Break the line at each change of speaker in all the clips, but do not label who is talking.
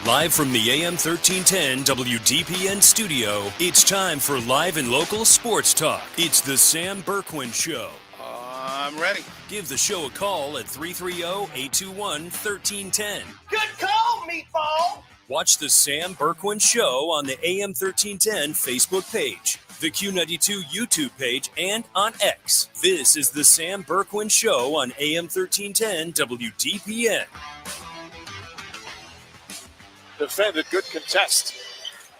Live from the AM 1310 WDPN studio, it's time for live and local sports talk. It's the Sam Bourquin Show.
I'm ready.
Give the show a call at 330-821-1310.
Good call, meatball.
Watch the Sam Bourquin Show on the AM 1310 Facebook page, the Q92 YouTube page, and on X. This is the Sam Bourquin Show on AM 1310 WDPN.
Defended, good contest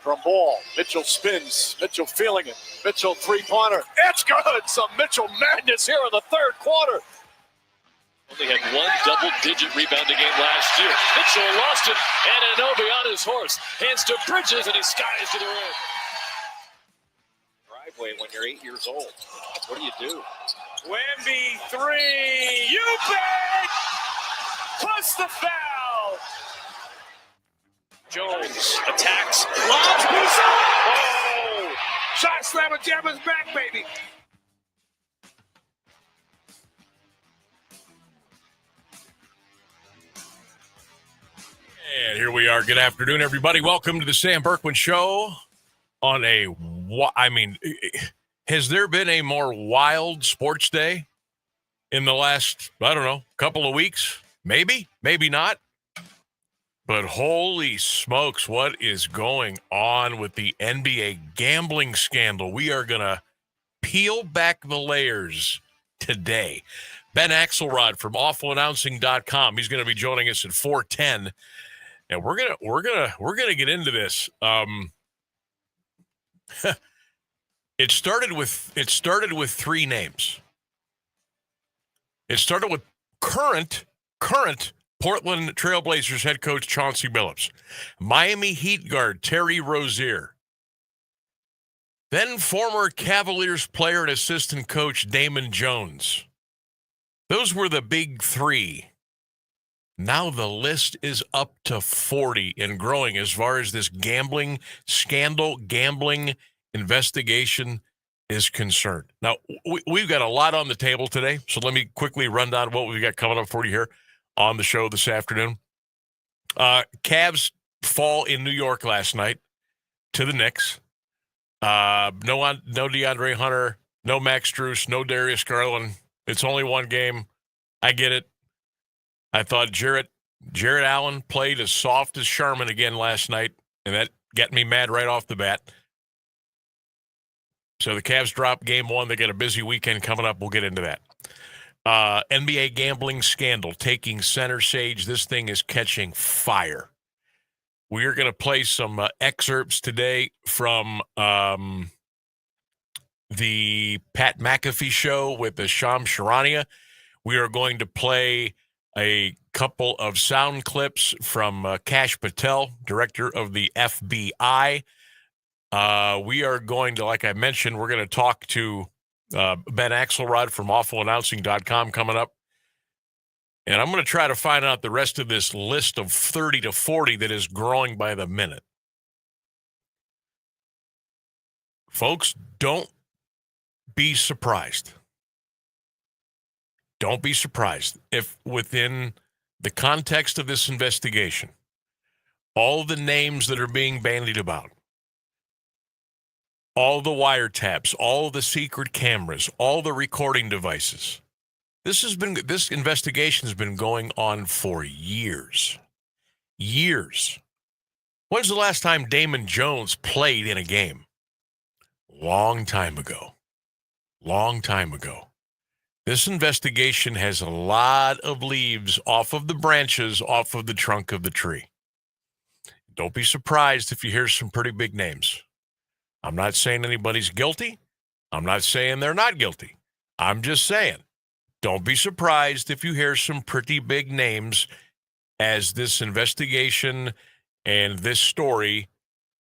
from Ball. Mitchell spins. Mitchell feeling it. Mitchell three-pointer. It's good. Some Mitchell madness here in the third quarter.
Only had one double-digit rebounding game last year. Mitchell lost it, and Anunoby on his horse. Hands to Bridges, and he skies to the rim. Driveway when you're 8 years old. What do you do?
Wemby three. You bet. Plus the foul.
Jones attacks.
Lobs. Oh! Shot slammer jam his back, baby.
And here we are. Good afternoon, everybody. Welcome to the Sam Bourquin Show on has there been a more wild sports day in the last, couple of weeks? Maybe, maybe not. But holy smokes, what is going on with the NBA gambling scandal? We are going to peel back the layers today. Ben Axelrod from awfulannouncing.com. He's going to be joining us at 4:10. And we're gonna get into this. It started with three names. It started with current Portland Trailblazers head coach Chauncey Billups, Miami Heat guard Terry Rozier, then former Cavaliers player and assistant coach Damon Jones. Those were the big three. Now the list is up to 40 and growing as far as this gambling scandal, gambling investigation is concerned. Now, we've got a lot on the table today, so let me quickly run down what we've got coming up for you here on the show this afternoon. Cavs fall in New York last night to the Knicks. No DeAndre Hunter, no Max Strus, no Darius Garland. It's only one game. I get it. I thought Jarrett Allen played as soft as Sharman again last night, and that got me mad right off the bat. So the Cavs drop game one. They got a busy weekend coming up. We'll get into that. NBA gambling scandal taking center stage. This thing is catching fire. We are going to play some excerpts today from the Pat McAfee show with the Sham Charania. We are going to play a couple of sound clips from Kash Patel, director of the FBI. We are going to, like I mentioned, we're going to talk to Ben Axelrod from awfulannouncing.com coming up. And I'm going to try to find out the rest of this list of 30 to 40 that is growing by the minute. Folks, don't be surprised. Don't be surprised if within the context of this investigation, all the names that are being bandied about, all the wiretaps, all the secret cameras, all the recording devices, this investigation has been going on for years. Years. When's the last time Damon Jones played in a game? Long time ago. Long time ago. This investigation has a lot of leaves off of the branches, off of the trunk of the tree. Don't be surprised if you hear some pretty big names. I'm not saying anybody's guilty. I'm not saying they're not guilty. I'm just saying, don't be surprised if you hear some pretty big names as this investigation and this story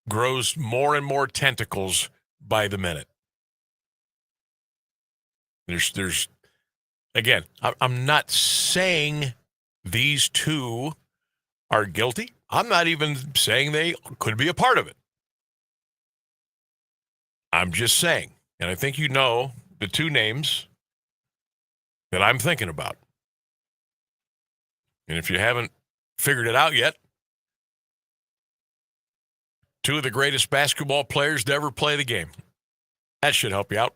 grows more and more tentacles by the minute. There's Again, I'm not saying these two are guilty. I'm not even saying they could be a part of it. I'm just saying, and I think you know the two names that I'm thinking about. And if you haven't figured it out yet, Two of the greatest basketball players to ever play the game. That should help you out.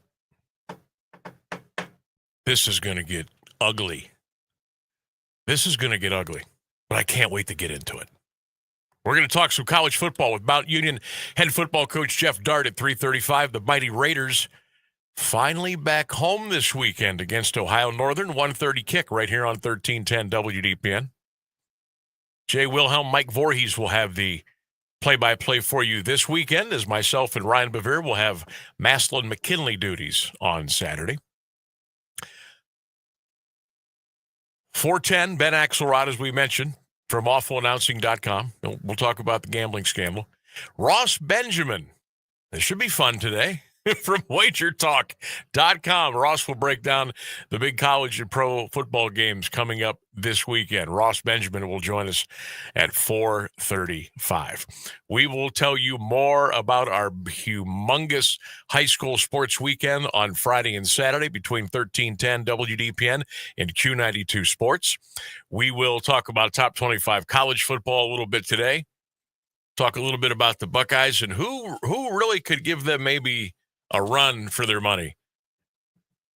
This is going to get ugly. This is going to get ugly, but I can't wait to get into it. We're going to talk some college football with Mount Union head football coach Jeff Dart at 3:35. The Mighty Raiders finally back home this weekend against Ohio Northern. 1:30 kick right here on 1310 WDPN. Jay Wilhelm, Mike Voorhees will have the play-by-play for you this weekend, as myself and Ryan Bevere will have Maslin McKinley duties on Saturday. 410, Ben Axelrod, as we mentioned, from awfulannouncing.com. We'll talk about the gambling scandal. Ross Benjamin. This should be fun today. From wagertalk.com. Ross will break down the big college and pro football games coming up this weekend. Ross Benjamin will join us at 4:35. We will tell you more about our humongous high school sports weekend on Friday and Saturday between 1310 WDPN and Q92 Sports. We will talk about top 25 college football a little bit today. Talk a little bit about the Buckeyes and who really could give them maybe a run for their money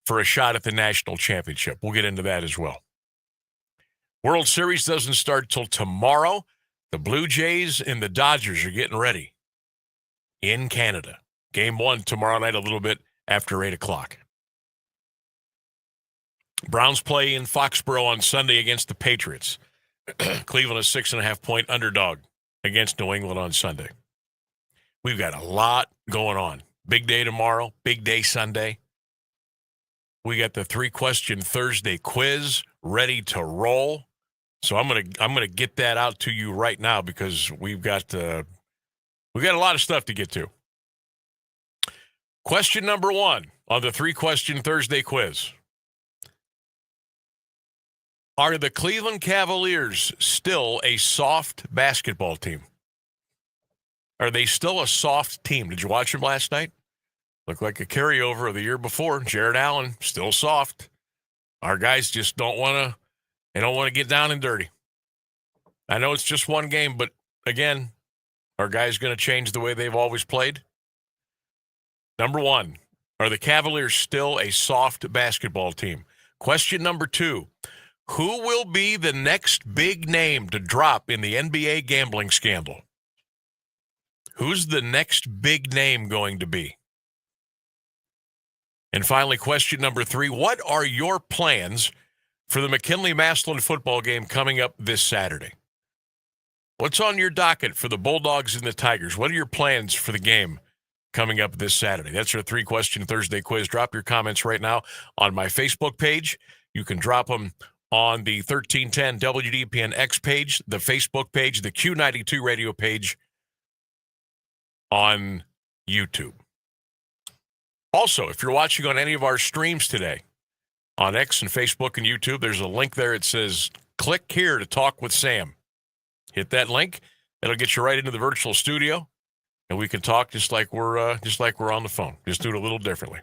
for a shot at the national championship. We'll get into that as well. World Series doesn't start till tomorrow. The Blue Jays and the Dodgers are getting ready in Canada. Game 1 tomorrow night, a little bit after 8 o'clock. Browns play in Foxborough on Sunday against the Patriots. Cleveland, a 6.5-point underdog against New England on Sunday. We've got a lot going on. Big day tomorrow, big day Sunday. We got the 3-question Thursday quiz ready to roll. So I'm gonna get that out to you right now because we got a lot of stuff to get to. Question number 1 on the 3-question Thursday quiz. Are the Cleveland Cavaliers still a soft basketball team? Are they still a soft team? Did you watch them last night? Looked like a carryover of the year before. Jared Allen, still soft. Our guys just don't want to get down and dirty. I know it's just one game, but again, are guys going to change the way they've always played? Number 1, are the Cavaliers still a soft basketball team? Question number 2, who will be the next big name to drop in the NBA gambling scandal? Who's the next big name going to be? And finally, question number 3, what are your plans for the McKinley-Maslin football game coming up this Saturday? What's on your docket for the Bulldogs and the Tigers? What are your plans for the game coming up this Saturday? That's our 3-question Thursday quiz. Drop your comments right now on my Facebook page. You can drop them on the 1310 WDPN X page, the Facebook page, the Q92 radio page, on YouTube. Also, if you're watching on any of our streams today on X and Facebook and YouTube, there's a link there. It says, click here to talk with Sam. Hit that link. It'll get you right into the virtual studio, and we can talk just like we're on the phone. Just do it a little differently.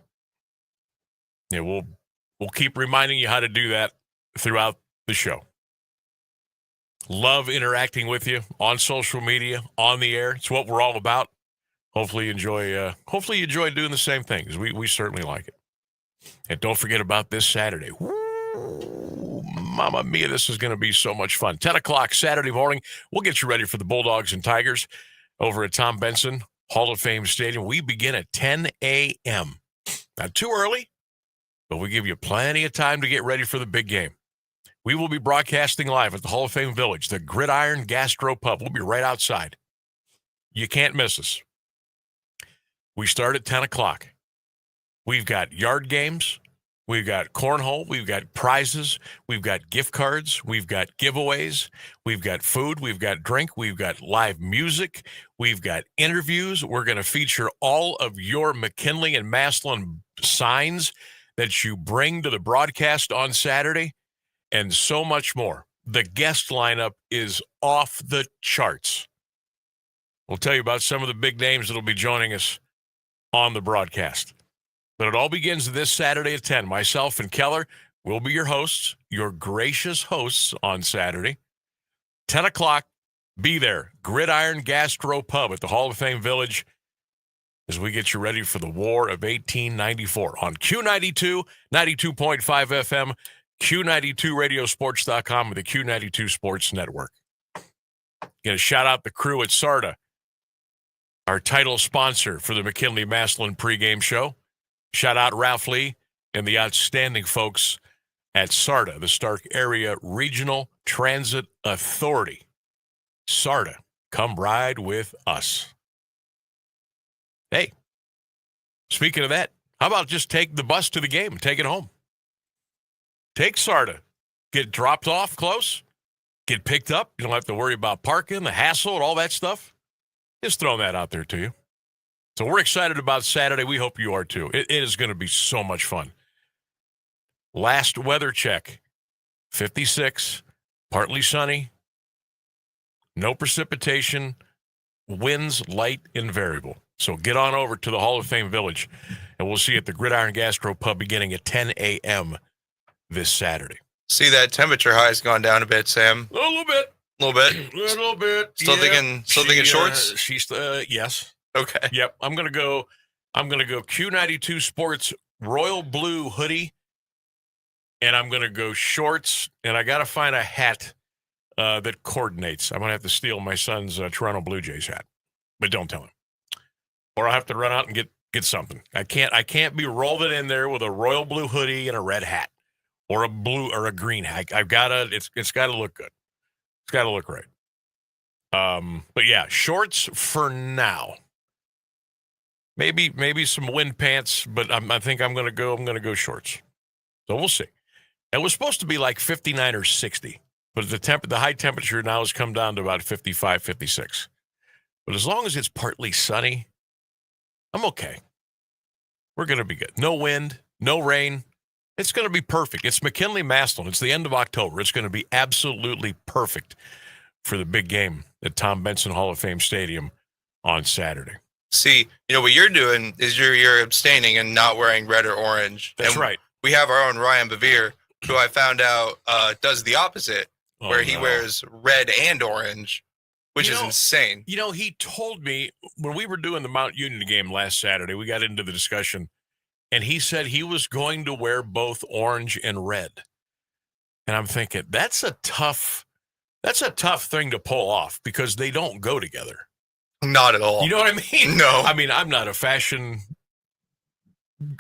Yeah, we'll keep reminding you how to do that throughout the show. Love interacting with you on social media, on the air. It's what we're all about. Hopefully you enjoy doing the same things. We certainly like it. And don't forget about this Saturday. Woo, Mamma mia, this is going to be so much fun. 10 o'clock Saturday morning, we'll get you ready for the Bulldogs and Tigers over at Tom Benson Hall of Fame Stadium. We begin at 10 a.m. Not too early, but we give you plenty of time to get ready for the big game. We will be broadcasting live at the Hall of Fame Village, the Gridiron Gastro Pub. We'll be right outside. You can't miss us. We start at 10 o'clock. We've got yard games. We've got cornhole. We've got prizes. We've got gift cards. We've got giveaways. We've got food. We've got drink. We've got live music. We've got interviews. We're going to feature all of your McKinley and Maslin signs that you bring to the broadcast on Saturday, and so much more. The guest lineup is off the charts. We'll tell you about some of the big names that will be joining us on the broadcast. But it all begins this Saturday at 10. Myself and Keller will be your hosts, your gracious hosts on Saturday. 10 o'clock, Be there. Gridiron Gastro Pub at the Hall of Fame Village as we get you ready for the War of 1894 on Q92, 92.5 FM, Q92radiosports.com, and the Q92 Sports Network. Going to shout out the crew at SARTA, our title sponsor for the McKinley-Maslin pregame show. Shout out Ralph Lee and the outstanding folks at SARTA, the Stark Area Regional Transit Authority. SARTA, come ride with us. Hey, speaking of that, how about just take the bus to the game and take it home? Take SARTA. Get dropped off close. Get picked up. You don't have to worry about parking, the hassle, and all that stuff. Just throwing that out there to you. So we're excited about Saturday. We hope you are too. It is going to be so much fun. Last weather check, 56, partly sunny, no precipitation, winds light and variable. So get on over to the Hall of Fame Village, and we'll see you at the Gridiron Gastro Pub beginning at 10 a.m. this Saturday.
See, that temperature high has gone down a bit, Sam.
A little bit.
A little bit.
A little bit.
Still thinking shorts?
Yes.
Okay.
Yep. I'm gonna go Q92 Sports Royal Blue hoodie, and I'm gonna go shorts, and I gotta find a hat that coordinates. I'm gonna have to steal my son's Toronto Blue Jays hat, but don't tell him. Or I'll have to run out and get something. I can't be rolling in there with a royal blue hoodie and a red hat, or a blue or a green hat. I've gotta. It's gotta look good. It's gotta look right. But yeah, shorts for now. Maybe some wind pants, but I think I'm gonna go shorts. So we'll see. It was supposed to be like 59 or 60, but the high temperature now has come down to about 55, 56. But as long as it's partly sunny, I'm okay. We're gonna be good. No wind, no rain. It's gonna be perfect. It's McKinley-Maslin. It's the end of October. It's gonna be absolutely perfect for the big game at Tom Benson Hall of Fame Stadium on Saturday.
See, what you're doing is you're abstaining and not wearing red or orange.
That's right.
We have our own Ryan Bevere, who I found out does the opposite, where he wears red and orange, which is insane.
He told me when we were doing the Mount Union game last Saturday, we got into the discussion, and he said he was going to wear both orange and red. And I'm thinking, that's a tough thing to pull off because they don't go together.
Not at all.
You know what I mean?
No.
I mean, I'm not a fashion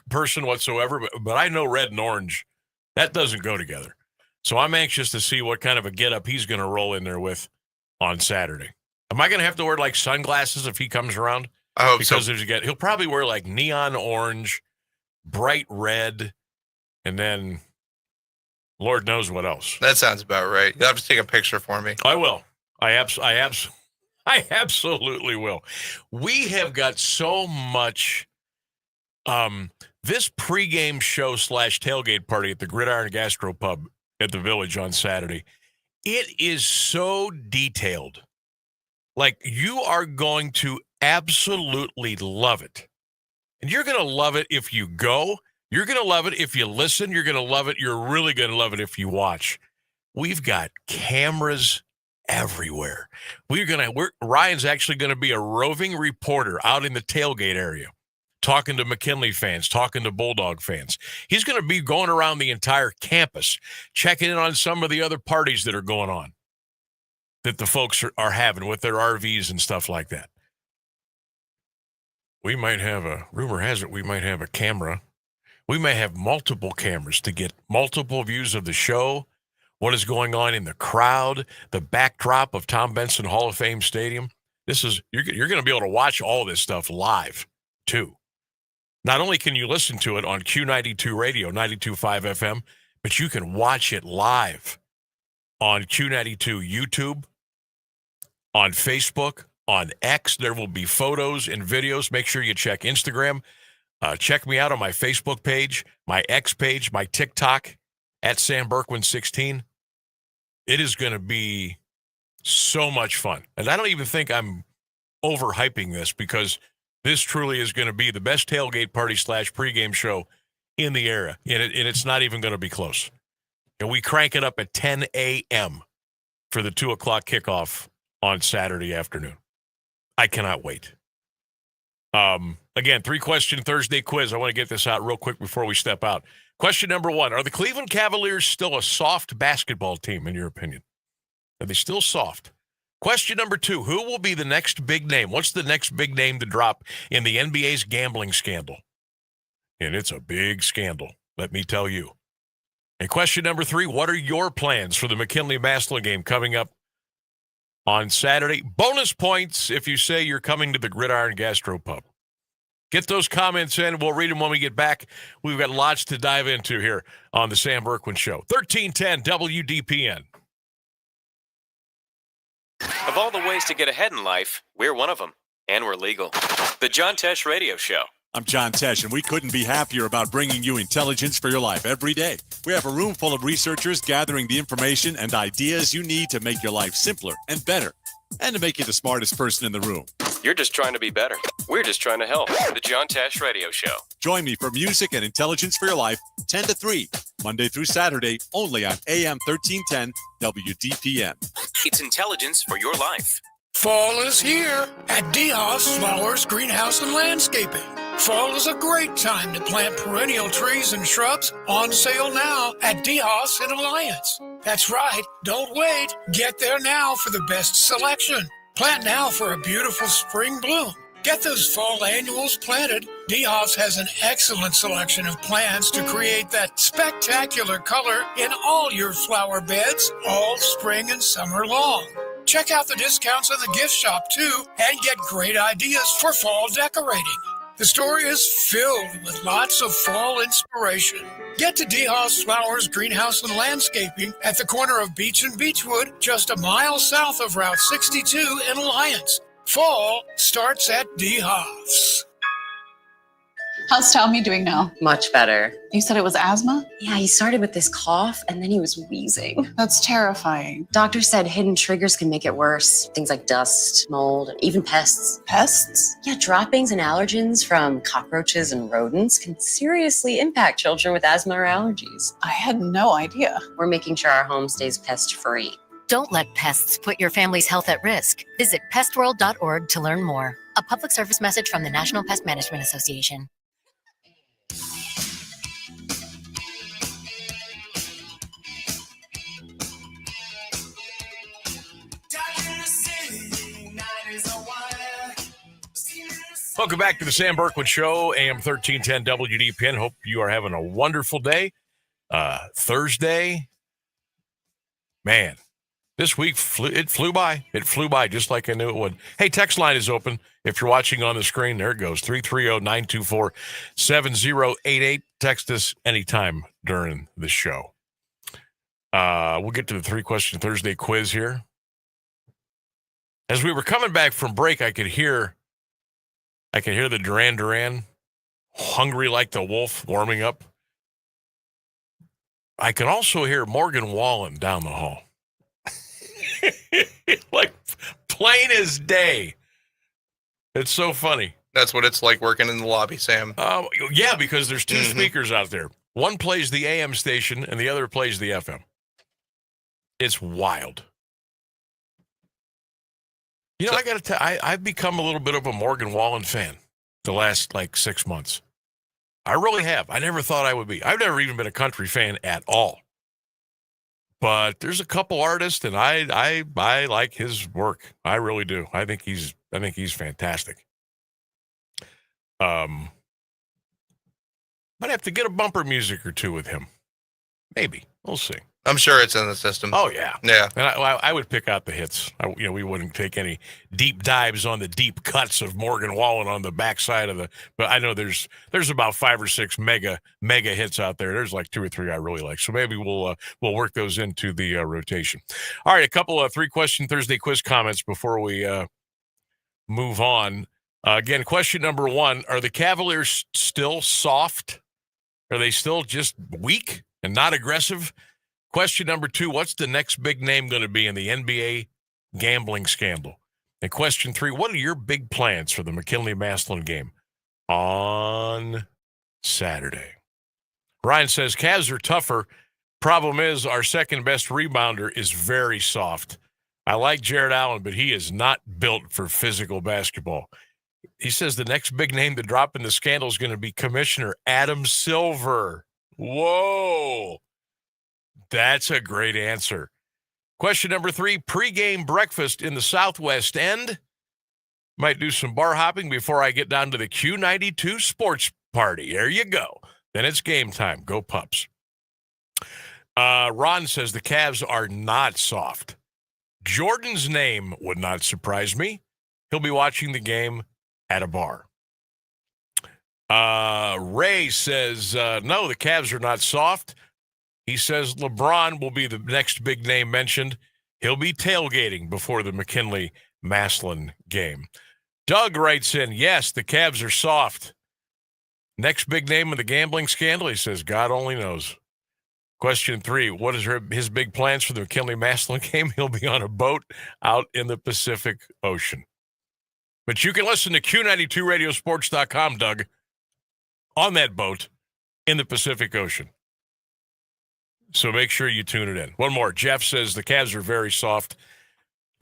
person whatsoever, but I know red and orange, that doesn't go together. So I'm anxious to see what kind of a getup he's going to roll in there with on Saturday. Am I going to have to wear like sunglasses if he comes around?
I hope
because
so.
He'll probably wear like neon orange, bright red, and then Lord knows what else.
That sounds about right. You'll have to take a picture for me.
I will. I absolutely will. We have got so much. This pregame show / tailgate party at the Gridiron Gastro Pub at the Village on Saturday, it is so detailed. Like, you are going to absolutely love it. And you're going to love it if you go. You're going to love it if you listen. You're going to love it. You're really going to love it if you watch. We've got cameras everywhere. Ryan's actually going to be a roving reporter out in the tailgate area, talking to McKinley fans, talking to Bulldog fans. He's going to be going around the entire campus, checking in on some of the other parties that are going on, that the folks are having with their RVs and stuff like that. Rumor has it, we might have a camera. We may have multiple cameras to get multiple views of the show, what is going on in the crowd, the backdrop of Tom Benson Hall of Fame Stadium. You're going to be able to watch all this stuff live, too. Not only can you listen to it on Q92 Radio, 92.5 FM, but you can watch it live on Q92 YouTube, on Facebook, on X. There will be photos and videos. Make sure you check Instagram. Check me out on my Facebook page, my X page, my TikTok, at Sam Bourquin 16. It is going to be so much fun. And I don't even think I'm overhyping this, because this truly is going to be the best tailgate party / pregame show in the era. And it's not even going to be close. And we crank it up at 10 a.m. for the 2 o'clock kickoff on Saturday afternoon. I cannot wait. Again, 3-question Thursday quiz. I want to get this out real quick before we step out. Question number 1, are the Cleveland Cavaliers still a soft basketball team, in your opinion? Are they still soft? Question number 2, who will be the next big name? What's the next big name to drop in the NBA's gambling scandal? And it's a big scandal, let me tell you. And question number 3, what are your plans for the McK-Mass game coming up on Saturday? Bonus points if you say you're coming to the Gridiron Gastropub. Get those comments in. We'll read them when we get back. We've got lots to dive into here on the Sam Bourquin Show. 1310 WDPN.
Of all the ways to get ahead in life, we're one of them. And we're legal. The John Tesh Radio Show.
I'm John Tesh, and we couldn't be happier about bringing you intelligence for your life every day. We have a room full of researchers gathering the information and ideas you need to make your life simpler and better, and to make you the smartest person in the room.
You're just trying to be better. We're just trying to help. The John Tesh Radio Show.
Join me for music and intelligence for your life, 10 to 3, Monday through Saturday, only on AM 1310 WDPN.
It's intelligence for your life.
Fall is here at DeHaas Flowers, Greenhouse, and Landscaping. Fall is a great time to plant perennial trees and shrubs. On sale now at DeHaas in Alliance. That's right. Don't wait. Get there now for the best selection. Plant now for a beautiful spring bloom. Get those fall annuals planted. DeHaas has an excellent selection of plants to create that spectacular color in all your flower beds all spring and summer long. Check out the discounts in the gift shop, too, and get great ideas for fall decorating. The store is filled with lots of fall inspiration. Get to DeHaas Flowers, Greenhouse, and Landscaping at the corner of Beach and Beechwood, just a mile south of Route 62 in Alliance. Fall starts at DeHaas.
How's Tommy doing now?
Much better.
You said it was asthma?
Yeah, he started with this cough and then he was wheezing.
That's terrifying.
Doctor said hidden triggers can make it worse. Things like dust, mold, and even pests.
Pests?
Yeah, droppings and allergens from cockroaches and rodents can seriously impact children with asthma or allergies.
I had no idea.
We're making sure our home stays pest-free.
Don't let pests put your family's health at risk. Visit pestworld.org to learn more. A public service message from the National Pest Management Association.
Welcome back to the Sam Bourquin Show, AM 1310 WDPN. Hope you are having a wonderful day. Thursday. Man, this week flew by. It flew by just like I knew it would. Hey, text line is open. If you're watching on the screen, there it goes. 330-924-7088. Text us anytime during the show. We'll get to the 3-question Thursday quiz here. As we were coming back from break, I could hear the Duran Duran, Hungry Like the Wolf, warming up. I can also hear Morgan Wallen down the hall. Like plain as day. It's so funny.
That's what it's like working in the lobby, Sam.
Yeah, because there's two speakers out there. One plays the AM station and the other plays the FM. It's wild. You know, I got to tell you, I've become a little bit of a Morgan Wallen fan the last, 6 months. I really have. I never thought I would be. I've never even been a country fan at all. But there's a couple artists, and I like his work. I really do. I think he's fantastic. Might have to get a bumper music or two with him. Maybe. We'll see.
I'm sure it's in the system.
Oh, yeah.
Yeah.
And I would pick out the hits. We wouldn't take any deep dives on the deep cuts of Morgan Wallen on the backside of the. But I know there's about 5 or 6 mega hits out there. There's like 2 or 3 I really like. So maybe we'll work those into the rotation. All right, a couple of 3-question Thursday quiz comments before we move on. Again, question number 1: are the Cavaliers still soft? Are they still just weak and not aggressive? Question number 2, what's the next big name going to be in the NBA gambling scandal? And question 3, what are your big plans for the McK-Mass game on Saturday? Ryan says, Cavs are tougher. Problem is, our second best rebounder is very soft. I like Jared Allen, but he is not built for physical basketball. He says the next big name to drop in the scandal is going to be Commissioner Adam Silver. Whoa. That's a great answer. Question number 3, pregame breakfast in the Southwest End. Might do some bar hopping before I get down to the Q92 sports party. There you go. Then it's game time. Go Pups. Ron says the Cavs are not soft. Jordan's name would not surprise me. He'll be watching the game at a bar. Ray says, no, the Cavs are not soft. He says LeBron will be the next big name mentioned. He'll be tailgating before the McKinley-Maslin game. Doug writes in, yes, the Cavs are soft. Next big name of the gambling scandal, he says, God only knows. Question 3, what is his big plans for the McKinley-Maslin game? He'll be on a boat out in the Pacific Ocean. But you can listen to Q92radiosports.com, Doug, on that boat in the Pacific Ocean. So make sure you tune it in. One more. Jeff says the Cavs are very soft.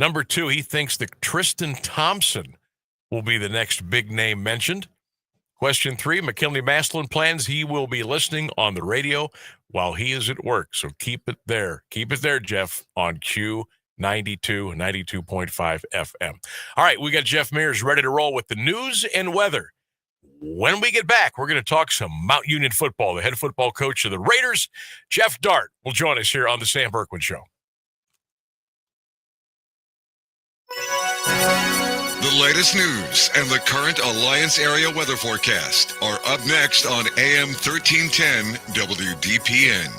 Number 2, he thinks that Tristan Thompson will be the next big name mentioned. Question 3, McKinley-Maslin plans he will be listening on the radio while he is at work. So keep it there. Keep it there, Jeff, on Q92, 92.5 FM. All right, we got Jeff Mears ready to roll with the news and weather. When we get back, we're going to talk some Mount Union football. The head football coach of the Raiders, Jeff Dart, will join us here on the Sam Bourquin Show.
The latest news and the current Alliance area weather forecast are up next on AM 1310 WDPN.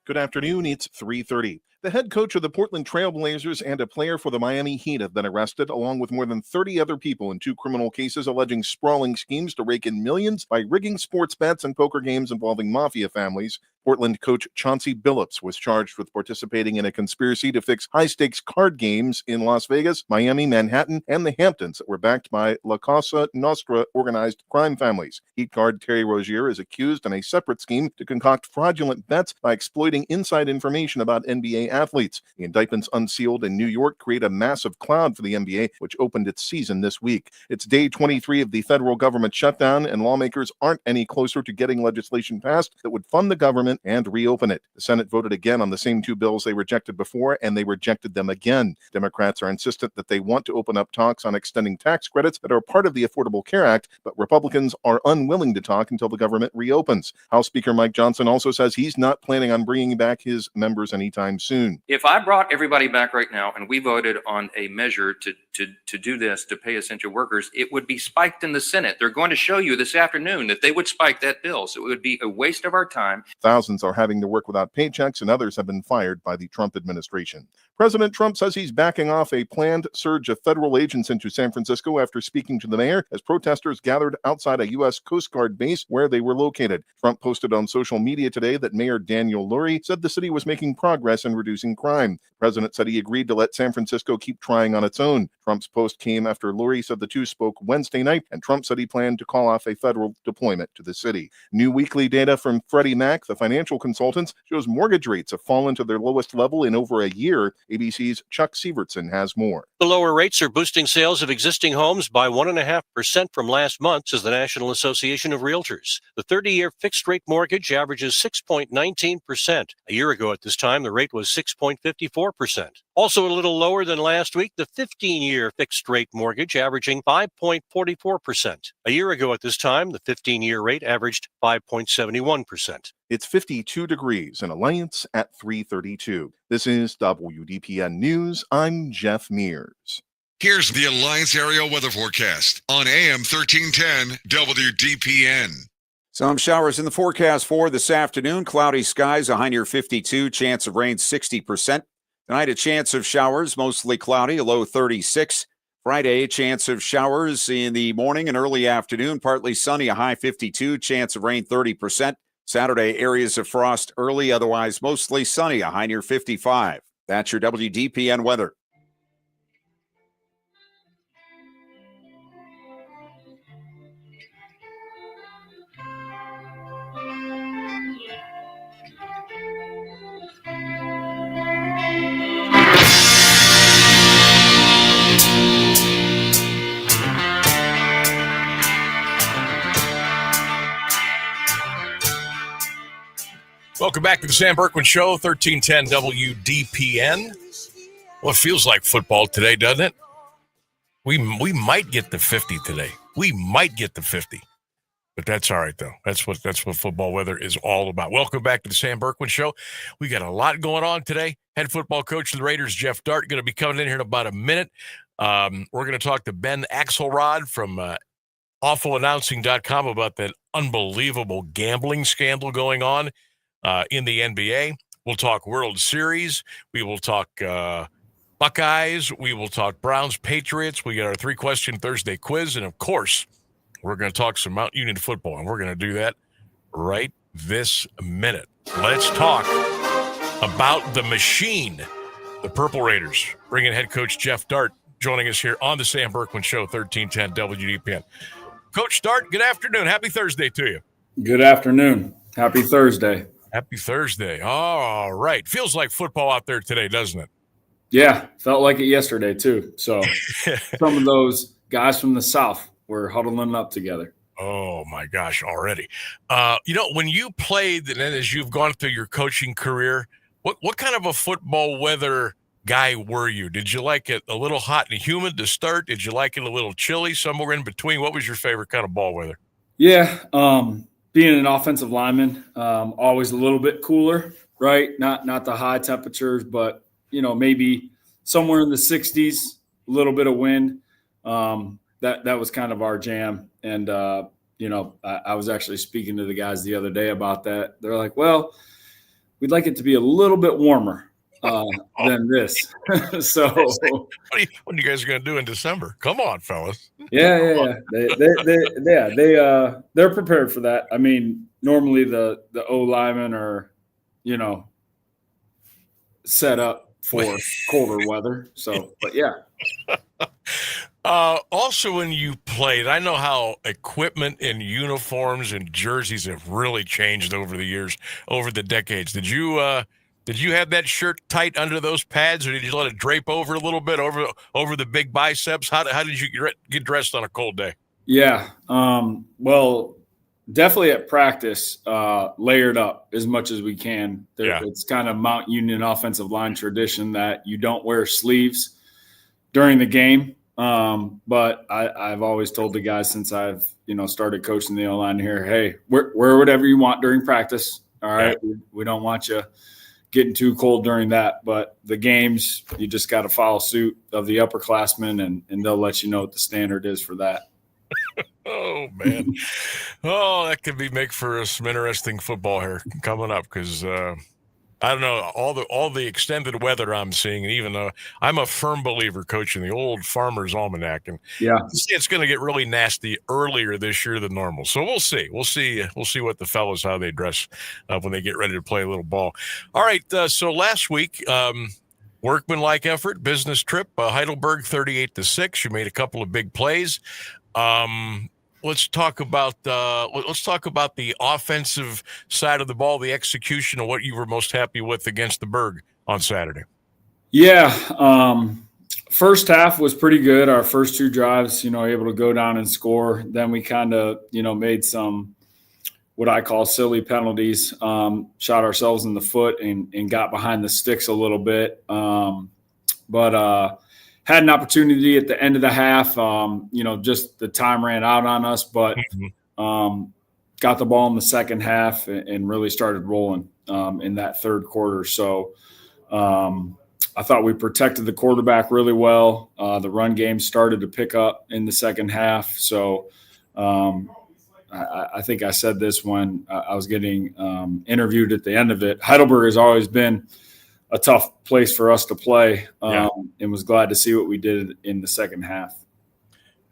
Good afternoon. It's 3:30. The head coach of the Portland Trail Blazers and a player for the Miami Heat have been arrested, along with more than 30 other people in 2 criminal cases alleging sprawling schemes to rake in millions by rigging sports bets and poker games involving mafia families. Portland coach Chauncey Billups was charged with participating in a conspiracy to fix high-stakes card games in Las Vegas, Miami, Manhattan, and the Hamptons that were backed by La Cosa Nostra organized crime families. Heat guard Terry Rozier is accused in a separate scheme to concoct fraudulent bets by exploiting inside information about NBA athletes. The indictments unsealed in New York create a massive cloud for the NBA, which opened its season this week. It's day 23 of the federal government shutdown, and lawmakers aren't any closer to getting legislation passed that would fund the government and reopen it. The Senate voted again on the same 2 bills they rejected before, and they rejected them again. Democrats are insistent that they want to open up talks on extending tax credits that are part of the Affordable Care Act, but Republicans are unwilling to talk until the government reopens. House Speaker Mike Johnson also says he's not planning on bringing back his members anytime soon.
If I brought everybody back right now and we voted on a measure to do this, to pay essential workers, it would be spiked in the Senate. They're going to show you this afternoon that they would spike that bill. So it would be a waste of our time.
Thousands are having to work without paychecks, and others have been fired by the Trump administration. President Trump says he's backing off a planned surge of federal agents into San Francisco after speaking to the mayor as protesters gathered outside a U.S. Coast Guard base where they were located. Trump posted on social media today that Mayor Daniel Lurie said the city was making progress in reducing crime. The president said he agreed to let San Francisco keep trying on its own. Trump's post came after Lurie said the two spoke Wednesday night, and Trump said he planned to call off a federal deployment to the city. New weekly data from Freddie Mac, the financial consultants, shows mortgage rates have fallen to their lowest level in over a year. ABC's Chuck Sievertson has more.
The lower rates are boosting sales of existing homes by 1.5% from last month, says the National Association of Realtors. The 30-year fixed-rate mortgage averages 6.19%. A year ago at this time, the rate was 6.54%. Also a little lower than last week, the 15-year fixed-rate mortgage averaging 5.44%. A year ago at this time, the 15-year rate averaged 5.71%.
It's 52 degrees in Alliance at 3:32. This is WDPN News. I'm Jeff Mears.
Here's the Alliance Area Weather Forecast on AM 1310 WDPN.
Some showers in the forecast for this afternoon. Cloudy skies, a high near 52, chance of rain 60%. Tonight, a chance of showers, mostly cloudy, a low 36. Friday, chance of showers in the morning and early afternoon, partly sunny, a high 52, chance of rain 30%. Saturday, areas of frost early, otherwise mostly sunny, a high near 55. That's your WDPN weather.
Welcome back to the Sam Bourquin Show, 1310 WDPN. Well, it feels like football today, doesn't it? We might get to 50 today. We might get to 50. But that's all right, though. That's what football weather is all about. Welcome back to the Sam Bourquin Show. We got a lot going on today. Head football coach of the Raiders, Jeff Dart, going to be coming in here in about a minute. We're going to talk to Ben Axelrod from awfulannouncing.com about that unbelievable gambling scandal going on in the NBA. We'll talk World Series. We will talk Buckeyes. We will talk Browns, Patriots. We got our 3-question Thursday quiz. And, of course, we're going to talk some Mount Union football, and we're going to do that right this minute. Let's talk about the machine, the Purple Raiders, bringing head coach Jeff Dart, joining us here on the Sam Bourquin Show, 1310 WDPN. Coach Dart, good afternoon. Happy Thursday to you.
Good afternoon. Happy Thursday.
Happy Thursday. All right. Feels like football out there today, doesn't it?
Yeah, felt like it yesterday too. So some of those guys from the South were huddling up together.
Oh, my gosh, already. When you played, and as you've gone through your coaching career, what kind of a football weather guy were you? Did you like it a little hot and humid to start? Did you like it a little chilly, somewhere in between? What was your favorite kind of ball weather?
Yeah, being an offensive lineman, always a little bit cooler, right? Not the high temperatures, but, maybe somewhere in the 60s, a little bit of wind. That was kind of our jam. And, I was actually speaking to the guys the other day about that. They're like, well, we'd like it to be a little bit warmer than this. So
what are you guys going to do in December? Come on, fellas.
Yeah. They're prepared for that. I mean, normally the O linemen are, set up for colder weather. So, but yeah.
Also, when you played, I know how equipment and uniforms and jerseys have really changed over the years, over the decades. Did you have that shirt tight under those pads, or did you let it drape over a little bit over the big biceps? How did you get dressed on a cold day?
Yeah, well, definitely at practice, layered up as much as we can. It's kind of Mount Union offensive line tradition that you don't wear sleeves during the game. But I've always told the guys since I've, started coaching the O-line here, hey, wear whatever you want during practice. All right. Yeah. We don't want you getting too cold during that, but the games, you just got to follow suit of the upperclassmen and they'll let you know what the standard is for that.
Oh, man. That could make for some interesting football here coming up because, I don't know, all the extended weather I'm seeing, and even though I'm a firm believer, Coach, in the old Farmer's Almanac, and it's going to get really nasty earlier this year than normal. So we'll see. We'll see what the fellas, how they dress when they get ready to play a little ball. All right, so last week, workmanlike effort, business trip, Heidelberg 38-6. You made a couple of big plays. Let's talk about the offensive side of the ball, the execution, and what you were most happy with against the Berg on Saturday.
Yeah, first half was pretty good. Our first 2 drives, able to go down and score. Then we kind of, made some what I call silly penalties, shot ourselves in the foot and got behind the sticks a little bit. But had an opportunity at the end of the half, just the time ran out on us, but got the ball in the second half and really started rolling in that third quarter. So I thought we protected the quarterback really well. The run game started to pick up in the second half. So I think I said this when I was getting interviewed at the end of it. Heidelberg has always been a tough place for us to play, and was glad to see what we did in the second half.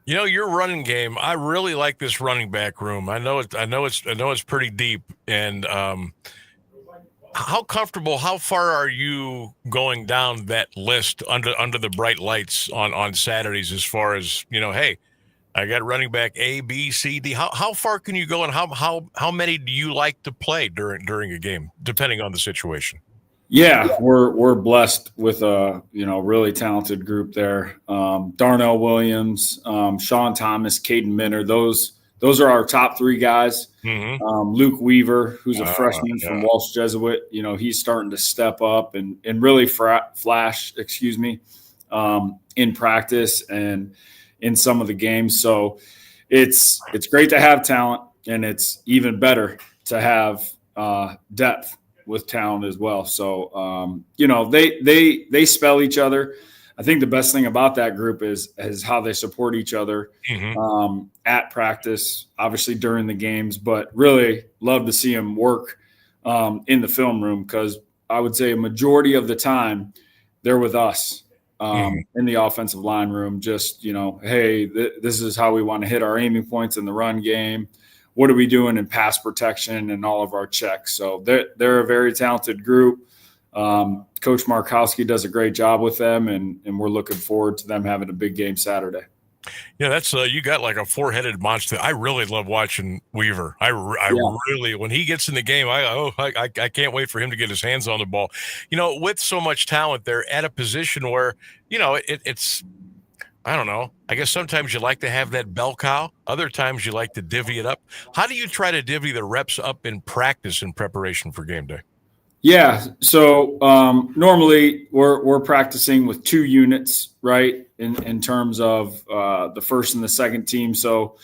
Your running game, I really like this running back room. I know it's pretty deep. And how far are you going down that list under the bright lights on Saturdays as far as, hey, I got running back A, B, C, D. How far can you go, and how many do you like to play during a game, depending on the situation?
Yeah, we're blessed with a really talented group there. Darnell Williams, Sean Thomas, Caden Minner. Those those are our top three guys. Luke Weaver, who's a freshman from Walsh Jesuit, he's starting to step up and really flash, in practice and in some of the games. So it's great to have talent, and it's even better to have depth with talent as well. So, they spell each other. I think the best thing about that group is how they support each other at practice, obviously during the games, but really love to see them work in the film room, because I would say a majority of the time they're with us in the offensive line room. Just, hey, this is how we want to hit our aiming points in the run game. What are we doing in pass protection and all of our checks? So they're a very talented group. Coach Markowski does a great job with them, and we're looking forward to them having a big game Saturday.
Yeah, that's you got like a four-headed monster. I really love watching Weaver. I really, when he gets in the game, I can't wait for him to get his hands on the ball. With so much talent, they're at a position where it's. I don't know. I guess sometimes you like to have that bell cow. Other times you like to divvy it up. How do you try to divvy the reps up in practice in preparation for game day?
Yeah. So normally we're practicing with 2 units, right? In terms of the first and the second team. So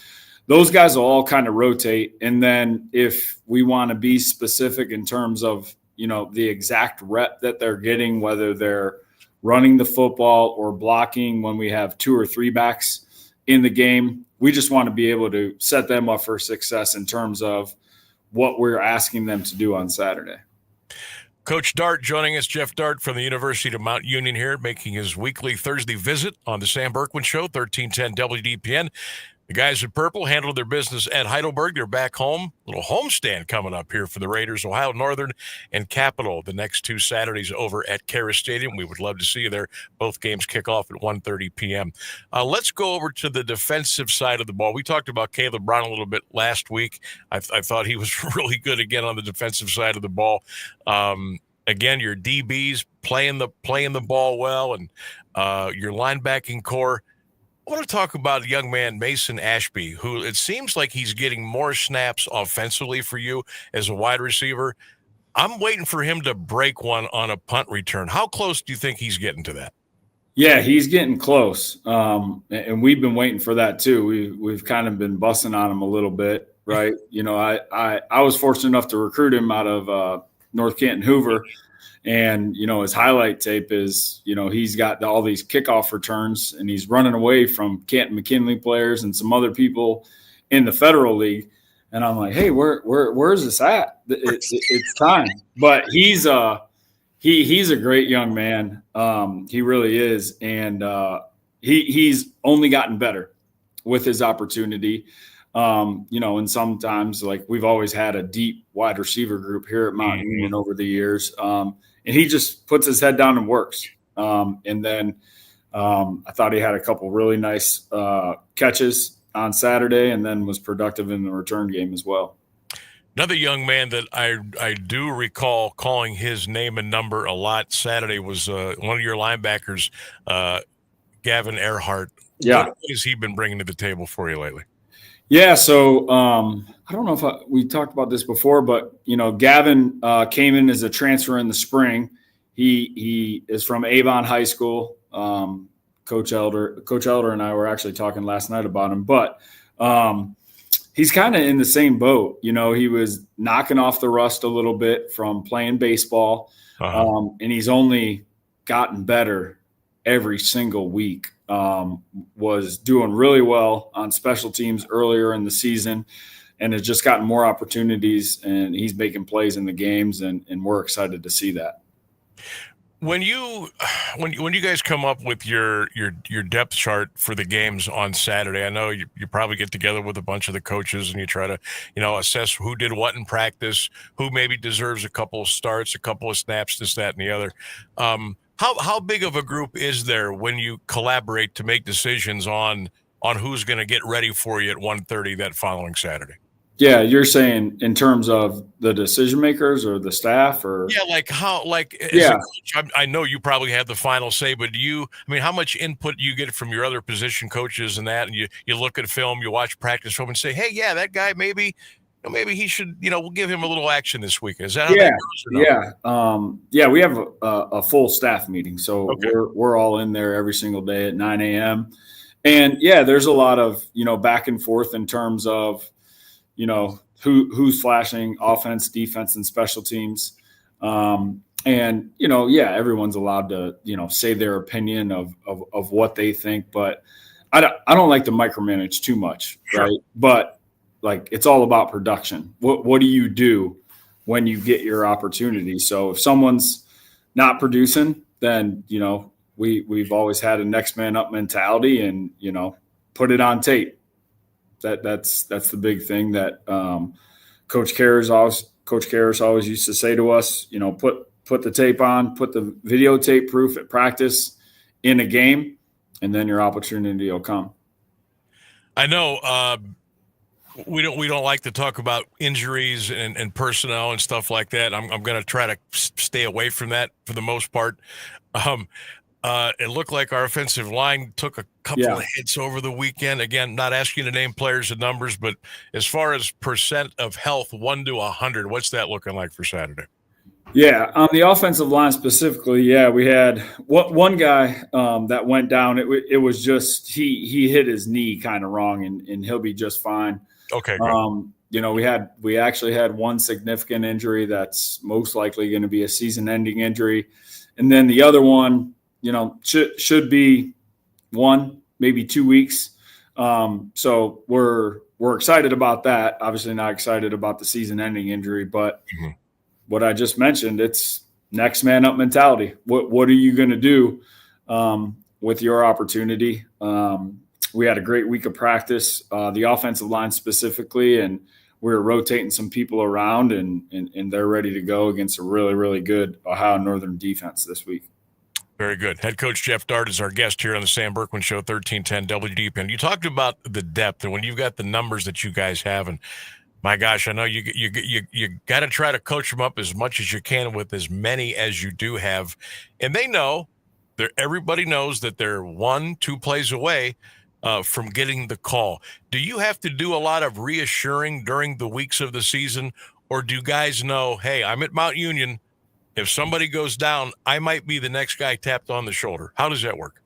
those guys will all kind of rotate. And then if we want to be specific in terms of, the exact rep that they're getting, whether they're running the football or blocking when we have 2 or 3 backs in the game, we just want to be able to set them up for success in terms of what we're asking them to do on Saturday.
Coach Dart joining us, Jeff Dart from the University of Mount Union here, making his weekly Thursday visit on the Sam Bourquin Show, 1310 WDPN. The guys in purple handled their business at Heidelberg. They're back home. A little homestand coming up here for the Raiders, Ohio Northern and Capital, the next 2 Saturdays over at Cara Stadium. We would love to see you there. Both games kick off at 1:30 p.m. Let's go over to the defensive side of the ball. We talked about Caleb Brown a little bit last week. I thought he was really good again on the defensive side of the ball. Again, your DBs playing the ball well, and your linebacking core. I want to talk about a young man, Mason Ashby, who it seems like he's getting more snaps offensively for you as a wide receiver. I'm waiting for him to break one on a punt return. How close do you think he's getting to that?
Yeah, he's getting close. And we've been waiting for that too. We've kind of been busting on him a little bit, right? I was fortunate enough to recruit him out of North Canton Hoover. And, his highlight tape is, he's got all these kickoff returns, and he's running away from Canton McKinley players and some other people in the Federal League. And I'm like, hey, where's this at? It's time. But he's a great young man. He really is. And he's only gotten better with his opportunity. And sometimes, like, we've always had a deep wide receiver group here at Mount Union over the years. And he just puts his head down and works. And then I thought he had a couple really nice catches on Saturday, and then was productive in the return game as well.
Another young man that I do recall calling his name and number a lot Saturday was one of your linebackers, Gavin Earhart.
Yeah.
What has he been bringing to the table for you lately?
Yeah, so I don't know if we talked about this before, but, Gavin came in as a transfer in the spring. He is from Avon High School. Coach Elder and I were actually talking last night about him, but he's kind of in the same boat. He was knocking off the rust a little bit from playing baseball, and he's only gotten better every single week. Was doing really well on special teams earlier in the season, and has just gotten more opportunities, and he's making plays in the games, and we're excited to see that.
When you guys come up with your depth chart for the games on Saturday, I know you probably get together with a bunch of the coaches and you try to, assess who did what in practice, who maybe deserves a couple of starts, a couple of snaps, this, that, and the other. How big of a group is there when you collaborate to make decisions on who's going to get ready for you at 1:30 that following Saturday?
Yeah, you're saying in terms of the decision makers or the staff, or
Yeah, like how, like as
Yeah.
a coach, I know you probably had the final say, but how much input do you get from your other position coaches and that, and you look at film, you watch practice film and say, hey, yeah, that guy, maybe he should, we'll give him a little action this weekend. Is that how that goes? Or no?
Yeah. We have a full staff meeting, so
Okay.
we're all in there every single day at 9 a.m. And yeah, there's a lot of back and forth in terms of who's flashing offense, defense, and special teams. And everyone's allowed to say their opinion of what they think, but I don't like to micromanage too much,
Sure.
right? But like, it's all about production. What do you do when you get your opportunity? So if someone's not producing, then we've always had a next man up mentality, and put it on tape. That's the big thing that Coach Karras always used to say to us. Put the tape on, put the videotape proof at practice in a game, and then your opportunity will come.
I know we don't like to talk about injuries and personnel and stuff like that. I'm going to try to stay away from that for the most part. It looked like our offensive line took a couple of hits over the weekend. Again, not asking you to name players and numbers, but as far as percent of health, 1 to 100, what's that looking like for Saturday?
Yeah, on the offensive line specifically, we had one guy that went down. It was just he hit his knee kind of wrong, and he'll be just fine.
Okay. Good.
We actually had one significant injury that's most likely going to be a season-ending injury, and then the other one, should be 1, maybe 2 weeks. So we're excited about that. Obviously not excited about the season-ending injury, but what I just mentioned, it's next man up mentality. What are you going to do with your opportunity? We had a great week of practice, the offensive line specifically, and we're rotating some people around, and they're ready to go against a really, really good Ohio Northern defense this week.
Very good. Head coach Jeff Dart is our guest here on the Sam Bourquin Show, 1310 WDPN. You talked about the depth, and when you've got the numbers that you guys have, and my gosh, I know you got to try to coach them up as much as you can with as many as you do have, and they know everybody knows that they're 1-2 plays away from getting the call. Do you have to do a lot of reassuring during the weeks of the season, or do guys know, hey, I'm at Mount Union? If somebody goes down, I might be the next guy tapped on the shoulder. How does that work?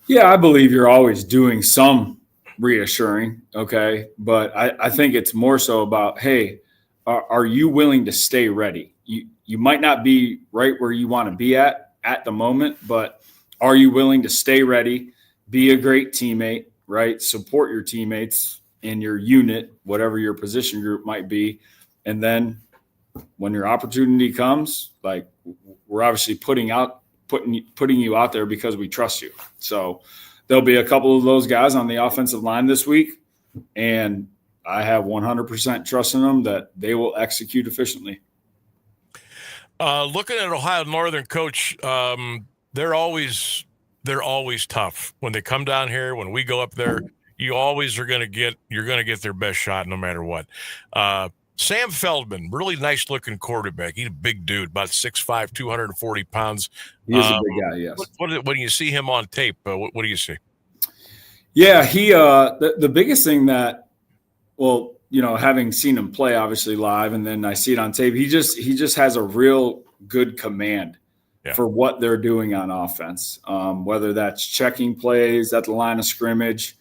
Yeah, I believe you're always doing some reassuring, okay? But I think it's more so about, hey, are you willing to stay ready? You might not be right where you want to be at the moment, but are you willing to stay ready, be a great teammate, right? Support your teammates in your unit, whatever your position group might be, and then when your opportunity comes, like, we're obviously putting you out there because we trust you. So there'll be a couple of those guys on the offensive line this week, and I have 100% trust in them that they will execute efficiently.
Looking at Ohio Northern, Coach, they're always tough when they come down here. When we go up there, you're going to get their best shot no matter what. Sam Feldman, really nice looking quarterback. He's a big dude, about 6'5", 240 pounds.
He is a big guy, yes.
When you see him on tape, what do you see?
Yeah, he the biggest thing that, having seen him play obviously live, and then I see it on tape, he just has a real good command for what they're doing on offense, whether that's checking plays at the line of scrimmage,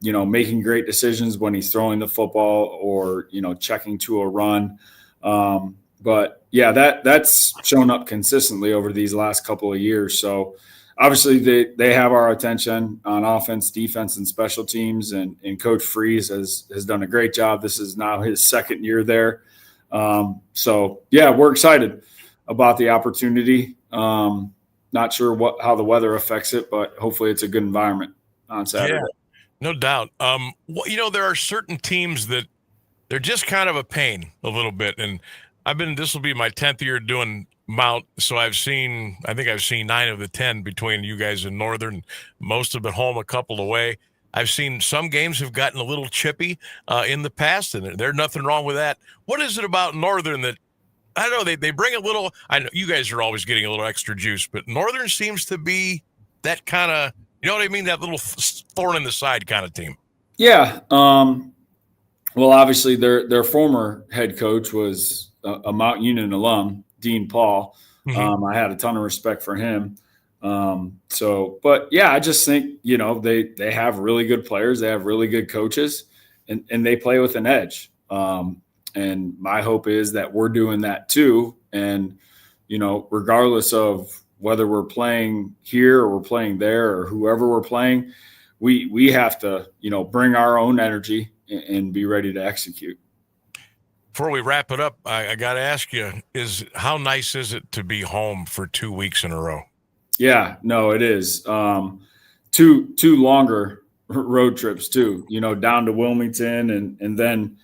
making great decisions when he's throwing the football, or, checking to a run. But yeah, that's shown up consistently over these last couple of years. So obviously they have our attention on offense, defense, and special teams, and Coach Freeze has done a great job. This is now his second year there. So yeah, we're excited about the opportunity. Not sure how the weather affects it, but hopefully it's a good environment on Saturday.
Yeah, no doubt. There are certain teams that they're just kind of a pain a little bit. And this will be my 10th year doing Mount. So I think I've seen 9 of the 10 between you guys and Northern, most of it home, a couple away. I've seen some games have gotten a little chippy in the past, and there's nothing wrong with that. What is it about Northern that, I don't know, they bring a little, I know you guys are always getting a little extra juice, but Northern seems to be that kind of, you know what I mean, that little thorn in the side kind of team.
Yeah. Well, obviously their former head coach was a Mount Union alum, Dean Paul.
Mm-hmm.
I had a ton of respect for him. But yeah, I just think, they have really good players. They have really good coaches and they play with an edge. And my hope is that we're doing that too. And, regardless of whether we're playing here or we're playing there or whoever we're playing, we have to, bring our own energy and be ready to execute.
Before we wrap it up, I got to ask you, how nice is it to be home for 2 weeks in a row? Yeah, no, it is. Two longer road trips too, down to Wilmington and then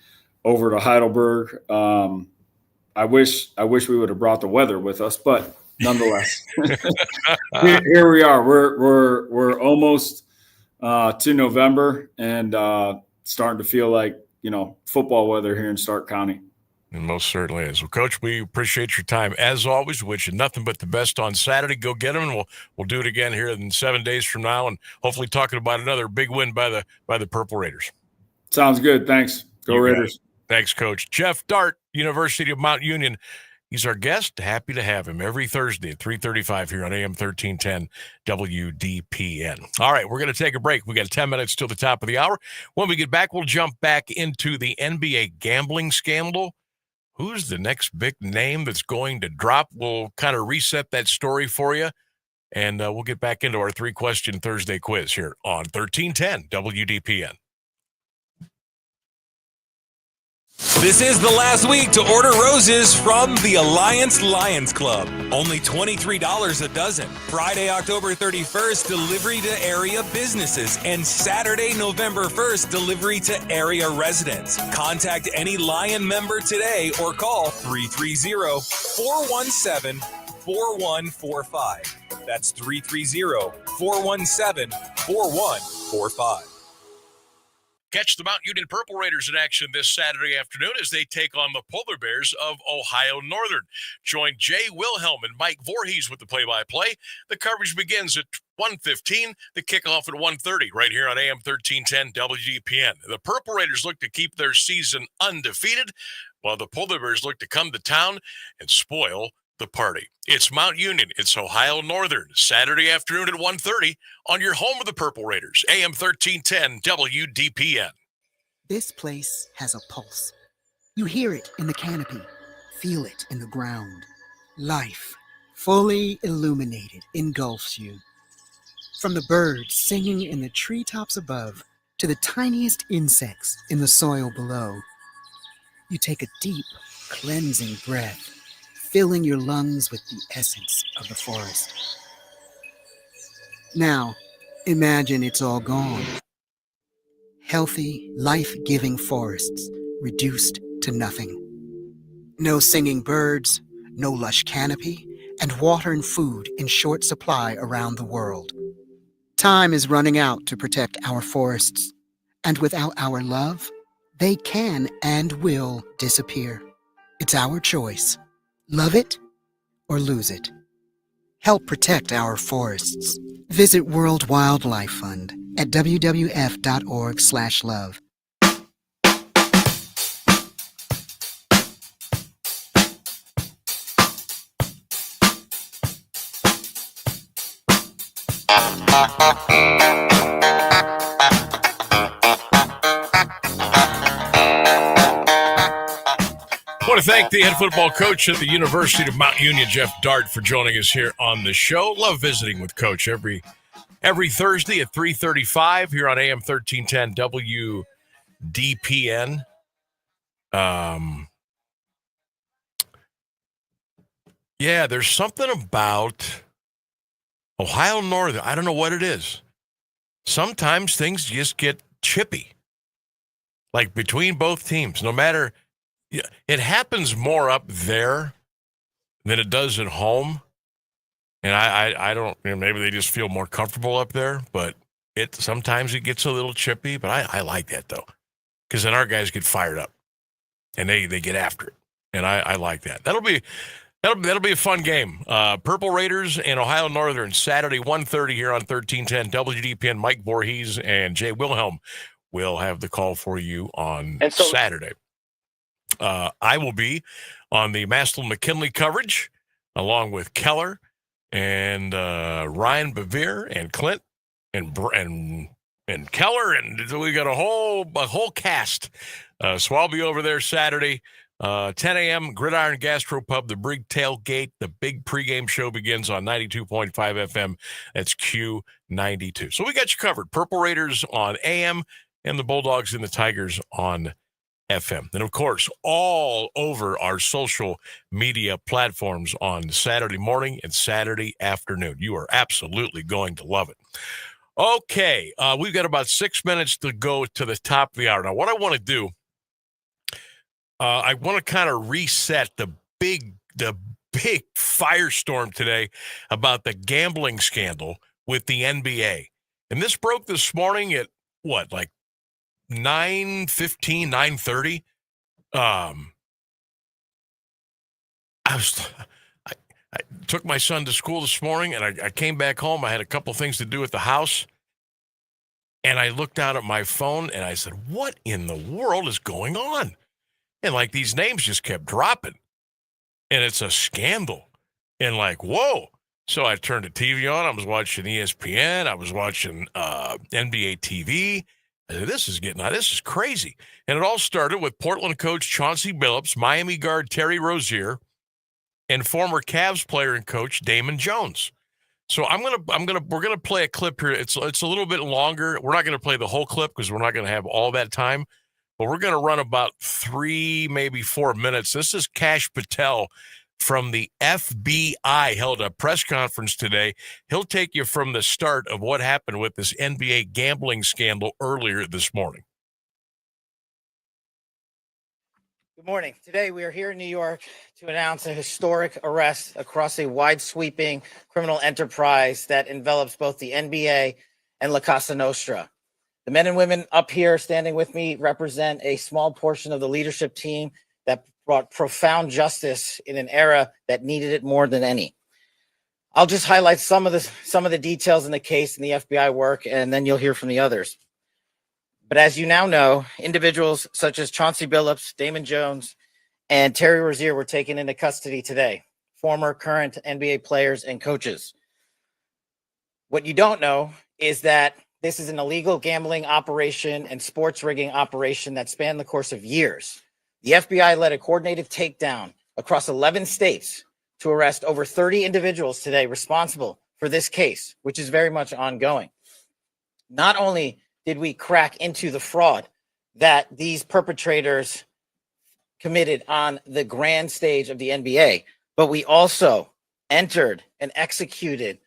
over to Heidelberg. I wish we would have brought the weather with us, but nonetheless, here we are. We're almost to November and starting to feel like, football weather here in Stark County. It most certainly is. Well, Coach, we appreciate your time. As always, wish you nothing but the best on Saturday. Go get them, and we'll do it again here in 7 days from now, and hopefully talking about another big win by the Purple Raiders.
Sounds good. Thanks. Go Raiders.
Thanks, Coach. Jeff Dart, University of Mount Union. He's our guest. Happy to have him every Thursday at 3:35 here on AM 1310 WDPN. All right, we're going to take a break. We got 10 minutes till the top of the hour. When we get back, we'll jump back into the NBA gambling scandal. Who's the next big name that's going to drop? We'll kind of reset that story for you, and we'll get back into our 3-question Thursday quiz here on 1310 WDPN.
This is the last week to order roses from the Alliance Lions Club. Only $23 a dozen. Friday, October 31st, delivery to area businesses. And Saturday, November 1st, delivery to area residents. Contact any Lion member today or call 330-417-4145. That's 330-417-4145.
Catch the Mount Union Purple Raiders in action this Saturday afternoon as they take on the Polar Bears of Ohio Northern. Join Jay Wilhelm and Mike Voorhees with the play-by-play. The coverage begins at 1:15, the kickoff at 1:30, right here on AM 1310 WGPN. The Purple Raiders look to keep their season undefeated, while the Polar Bears look to come to town and spoil the party. It's Mount Union. It's Ohio Northern, Saturday afternoon at 1:30 on your home of the Purple Raiders, AM 1310 WDPN.
This place has a pulse. You hear it in the canopy, feel it in the ground. Life, fully illuminated, engulfs you. From the birds singing in the treetops above to the tiniest insects in the soil below, you take a deep, cleansing breath, filling your lungs with the essence of the forest. Now, imagine it's all gone. Healthy, life-giving forests reduced to nothing. No singing birds, no lush canopy, and water and food in short supply around the world. Time is running out to protect our forests, and without our love, they can and will disappear. It's our choice. Love it or lose it. Help protect our forests. Visit World Wildlife Fund at wwf.org/love.
I want to thank the head football coach at the University of Mount Union, Jeff Dart, for joining us here on the show. Love visiting with Coach every Thursday at 3:35 here on AM 1310 WDPN. Yeah, there's something about Ohio Northern. I don't know what it is. Sometimes things just get chippy, like between both teams, no matter. Yeah, it happens more up there than it does at home. And I don't, maybe they just feel more comfortable up there, but Sometimes it gets a little chippy, but I like that though, because then our guys get fired up and they get after it, and I like that. That'll be a fun game. Purple Raiders and Ohio Northern Saturday 1:30 here on 1310 WDPN. Mike Voorhees and Jay Wilhelm will have the call for you on Saturday. I will be on the Maslin McKinley coverage along with Keller and Ryan Bevere and Clint and Keller, and we got a whole cast. So I'll be over there Saturday, 10 a.m. Gridiron Gastropub, the big tailgate. The big pregame show begins on 92.5 FM. That's Q92. So we got you covered. Purple Raiders on AM and the Bulldogs and the Tigers on FM. And, of course, all over our social media platforms on Saturday morning and Saturday afternoon. You are absolutely going to love it. Okay, we've got about 6 minutes to go to the top of the hour. Now, what I want to do, I want to kind of reset the big firestorm today about the gambling scandal with the NBA. And this broke this morning at, like 9:15, 9:30? I took my son to school this morning, and I came back home. I had a couple things to do at the house, and I looked down at my phone, and I said, what in the world is going on? And, like, these names just kept dropping, and it's a scandal. And, like, whoa. So I turned the TV on. I was watching ESPN. I was watching NBA TV. I said, this is crazy. And it all started with Portland coach Chauncey Billups, Miami guard Terry Rozier, and former Cavs player and coach Damon Jones. So we're gonna play a clip here. It's a little bit longer. We're not gonna play the whole clip because we're not gonna have all that time, but we're gonna run about 3, maybe 4 minutes. This is Kash Patel from the FBI held a press conference today. He'll take you from the start of what happened with this NBA gambling scandal earlier this morning.
Good morning. Today we are here in New York to announce a historic arrest across a wide-sweeping criminal enterprise that envelops both the NBA and La Casa Nostra. The men and women up here standing with me represent a small portion of the leadership team that brought profound justice in an era that needed it more than any. I'll just highlight some of the details in the case and the FBI work, and then you'll hear from the others. But as you now know, individuals such as Chauncey Billups, Damon Jones, and Terry Rozier were taken into custody today, former, current NBA players and coaches. What you don't know is that this is an illegal gambling operation and sports rigging operation that spanned the course of years. The FBI led a coordinated takedown across 11 states to arrest over 30 individuals today responsible for this case, which is very much ongoing. Not only did we crack into the fraud that these perpetrators committed on the grand stage of the NBA, but we also entered and executed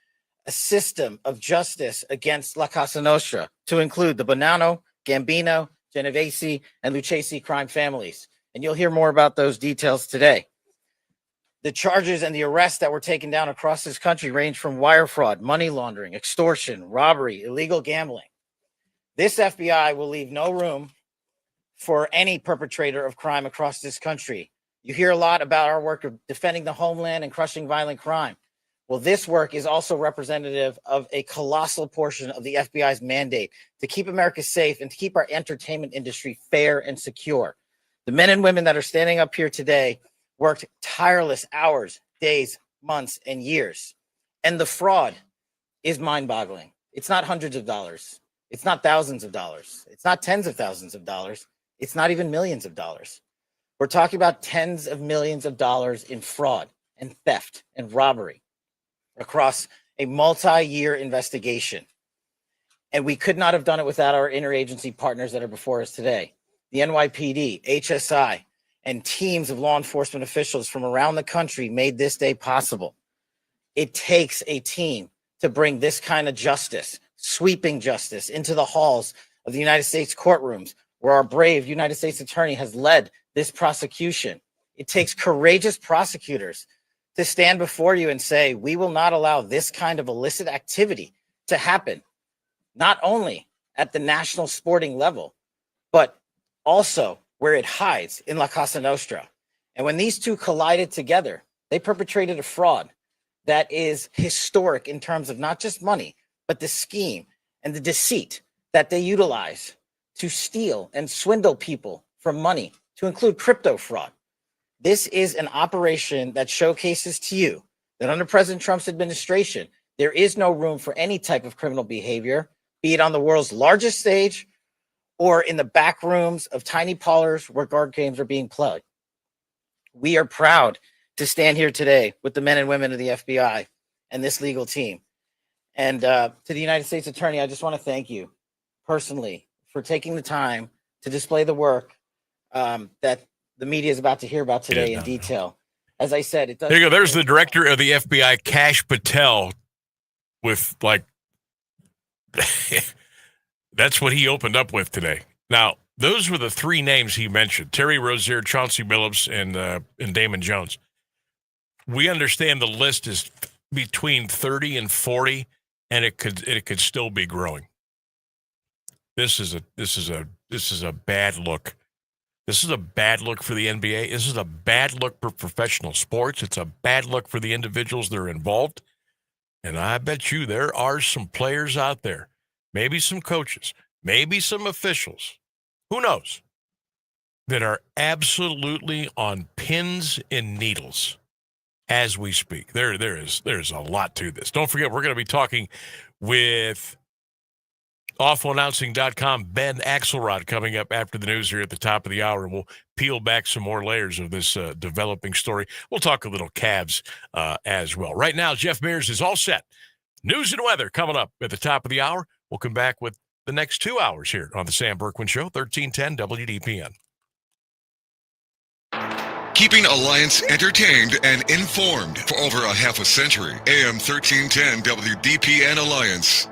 a system of justice against La Casa Nostra to include the Bonanno, Gambino, Genovese, and Lucchesi crime families. And you'll hear more about those details today. The charges and the arrests that were taken down across this country range from wire fraud, money laundering, extortion, robbery, illegal gambling. This FBI will leave no room for any perpetrator of crime across this country. You hear a lot about our work of defending the homeland and crushing violent crime. Well, this work is also representative of a colossal portion of the FBI's mandate to keep America safe and to keep our entertainment industry fair and secure. The men and women that are standing up here today worked tireless hours, days, months, and years. And the fraud is mind-boggling. It's not hundreds of dollars. It's not thousands of dollars. It's not tens of thousands of dollars. It's not even millions of dollars. We're talking about tens of millions of dollars in fraud and theft and robbery across a multi-year investigation. And we could not have done it without our interagency partners that are before us today. The NYPD, HSI, and teams of law enforcement officials from around the country made this day possible. It takes a team to bring this kind of justice, sweeping justice, into the halls of the United States courtrooms, where our brave United States attorney has led this prosecution. It takes courageous prosecutors to stand before you and say, we will not allow this kind of illicit activity to happen not only at the national sporting level, but also where it hides in La Cosa Nostra. And when these two collided together, they perpetrated a fraud that is historic in terms of not just money, but the scheme and the deceit that they utilize to steal and swindle people for money, to include crypto fraud. This is an operation that showcases to you that under President Trump's administration, there is no room for any type of criminal behavior, be it on the world's largest stage or in the back rooms of tiny parlors where card games are being played. We are proud to stand here today with the men and women of the FBI and this legal team. And to the United States Attorney, I just want to thank you personally for taking the time to display the work that the media is about to hear about today in detail. As I said, it does.
There you go. There's the director of the FBI, Kash Patel, with like, that's what he opened up with today. Now, those were the three names he mentioned: Terry Rozier, Chauncey Billups, and Damon Jones. We understand the list is between 30 and 40, and it could still be growing. This is a bad look. This is a bad look for the NBA. This is a bad look for professional sports. It's a bad look for the individuals that are involved. And I bet you there are some players out there, maybe some coaches, maybe some officials, who knows, that are absolutely on pins and needles as we speak. There's a lot to this. Don't forget, we're going to be talking with awfulannouncing.com Ben Axelrod coming up after the news here at the top of the hour, and we'll peel back some more layers of this developing story. We'll talk a little Cavs as well. Right now, Jeff Mears is all set. News and weather coming up at the top of the hour. We'll come back with the next 2 hours here on the Sam Bourquin Show, 1310 WDPN.
Keeping Alliance entertained and informed for over a half a century. AM 1310 WDPN Alliance.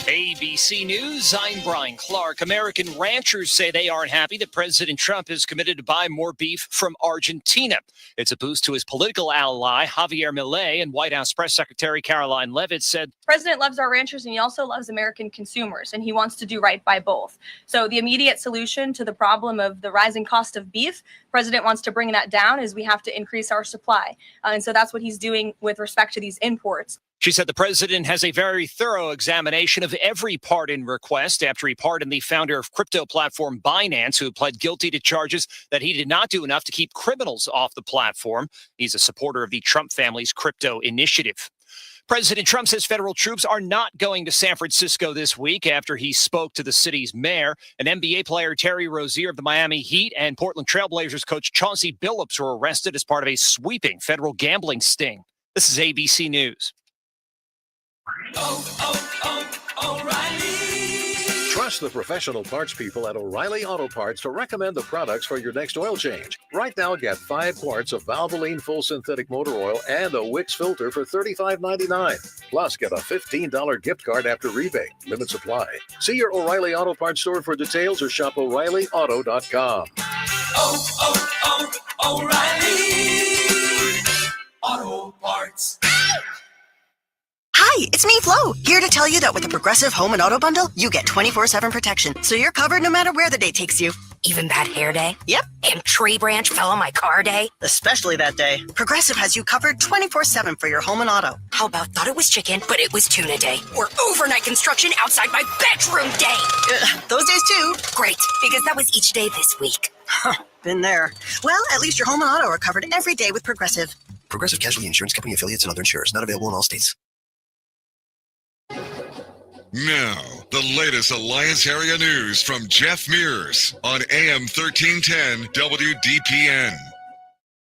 ABC News, I'm Brian Clark. American ranchers say they aren't happy that President Trump is committed to buy more beef from Argentina. It's a boost to his political ally, Javier Milei, and White House Press Secretary Caroline Leavitt said,
"The president loves our ranchers and he also loves American consumers, and he wants to do right by both. So the immediate solution to the problem of the rising cost of beef, the president wants to bring that down, is we have to increase our supply. And so that's what he's doing with respect to these imports."
She said the president has a very thorough examination of every pardon request after he pardoned the founder of crypto platform Binance, who pled guilty to charges that he did not do enough to keep criminals off the platform. He's a supporter of the Trump family's crypto initiative. President Trump says federal troops are not going to San Francisco this week after he spoke to the city's mayor. An NBA player, Terry Rozier of the Miami Heat, and Portland Trailblazers coach Chauncey Billups were arrested as part of a sweeping federal gambling sting. This is ABC News.
O'Reilly. Trust the professional parts people at O'Reilly Auto Parts to recommend the products for your next oil change. Right now, get 5 quarts of Valvoline full synthetic motor oil and a Wix filter for $35.99. Plus, get a $15 gift card after rebate. Limit supply. See your O'Reilly Auto Parts store for details or shop O'ReillyAuto.com.
O'Reilly Auto Parts.
Hi, it's me, Flo, here to tell you that with the Progressive Home and Auto Bundle, you get 24/7 protection, so you're covered no matter where the day takes you.
Even bad hair day?
Yep.
And tree branch fell on my car day?
Especially that day. Progressive has you covered 24/7 for your home and auto.
How about thought it was chicken, but it was tuna day? Or overnight construction outside my bedroom day?
Those days too.
Great, because that was each day this week.
Been there. Well, at least your home and auto are covered every day with Progressive.
Progressive Casualty Insurance Company affiliates and other insurers. Not available in all states.
Now, the latest Alliance area news from Jeff Mears on AM 1310 WDPN.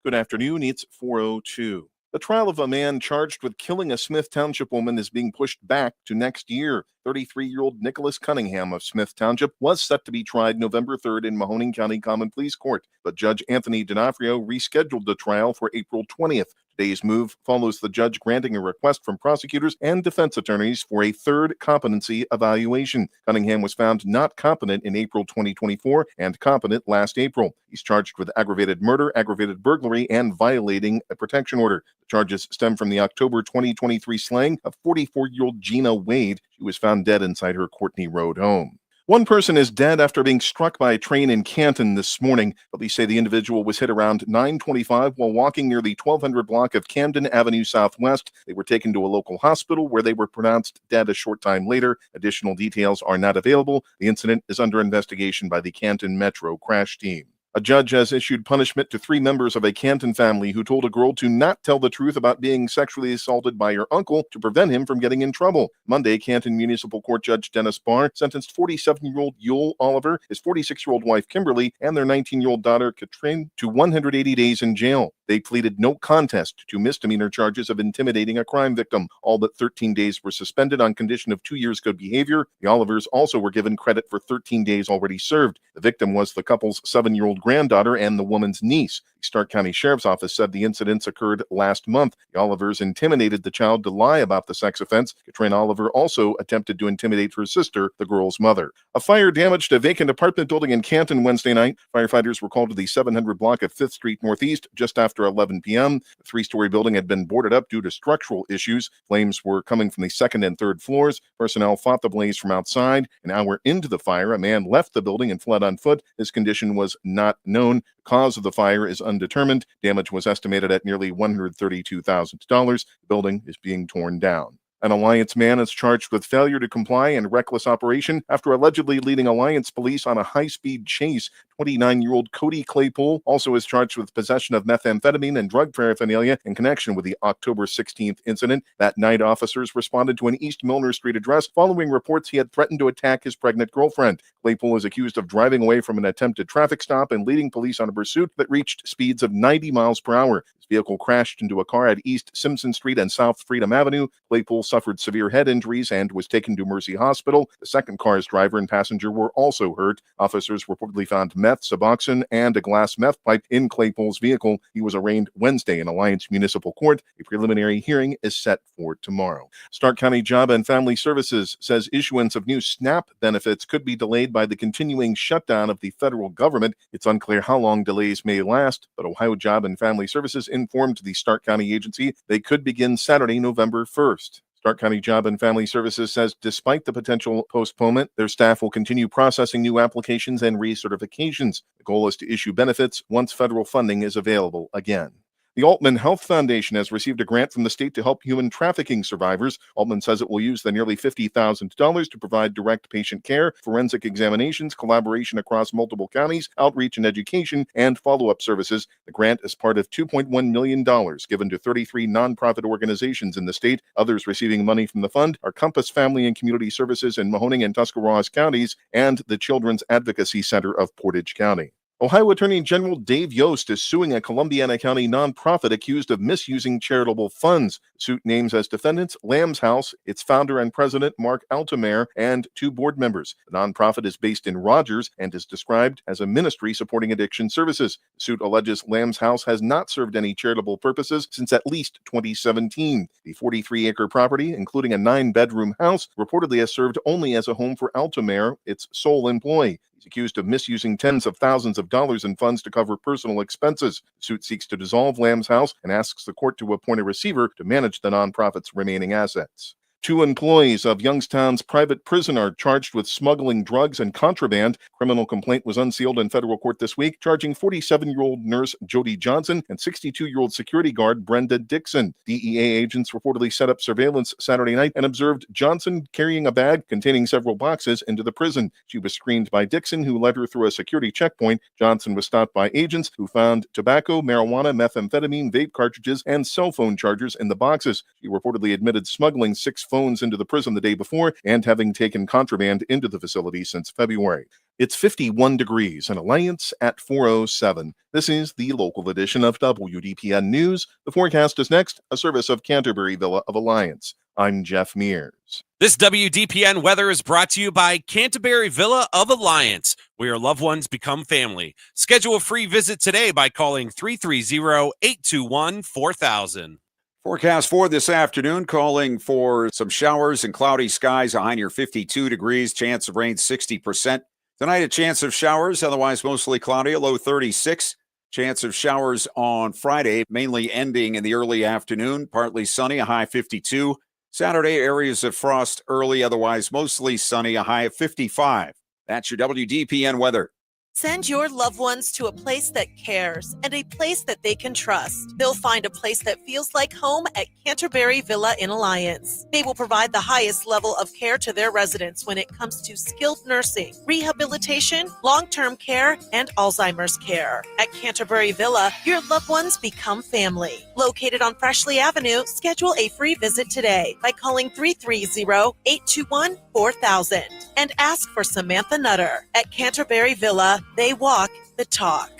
Good afternoon. It's 4:02. The trial of a man charged with killing a Smith Township woman is being pushed back to next year. 33-year-old Nicholas Cunningham of Smith Township was set to be tried November 3rd in Mahoning County Common Pleas Court, but Judge Anthony D'Onofrio rescheduled the trial for April 20th. Today's move follows the judge granting a request from prosecutors and defense attorneys for a third competency evaluation. Cunningham was found not competent in April 2024 and competent last April. He's charged with aggravated murder, aggravated burglary, and violating a protection order. The charges stem from the October 2023 slaying of 44-year-old Gina Wade. She was found dead inside her Courtney Road home. One person is dead after being struck by a train in Canton this morning. Police say the individual was hit around 9:25 while walking near the 1200 block of Camden Avenue Southwest. They were taken to a local hospital where they were pronounced dead a short time later. Additional details are not available. The incident is under investigation by the Canton Metro Crash Team. A judge has issued punishment to 3 members of a Canton family who told a girl to not tell the truth about being sexually assaulted by her uncle to prevent him from getting in trouble. Monday, Canton Municipal Court Judge Dennis Barr sentenced 47-year-old Yule Oliver, his 46-year-old wife Kimberly, and their 19-year-old daughter Katrin to 180 days in jail. They pleaded no contest to misdemeanor charges of intimidating a crime victim. All but 13 days were suspended on condition of 2 years good behavior. The Olivers also were given credit for 13 days already served. The victim was the couple's 7-year-old granddaughter and the woman's niece. The Stark County Sheriff's Office said the incidents occurred last month. The Olivers intimidated the child to lie about the sex offense. Katrin Oliver also attempted to intimidate her sister, the girl's mother. A fire damaged a vacant apartment building in Canton Wednesday night. Firefighters were called to the 700 block of 5th Street Northeast just after 11 p.m. The 3-story building had been boarded up due to structural issues. Flames were coming from the 2nd and 3rd floors. Personnel fought the blaze from outside. An hour into the fire, a man left the building and fled on foot. His condition was not known. The cause of the fire is undetermined. Damage was estimated at nearly $132,000. The building is being torn down. An Alliance man is charged with failure to comply and reckless operation after allegedly leading Alliance police on a high-speed chase. 29-year-old Cody Claypool also is charged with possession of methamphetamine and drug paraphernalia in connection with the October 16th incident. That night, officers responded to an East Milner Street address following reports he had threatened to attack his pregnant girlfriend. Claypool is accused of driving away from an attempted traffic stop and leading police on a pursuit that reached speeds of 90 miles per hour. His vehicle crashed into a car at East Simpson Street and South Freedom Avenue. Claypool suffered severe head injuries and was taken to Mercy Hospital. The second car's driver and passenger were also hurt. Officers reportedly found meth, Suboxone, and a glass meth pipe in Claypool's vehicle. He was arraigned Wednesday in Alliance Municipal Court. A preliminary hearing is set for tomorrow. Stark County Job and Family Services says issuance of new SNAP benefits could be delayed by the continuing shutdown of the federal government. It's unclear how long delays may last, but Ohio Job and Family Services informed the Stark County agency they could begin Saturday, November 1st. Stark County Job and Family Services says despite the potential postponement, their staff will continue processing new applications and recertifications. The goal is to issue benefits once federal funding is available again. The Altman Health Foundation has received a grant from the state to help human trafficking survivors. Altman says it will use the nearly $50,000 to provide direct patient care, forensic examinations, collaboration across multiple counties, outreach and education, and follow-up services. The grant is part of $2.1 million given to 33 nonprofit organizations in the state. Others receiving money from the fund are Compass Family and Community Services in Mahoning and Tuscarawas counties and the Children's Advocacy Center of Portage County. Ohio Attorney General Dave Yost is suing a Columbiana County nonprofit accused of misusing charitable funds. The suit names as defendants Lamb's House, its founder and president Mark Altomare, and 2 board members. The nonprofit is based in Rogers and is described as a ministry supporting addiction services. The suit alleges Lamb's House has not served any charitable purposes since at least 2017. The 43-acre property, including a 9-bedroom house, reportedly has served only as a home for Altomare, its sole employee. He's accused of misusing tens of thousands of dollars in funds to cover personal expenses. The suit seeks to dissolve Lamb's House and asks the court to appoint a receiver to manage the nonprofit's remaining assets. 2 employees of Youngstown's private prison are charged with smuggling drugs and contraband. Criminal complaint was unsealed in federal court this week, charging 47-year-old nurse Jody Johnson and 62-year-old security guard Brenda Dixon. DEA agents reportedly set up surveillance Saturday night and observed Johnson carrying a bag containing several boxes into the prison. She was screened by Dixon, who led her through a security checkpoint. Johnson was stopped by agents who found tobacco, marijuana, methamphetamine, vape cartridges, and cell phone chargers in the boxes. She reportedly admitted smuggling 6 phones into the prison the day before and having taken contraband into the facility since February. It's 51 degrees and Alliance at 4:07. This is the local edition of WDPN News. The forecast is next, a service of Canterbury Villa of Alliance. I'm Jeff Mears.
This WDPN weather is brought to you by Canterbury Villa of Alliance, where your loved ones become family. Schedule a free visit today by calling 330-821-4000.
Forecast for this afternoon, calling for some showers and cloudy skies, a high near 52 degrees, chance of rain 60%. Tonight, a chance of showers, otherwise mostly cloudy, a low 36. Chance of showers on Friday, mainly ending in the early afternoon, partly sunny, a high 52. Saturday, areas of frost early, otherwise mostly sunny, a high of 55. That's your WDPN weather.
Send your loved ones to a place that cares and a place that they can trust. They'll find a place that feels like home at Canterbury Villa in Alliance. They will provide the highest level of care to their residents when it comes to skilled nursing, rehabilitation, long-term care, and Alzheimer's care. At Canterbury Villa, your loved ones become family. Located on Freshley Avenue, schedule a free visit today by calling 330-821-4000 and ask for Samantha Nutter. At Canterbury Villa, they walk the talk.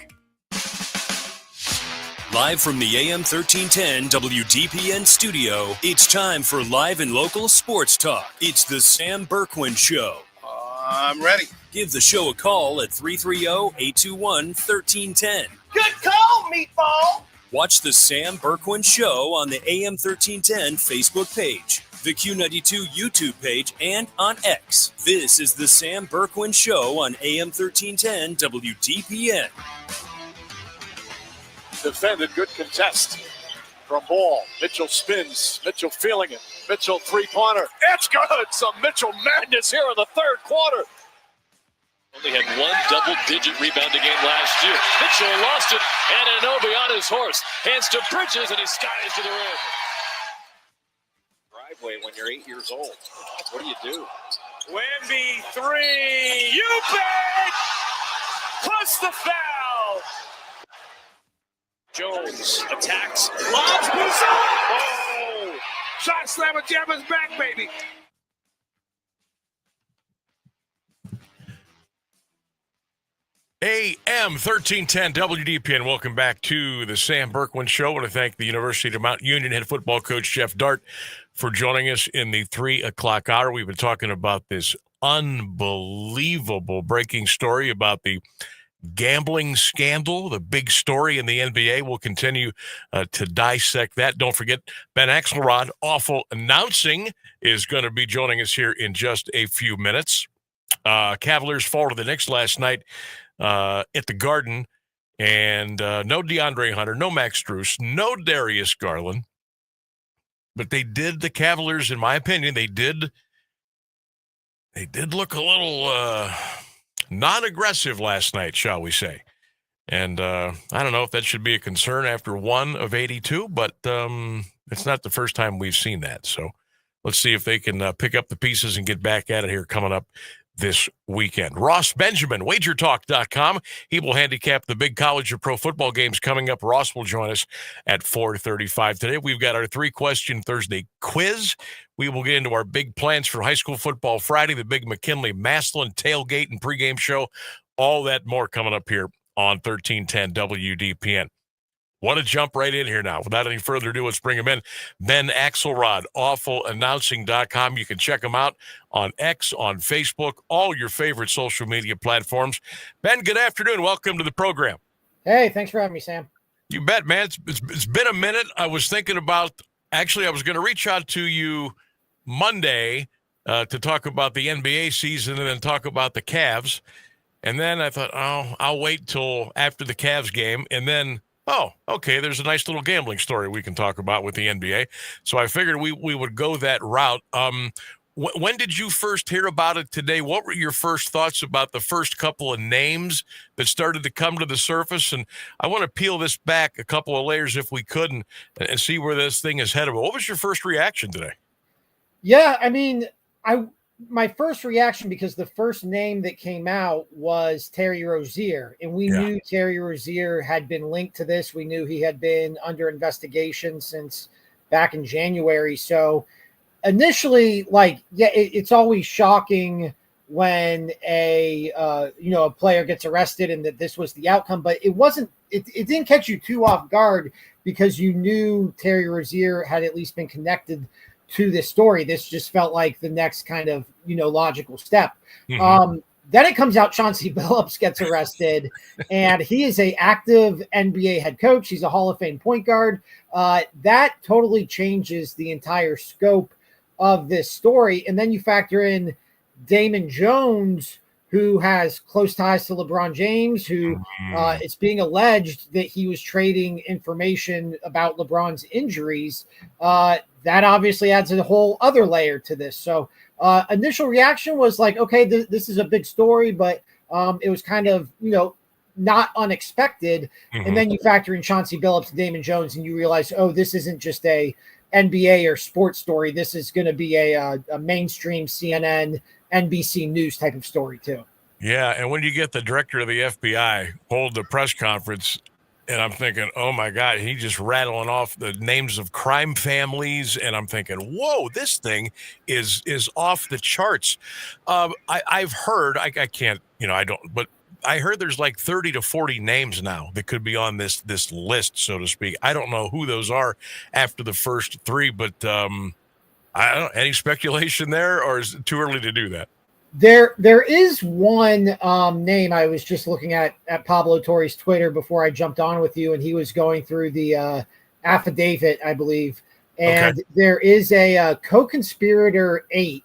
Live from the AM 1310 WDPN studio, it's time for live and local sports talk. It's the Sam Bourquin Show.
I'm ready.
Give the show a call at 330-821-1310.
Good call, meatball.
Watch the Sam Bourquin Show on the AM 1310 Facebook page, the Q92 YouTube page, and on X. This is the Sam Bourquin Show on AM 1310 WDPN.
Defended, good contest from Ball. Mitchell spins. Mitchell feeling it. Mitchell three-pointer. It's good. Some Mitchell madness here in the third quarter. Only had one double-digit rebounding game last year. Mitchell lost it, and Anunoby on his horse. Hands to Bridges, and he skies to the rim. Driveway when you're 8 years old. What do? Wemby three. You bet! Plus the foul. Jones attacks. Lobs oh! Shot slammer jammer's back, baby.
AM 1310 WDPN. Welcome back to the Sam Bourquin Show. I want to thank the University of Mount Union head football coach Jeff Dart for joining us in the 3 o'clock hour. We've been talking about this unbelievable breaking story about the gambling scandal, the big story in the NBA. We'll continue to dissect that. Don't forget, Ben Axelrod, Awful Announcing, is going to be joining us here in just a few minutes. Cavaliers fall to the Knicks last night at the Garden, and no DeAndre Hunter, no Max Strus, no Darius Garland. But they did, the Cavaliers, in my opinion, they did look a little non-aggressive last night, shall we say. And I don't know if that should be a concern after 1 of 82, but it's not the first time we've seen that. So let's see if they can pick up the pieces and get back at it here coming up this weekend. Ross Benjamin, wagertalk.com. He will handicap the big college or pro football games coming up. Ross will join us at 4:35 today. We've got our 3-question Thursday quiz. We will get into our big plans for high school football Friday, the big McKinley-Massillon tailgate and pregame show. All that more coming up here on 1310 WDPN. Want to jump right in here now. Without any further ado, let's bring him in. Ben Axelrod, awfulannouncing.com. You can check him out on X, on Facebook, all your favorite social media platforms. Ben, good afternoon. Welcome to the program.
Hey, thanks for having me, Sam.
You bet, man. It's been a minute. I was thinking about, actually, I was going to reach out to you Monday to talk about the NBA season and then talk about the Cavs. And then I thought, I'll wait till after the Cavs game. And then, okay, there's a nice little gambling story we can talk about with the NBA. So I figured we would go that route. When did you first hear about it today? What were your first thoughts about the first couple of names that started to come to the surface? And I want to peel this back a couple of layers if we could and see where this thing is headed. What was your first reaction today?
Yeah, I mean, my first reaction, because the first name that came out was Terry Rozier, and we knew Terry Rozier had been linked to this. We knew he had been under investigation since back in January. So initially, it's always shocking when a player gets arrested and that this was the outcome, but it didn't catch you too off guard because you knew Terry Rozier had at least been connected to this story. This just felt like the next kind of, logical step. Mm-hmm. Then it comes out Chauncey Billups gets arrested, and he is a active NBA head coach. He's a Hall of Fame point guard. That totally changes the entire scope of this story. And then you factor in Damon Jones, who has close ties to LeBron James, who it's being alleged that he was trading information about LeBron's injuries. That obviously adds a whole other layer to this. So initial reaction was like, okay, this is a big story, but it was kind of, not unexpected. And then you factor in Chauncey Billups and Damon Jones, and you realize, oh, this isn't just a NBA or sports story. This is going to be a mainstream CNN, NBC News type of story too.
Yeah, and when you get the director of the FBI hold the press conference, and I'm thinking, oh my God, he just rattling off the names of crime families, and I'm thinking, whoa, this thing is off the charts. I've heard, I can't, I don't, but I heard there's like 30 to 40 names now that could be on this list, so to speak. I don't know who those are after the first three, but I don't know, any speculation there, or is it too early to do that?
There is one name. I was just looking at Pablo Torre's Twitter before I jumped on with you, and he was going through the affidavit, I believe. And there is a co-conspirator 8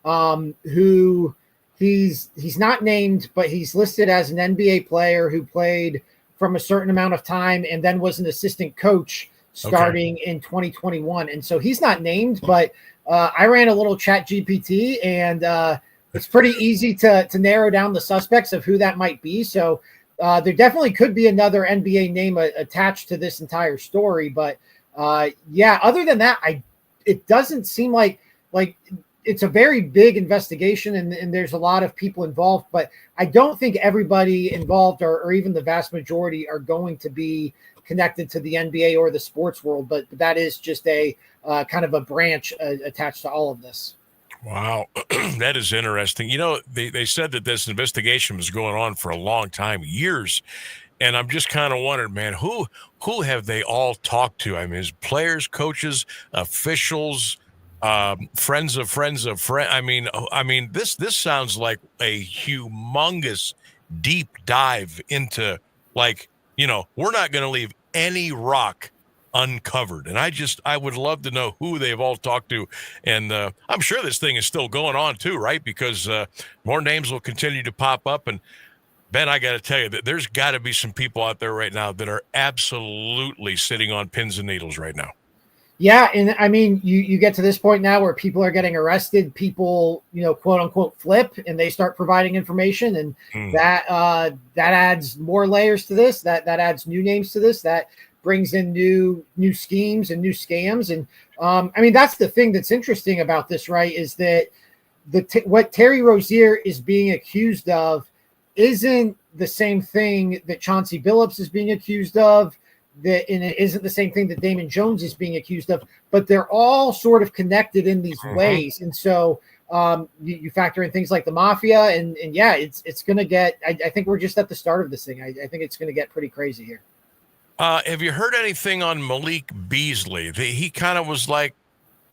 who he's not named, but he's listed as an NBA player who played from a certain amount of time and then was an assistant coach starting in 2021. And so he's not named, but I ran a little chat GPT, and it's pretty easy to narrow down the suspects of who that might be. So there definitely could be another NBA name attached to this entire story. But yeah, other than that, it doesn't seem like it's a very big investigation, and there's a lot of people involved. But I don't think everybody involved, or even the vast majority, are going to be connected to the NBA or the sports world. But that is just a kind of a branch attached to all of this.
Wow, that is interesting. They said that this investigation was going on for a long time, years, and I'm just kind of wondering, man, who have they all talked to? I mean, is players, coaches, officials, friends of friends of friends? I mean, this sounds like a humongous deep dive into, we're not going to leave any rock uncovered. And I would love to know who they've all talked to. And I'm sure this thing is still going on too, right? Because more names will continue to pop up. And Ben, I got to tell you that there's got to be some people out there right now that are absolutely sitting on pins and needles right now.
Yeah. And I mean, you get to this point now where people are getting arrested, people, quote unquote flip, and they start providing information. And that adds more layers to this, that adds new names to this, that brings in new schemes and new scams. And I mean, that's the thing that's interesting about this, right? Is that what Terry Rozier is being accused of isn't the same thing that Chauncey Billups is being accused of, and it isn't the same thing that Damon Jones is being accused of, but they're all sort of connected in these ways. And so you factor in things like the mafia, and yeah, it's going to get, I think we're just at the start of this thing. I think it's going to get pretty crazy here.
Have you heard anything on Malik Beasley? He kind of was like,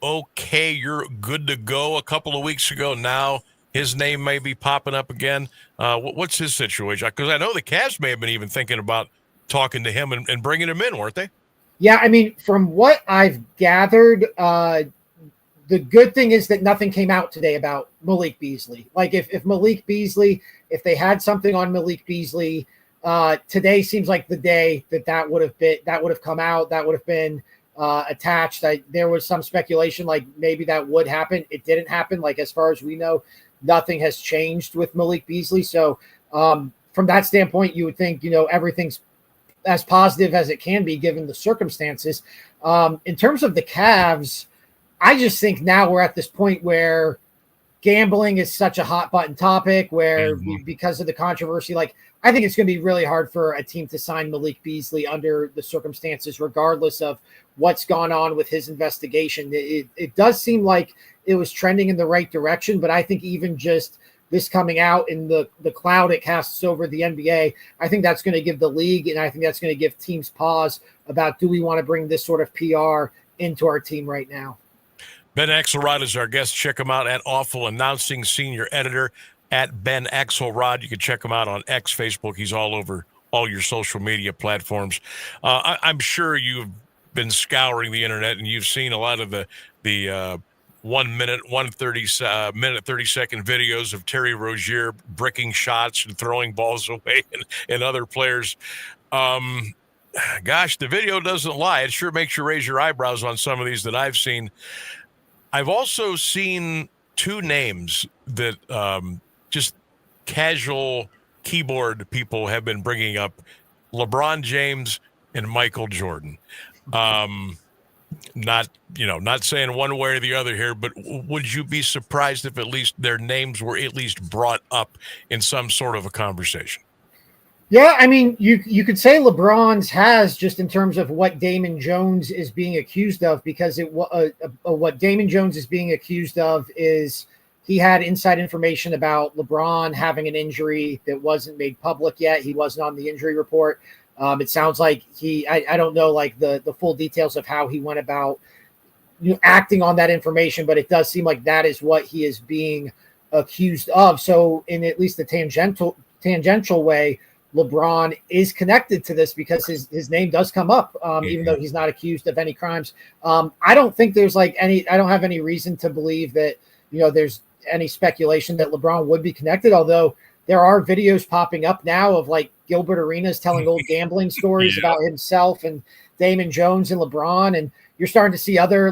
okay, you're good to go a couple of weeks ago. Now his name may be popping up again. What's his situation? Because I know the Cavs may have been even thinking about talking to him and bringing him in, weren't they?
Yeah, I mean, from what I've gathered, the good thing is that nothing came out today about Malik Beasley. Like if Malik Beasley, if they had something on Malik Beasley, today seems like the day that would have come out, that would have been attached. There was some speculation like maybe that would happen. It didn't happen. Like as far as we know, nothing has changed with Malik Beasley. So from that standpoint, you would think, everything's as positive as it can be given the circumstances. In terms of the Cavs, I just think now we're at this point where gambling is such a hot button topic where because of the controversy, I think it's going to be really hard for a team to sign Malik Beasley under the circumstances, regardless of what's gone on with his investigation. It does seem like it was trending in the right direction, but I think even just this coming out in the cloud it casts over the NBA, I think that's going to give the league, and I think that's going to give teams pause about, do we want to bring this sort of PR into our team right now?
Ben Axelrod is our guest. Check him out at Awful Announcing, senior editor. at Ben Axelrod. You can check him out on X, Facebook. He's all over all your social media platforms. I'm sure you've been scouring the internet and you've seen a lot of the 1 minute, 30-second videos of Terry Rozier bricking shots and throwing balls away and other players. Gosh, the video doesn't lie. It sure makes you raise your eyebrows on some of these that I've seen. I've also seen two names that just casual keyboard people have been bringing up: LeBron James and Michael Jordan. Not saying one way or the other here, but would you be surprised if at least their names were at least brought up in some sort of a conversation?
Yeah, I mean, you could say LeBron's has, just in terms of what Damon Jones is being accused of, because what Damon Jones is being accused of is he had inside information about LeBron having an injury that wasn't made public yet. He wasn't on the injury report. It sounds like I don't know like the full details of how he went about acting on that information, but it does seem like that is what he is being accused of. So in at least the tangential way, LeBron is connected to this because his name does come up, even though he's not accused of any crimes. I don't think there's I don't have any reason to believe that, there's any speculation that LeBron would be connected, although there are videos popping up now of Gilbert Arenas telling old gambling stories about himself and Damon Jones and LeBron. And you're starting to see other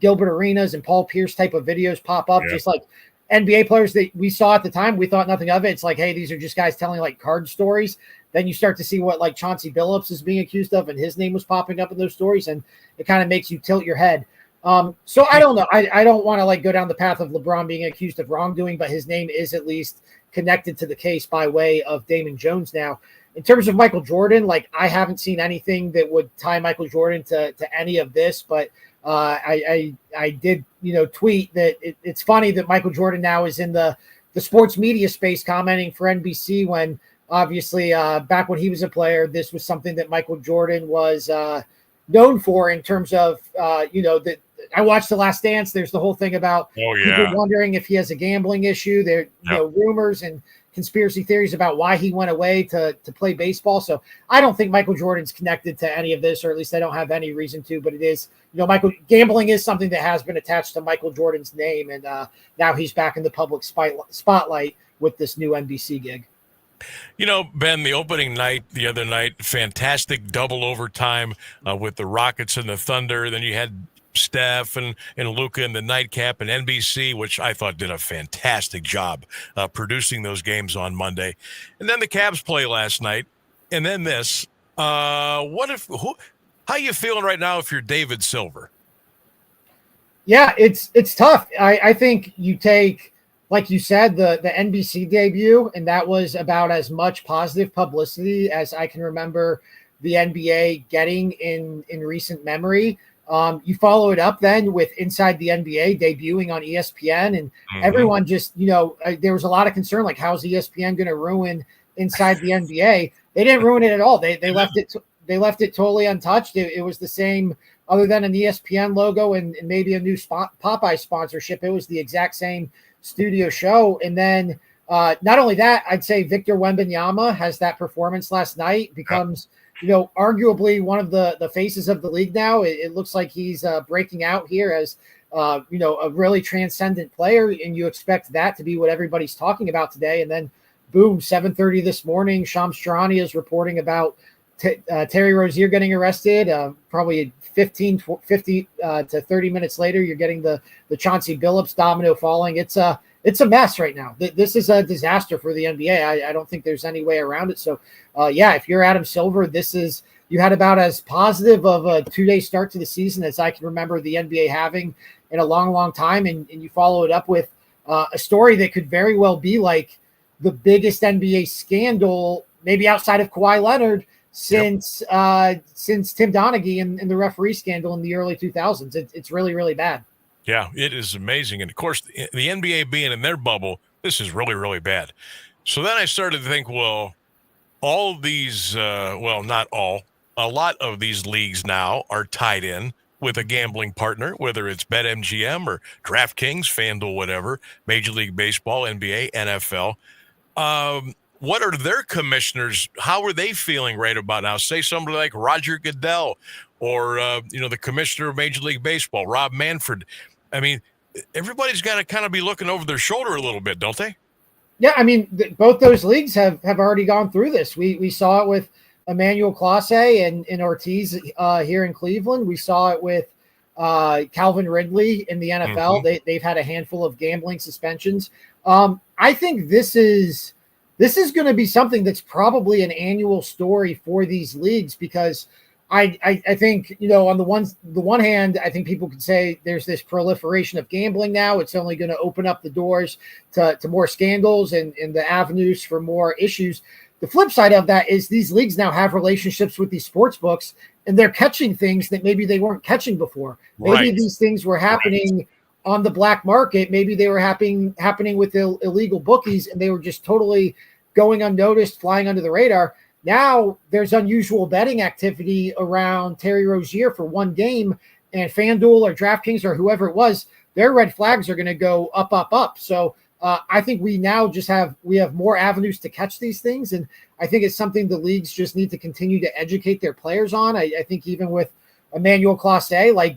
Gilbert Arenas and Paul Pierce type of videos pop up, just like NBA players that we saw at the time. We thought nothing of it. It's like, hey, these are just guys telling card stories. Then you start to see what Chauncey Billups is being accused of, and his name was popping up in those stories, and it kind of makes you tilt your head. So I don't know. I don't want to go down the path of LeBron being accused of wrongdoing, but his name is at least connected to the case by way of Damon Jones. Now, in terms of Michael Jordan, I haven't seen anything that would tie Michael Jordan to any of this, but I did, tweet that it's funny that Michael Jordan now is in the sports media space commenting for NBC when obviously back when he was a player, this was something that Michael Jordan was known for in terms of, that I watched The Last Dance. There's the whole thing about people wondering if he has a gambling issue. There, rumors and conspiracy theories about why he went away to play baseball. So I don't think Michael Jordan's connected to any of this, or at least I don't have any reason to, but it is, gambling is something that has been attached to Michael Jordan's name. And now he's back in the public spotlight with this new NBC gig.
Ben, the opening night, the other night, fantastic double overtime with the Rockets and the Thunder. Then you had Steph and Luka in the nightcap, and NBC, which I thought did a fantastic job producing those games on Monday. And then the Cavs play last night, and then this. How you feeling right now if you're David Silver?
Yeah, it's tough. I think you take, like you said, the NBC debut, and that was about as much positive publicity as I can remember the NBA getting in recent memory. You follow it up then with Inside the NBA debuting on ESPN, and everyone just, there was a lot of concern, how's ESPN going to ruin Inside the NBA? They didn't ruin it at all. They left it totally untouched. It was the same, other than an ESPN logo and maybe a new Popeye sponsorship. It was the exact same studio show. And then not only that, I'd say Victor Wembanyama has that performance last night, becomes arguably one of the faces of the league now. It looks like he's breaking out here as, a really transcendent player, and you expect that to be what everybody's talking about today. And then, boom, 7:30 this morning, Shams Charania is reporting about Terry Rozier getting arrested. Probably 50 to 30 minutes later, you're getting the Chauncey Billups domino falling. It's a mess right now. This is a disaster for the NBA. I don't think there's any way around it. So, if you're Adam Silver, you had about as positive of a 2-day start to the season as I can remember the NBA having in a long, long time. And you follow it up with a story that could very well be like the biggest NBA scandal, maybe outside of Kawhi Leonard, since Tim Donaghy and the referee scandal in the early 2000s. It's really, really bad.
Yeah, it is amazing. And, of course, the NBA being in their bubble, this is really, really bad. So then I started to think, well, all these not all, a lot of these leagues now are tied in with a gambling partner, whether it's BetMGM or DraftKings, FanDuel, whatever, Major League Baseball, NBA, NFL. What are their commissioners? How are they feeling right about now? Say somebody like Roger Goodell or, the commissioner of Major League Baseball, Rob Manfred. I mean, everybody's got to kind of be looking over their shoulder a little bit, don't they?
Yeah, I mean, both those leagues have already gone through this. We saw it with Emmanuel Clase and Ortiz here in Cleveland. We saw it with Calvin Ridley in the NFL.
Mm-hmm.
They've had a handful of gambling suspensions. I think this is going to be something that's probably an annual story for these leagues, because I think, on the one hand, I think people could say there's this proliferation of gambling now. It's only going to open up the doors to more scandals and the avenues for more issues. The flip side of that is these leagues now have relationships with these sports books, and they're catching things that maybe they weren't catching before. Maybe these things were happening on the black market. Maybe they were happening with illegal bookies, and they were just totally going unnoticed, flying under the radar. Now there's unusual betting activity around Terry Rozier for one game, and FanDuel or DraftKings or whoever it was, their red flags are going to go up, up, up. So I think we now we have more avenues to catch these things, and I think it's something the leagues just need to continue to educate their players on. I think even with Emmanuel Clase,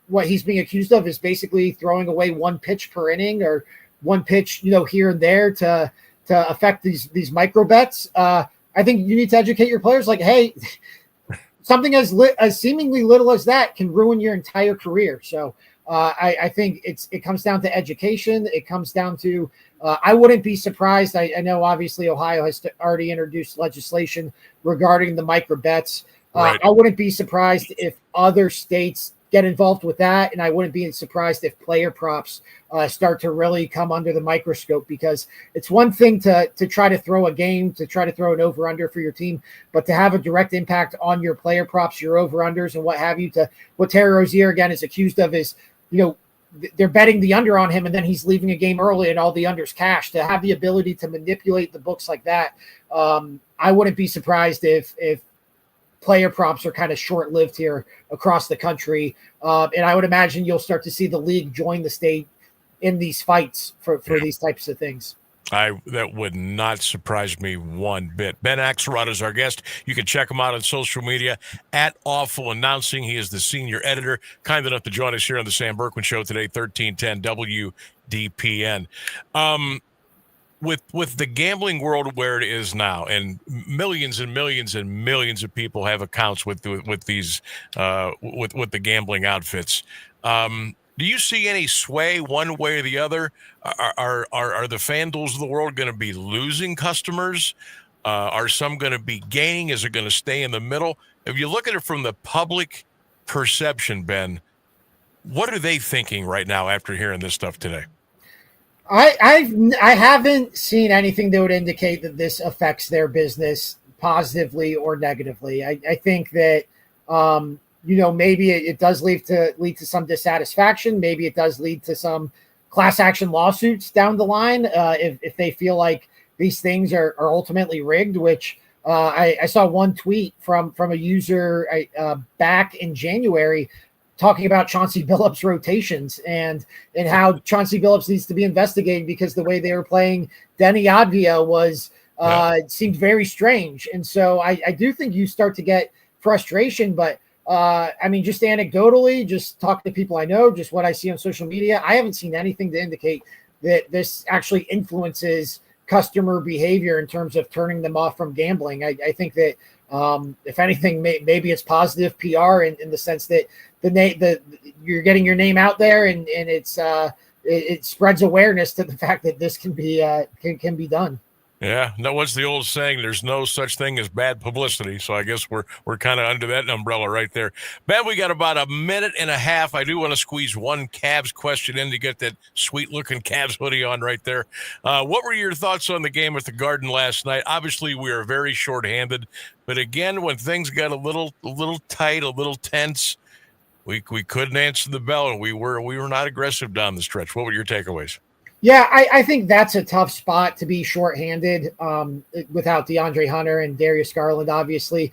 what he's being accused of is basically throwing away one pitch per inning or one pitch, here and there to affect these micro bets. I think you need to educate your players like, hey, something as seemingly little as that can ruin your entire career. So I think it comes down to education. It comes down to I wouldn't be surprised. I know obviously Ohio has already introduced legislation regarding the micro bets.
Right.
I wouldn't be surprised if other states get involved with that, and I wouldn't be surprised if player props start to really come under the microscope, because it's one thing to try to throw a game, to try to throw an over-under for your team, but to have a direct impact on your player props, your over-unders, and what have you. What Terry Rozier, again, is accused of is, they're betting the under on him, and then he's leaving a game early and all the unders cash. To have the ability to manipulate the books like that, I wouldn't be surprised if player props are kind of short-lived here across the country. And I would imagine you'll start to see the league join the state in these fights for these types of things.
That would not surprise me one bit. Ben Axelrod is our guest. You can check him out on social media at Awful Announcing. He is the senior editor, kind enough to join us here on the Sam Bourquin Show today, 1310 WDPN. With the gambling world where it is now, and millions and millions and millions of people have accounts with these with the gambling outfits. Do you see any sway one way or the other? Are the FanDuels of the world going to be losing customers? Are some going to be gaining? Is it going to stay in the middle? If you look at it from the public perception, Ben, what are they thinking right now after hearing this stuff today?
I haven't seen anything that would indicate that this affects their business positively or negatively. I think that maybe it does lead to some dissatisfaction. Maybe it does lead to some class action lawsuits down the line if they feel like these things are ultimately rigged. Which I saw one tweet from a user back in January talking about Chauncey Billups' rotations and how Chauncey Billups needs to be investigated because the way they were playing Denny Advia was it seemed very strange. And so I do think you start to get frustration, but just anecdotally, just talking to people I know, just what I see on social media, I haven't seen anything to indicate that this actually influences customer behavior in terms of turning them off from gambling. I think that if anything, maybe it's positive PR in the sense that you're getting your name out there and it spreads awareness to the fact that this can be done.
Yeah, no, what's the old saying? There's no such thing as bad publicity. So I guess we're kind of under that umbrella right there. Ben, we got about a minute and a half. I do want to squeeze one Cavs question in to get that sweet-looking Cavs hoodie on right there. What were your thoughts on the game at the Garden last night? Obviously, we were very shorthanded, but again, when things got a little tight, a little tense, we couldn't answer the bell, and we were not aggressive down the stretch. What were your takeaways?
Yeah, I think that's a tough spot to be shorthanded without DeAndre Hunter and Darius Garland, obviously.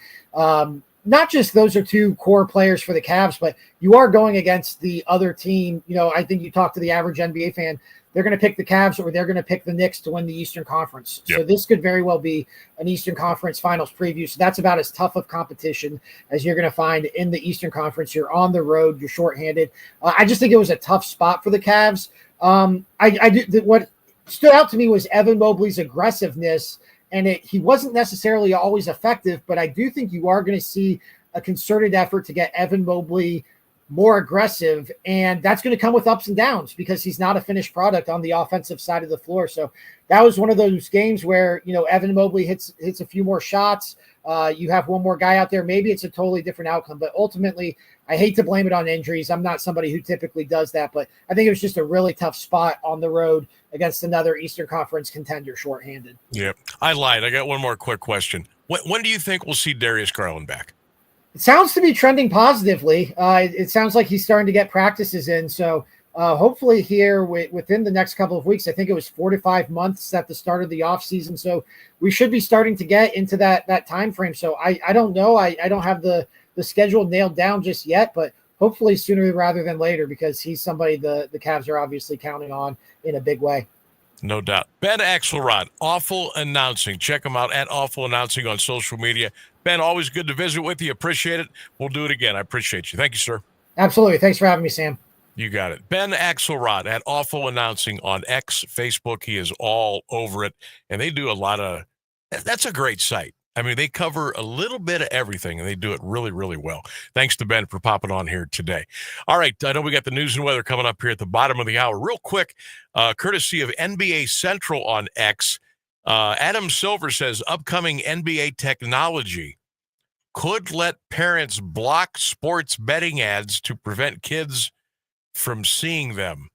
not just those are two core players for the Cavs, but you are going against the other team. I think you talk to the average NBA fan, they're going to pick the Cavs or they're going to pick the Knicks to win the Eastern Conference. Yep. So this could very well be an Eastern Conference Finals preview. So that's about as tough of competition as you're going to find in the Eastern Conference. You're on the road. You're shorthanded. I just think it was a tough spot for the Cavs. What stood out to me was Evan Mobley's aggressiveness, and he wasn't necessarily always effective, but I do think you are going to see a concerted effort to get Evan Mobley more aggressive, and that's going to come with ups and downs because he's not a finished product on the offensive side of the floor. So that was one of those games where, Evan Mobley hits a few more shots. You have one more guy out there. Maybe it's a totally different outcome, but ultimately I hate to blame it on injuries. I'm not somebody who typically does that, but I think it was just a really tough spot on the road against another Eastern Conference contender shorthanded.
Yep. I lied. I got one more quick question. When do you think we'll see Darius Garland back?
It sounds to be trending positively. It sounds like he's starting to get practices in. So hopefully here within the next couple of weeks, I think it was 4 to 5 months at the start of the offseason. So we should be starting to get into that time frame. So I don't know. I don't have the schedule nailed down just yet, but hopefully sooner rather than later because he's somebody the Cavs are obviously counting on in a big way.
No doubt. Ben Axelrod, Awful Announcing. Check him out at Awful Announcing on social media. Ben, always good to visit with you. Appreciate it. We'll do it again. I appreciate you. Thank you, sir.
Absolutely. Thanks for having me, Sam.
You got it. Ben Axelrod at Awful Announcing on X, Facebook. He is all over it. And they do a lot of – that's a great site. I mean, they cover a little bit of everything, and they do it really, really well. Thanks to Ben for popping on here today. All right, I know we got the news and weather coming up here at the bottom of the hour. Real quick, courtesy of NBA Central on X, Adam Silver says upcoming NBA technology could let parents block sports betting ads to prevent kids from seeing them.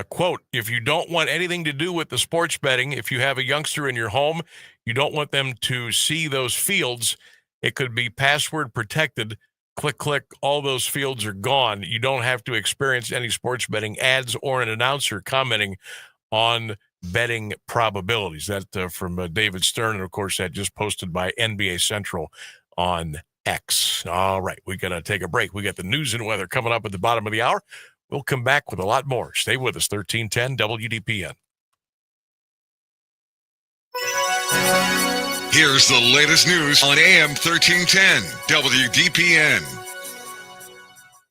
Quote, if you don't want anything to do with the sports betting, if you have a youngster in your home, you don't want them to see those fields, it could be password protected. Click, click, all those fields are gone. You don't have to experience any sports betting ads or an announcer commenting on betting probabilities. That from David Stern, and of course, that just posted by NBA Central on X. All right, we got to take a break. We got the news and weather coming up at the bottom of the hour. We'll come back with a lot more. Stay with us, 1310 WDPN.
Here's the latest news on AM 1310 WDPN.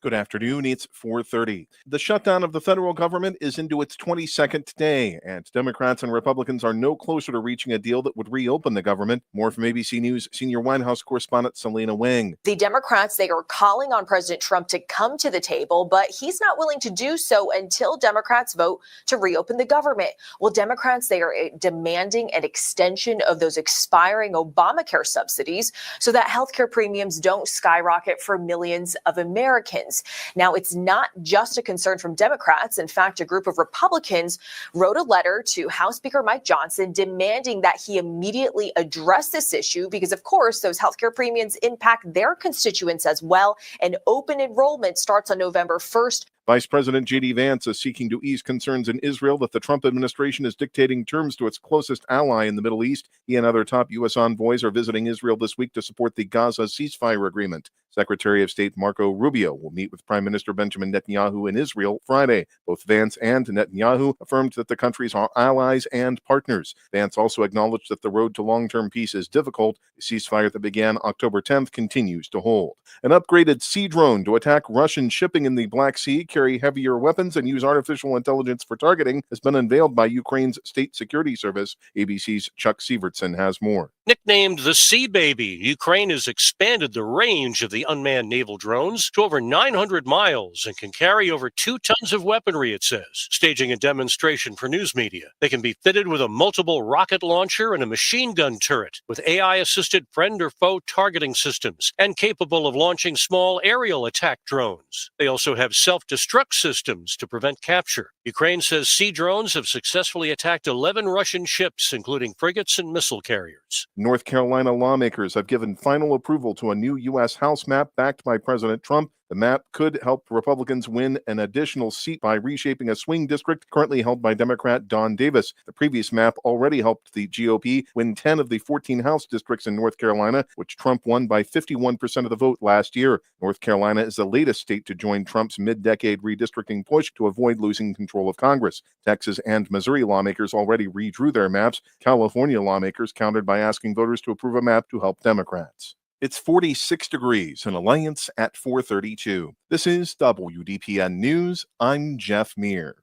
Good afternoon. It's 4:30. The shutdown of the federal government is into its 22nd day, and Democrats and Republicans are no closer to reaching a deal that would reopen the government. More from ABC News senior White House correspondent Selena Wang.
The Democrats, they are calling on President Trump to come to the table, but he's not willing to do so until Democrats vote to reopen the government. Well, Democrats, they are demanding an extension of those expiring Obamacare subsidies so that healthcare premiums don't skyrocket for millions of Americans. Now, it's not just a concern from Democrats. In fact, a group of Republicans wrote a letter to House Speaker Mike Johnson demanding that he immediately address this issue because, of course, those healthcare premiums impact their constituents as well. And open enrollment starts on November 1st.
Vice President J.D. Vance is seeking to ease concerns in Israel that the Trump administration is dictating terms to its closest ally in the Middle East. He and other top U.S. envoys are visiting Israel this week to support the Gaza ceasefire agreement. Secretary of State Marco Rubio will meet with Prime Minister Benjamin Netanyahu in Israel Friday. Both Vance and Netanyahu affirmed that the countries are allies and partners. Vance also acknowledged that the road to long-term peace is difficult. The ceasefire that began October 10th continues to hold. An upgraded sea drone to attack Russian shipping in the Black Sea, carry heavier weapons, and use artificial intelligence for targeting has been unveiled by Ukraine's State Security Service. ABC's Chuck Sievertson has more.
Nicknamed the Sea Baby, Ukraine has expanded the range of the unmanned naval drones to over 900 miles and can carry over 2 tons of weaponry, it says, staging a demonstration for news media. They can be fitted with a multiple rocket launcher and a machine gun turret with AI-assisted friend or foe targeting systems and capable of launching small aerial attack drones. They also have self-destruct systems to prevent capture. Ukraine says sea drones have successfully attacked 11 Russian ships, including frigates and missile carriers.
North Carolina lawmakers have given final approval to a new U.S. House map backed by President Trump The map could help Republicans win an additional seat by reshaping a swing district currently held by Democrat Don Davis. The previous map already helped the GOP win 10 of the 14 House districts in North Carolina, which Trump won by 51% of the vote last year. North Carolina is the latest state to join Trump's mid-decade redistricting push to avoid losing control of Congress. Texas and Missouri lawmakers already redrew their maps. California lawmakers countered by asking voters to approve a map to help Democrats. It's 46 degrees in Alliance at 432. This is WDPN News. I'm Jeff Mears.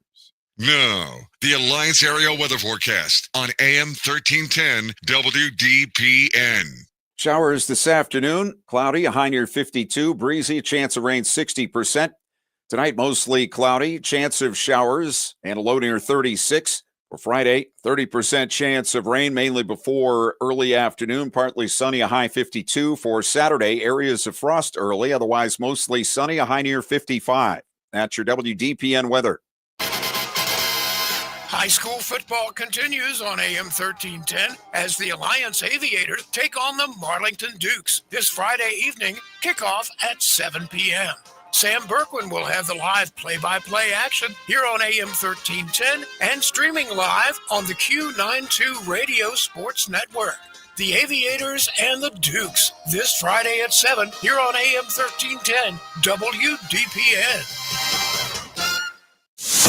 Now, the Alliance Area Weather Forecast on AM 1310 WDPN.
Showers this afternoon, cloudy, a high near 52, breezy, chance of rain 60%. Tonight, mostly cloudy, chance of showers, and a low near 36. For Friday, 30% chance of rain, mainly before early afternoon, partly sunny, a high 52. For Saturday, areas of frost early, otherwise mostly sunny, a high near 55. That's your WDPN weather.
High school football continues on AM 1310 as the Alliance Aviators take on the Marlington Dukes this Friday evening, kickoff at 7 p.m. Sam Bourquin will have the live play-by-play action here on AM 1310 and streaming live on the Q92 Radio Sports Network. The Aviators and the Dukes this Friday at 7 here on AM 1310 WDPN.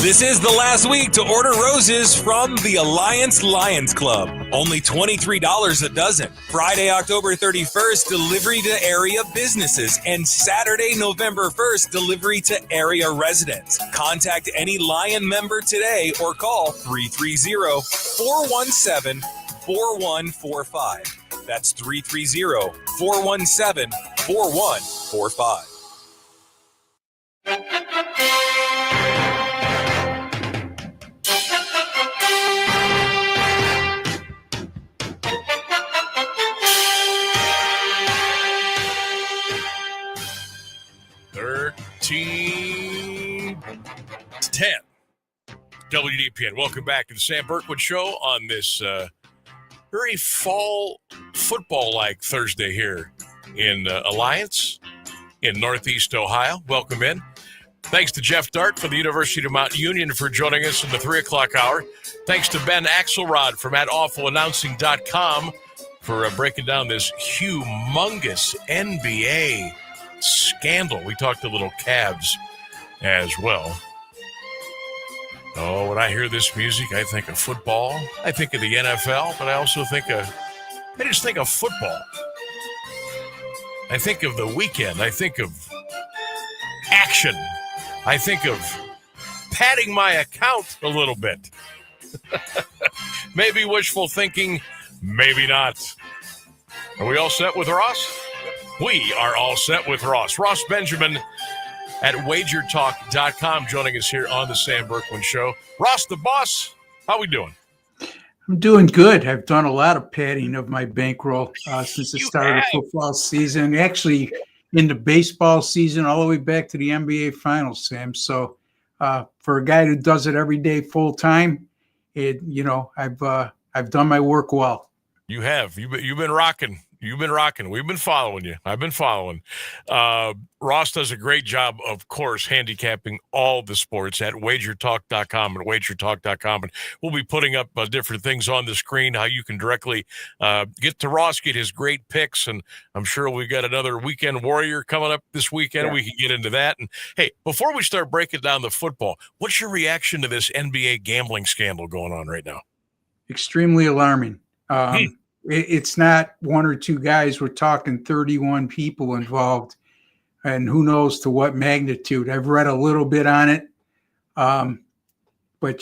This is the last week to order roses from the Alliance Lions Club. Only $23 a dozen. Friday, October 31st, delivery to area businesses. And Saturday, November 1st, delivery to area residents. Contact any Lion member today or call 330-417-4145. That's 330-417-4145.
WDPN. Welcome back to the Sam Bourquin Show on this very fall football-like Thursday here in Alliance in Northeast Ohio. Welcome in. Thanks to Jeff Dart from the University of Mount Union for joining us in the 3 o'clock hour. Thanks to Ben Axelrod from AwfulAnnouncing.com for breaking down this humongous NBA scandal. We talked a little Cavs as well. Oh, when I hear this music, I think of football. I think of the NFL, but I also I just think of football. I think of the weekend. I think of action. I think of padding my account a little bit. Maybe wishful thinking, maybe not. Are we all set with Ross? We are all set with Ross. Ross Benjamin at wagertalk.com joining us here on the Sam Bourquin Show. Ross, the boss, how we doing?
I'm doing good. I've done a lot of padding of my bankroll since the start of the football season. Actually, in the baseball season, all the way back to the NBA Finals, Sam. So, for a guy who does it every day full time, I've done my work well.
You have. You've been rocking. You've been rocking. We've been following you. I've been following. Ross does a great job, of course, handicapping all the sports at wagertalk.com and wagertalk.com. And we'll be putting up different things on the screen, how you can directly get to Ross, get his great picks. And I'm sure we've got another Weekend Warrior coming up this weekend. Yeah. We can get into that. And, hey, before we start breaking down the football, what's your reaction to this NBA gambling scandal going on right now?
Extremely alarming. It's not one or two guys. We're talking 31 people involved, and who knows to what magnitude. I've read a little bit on it, but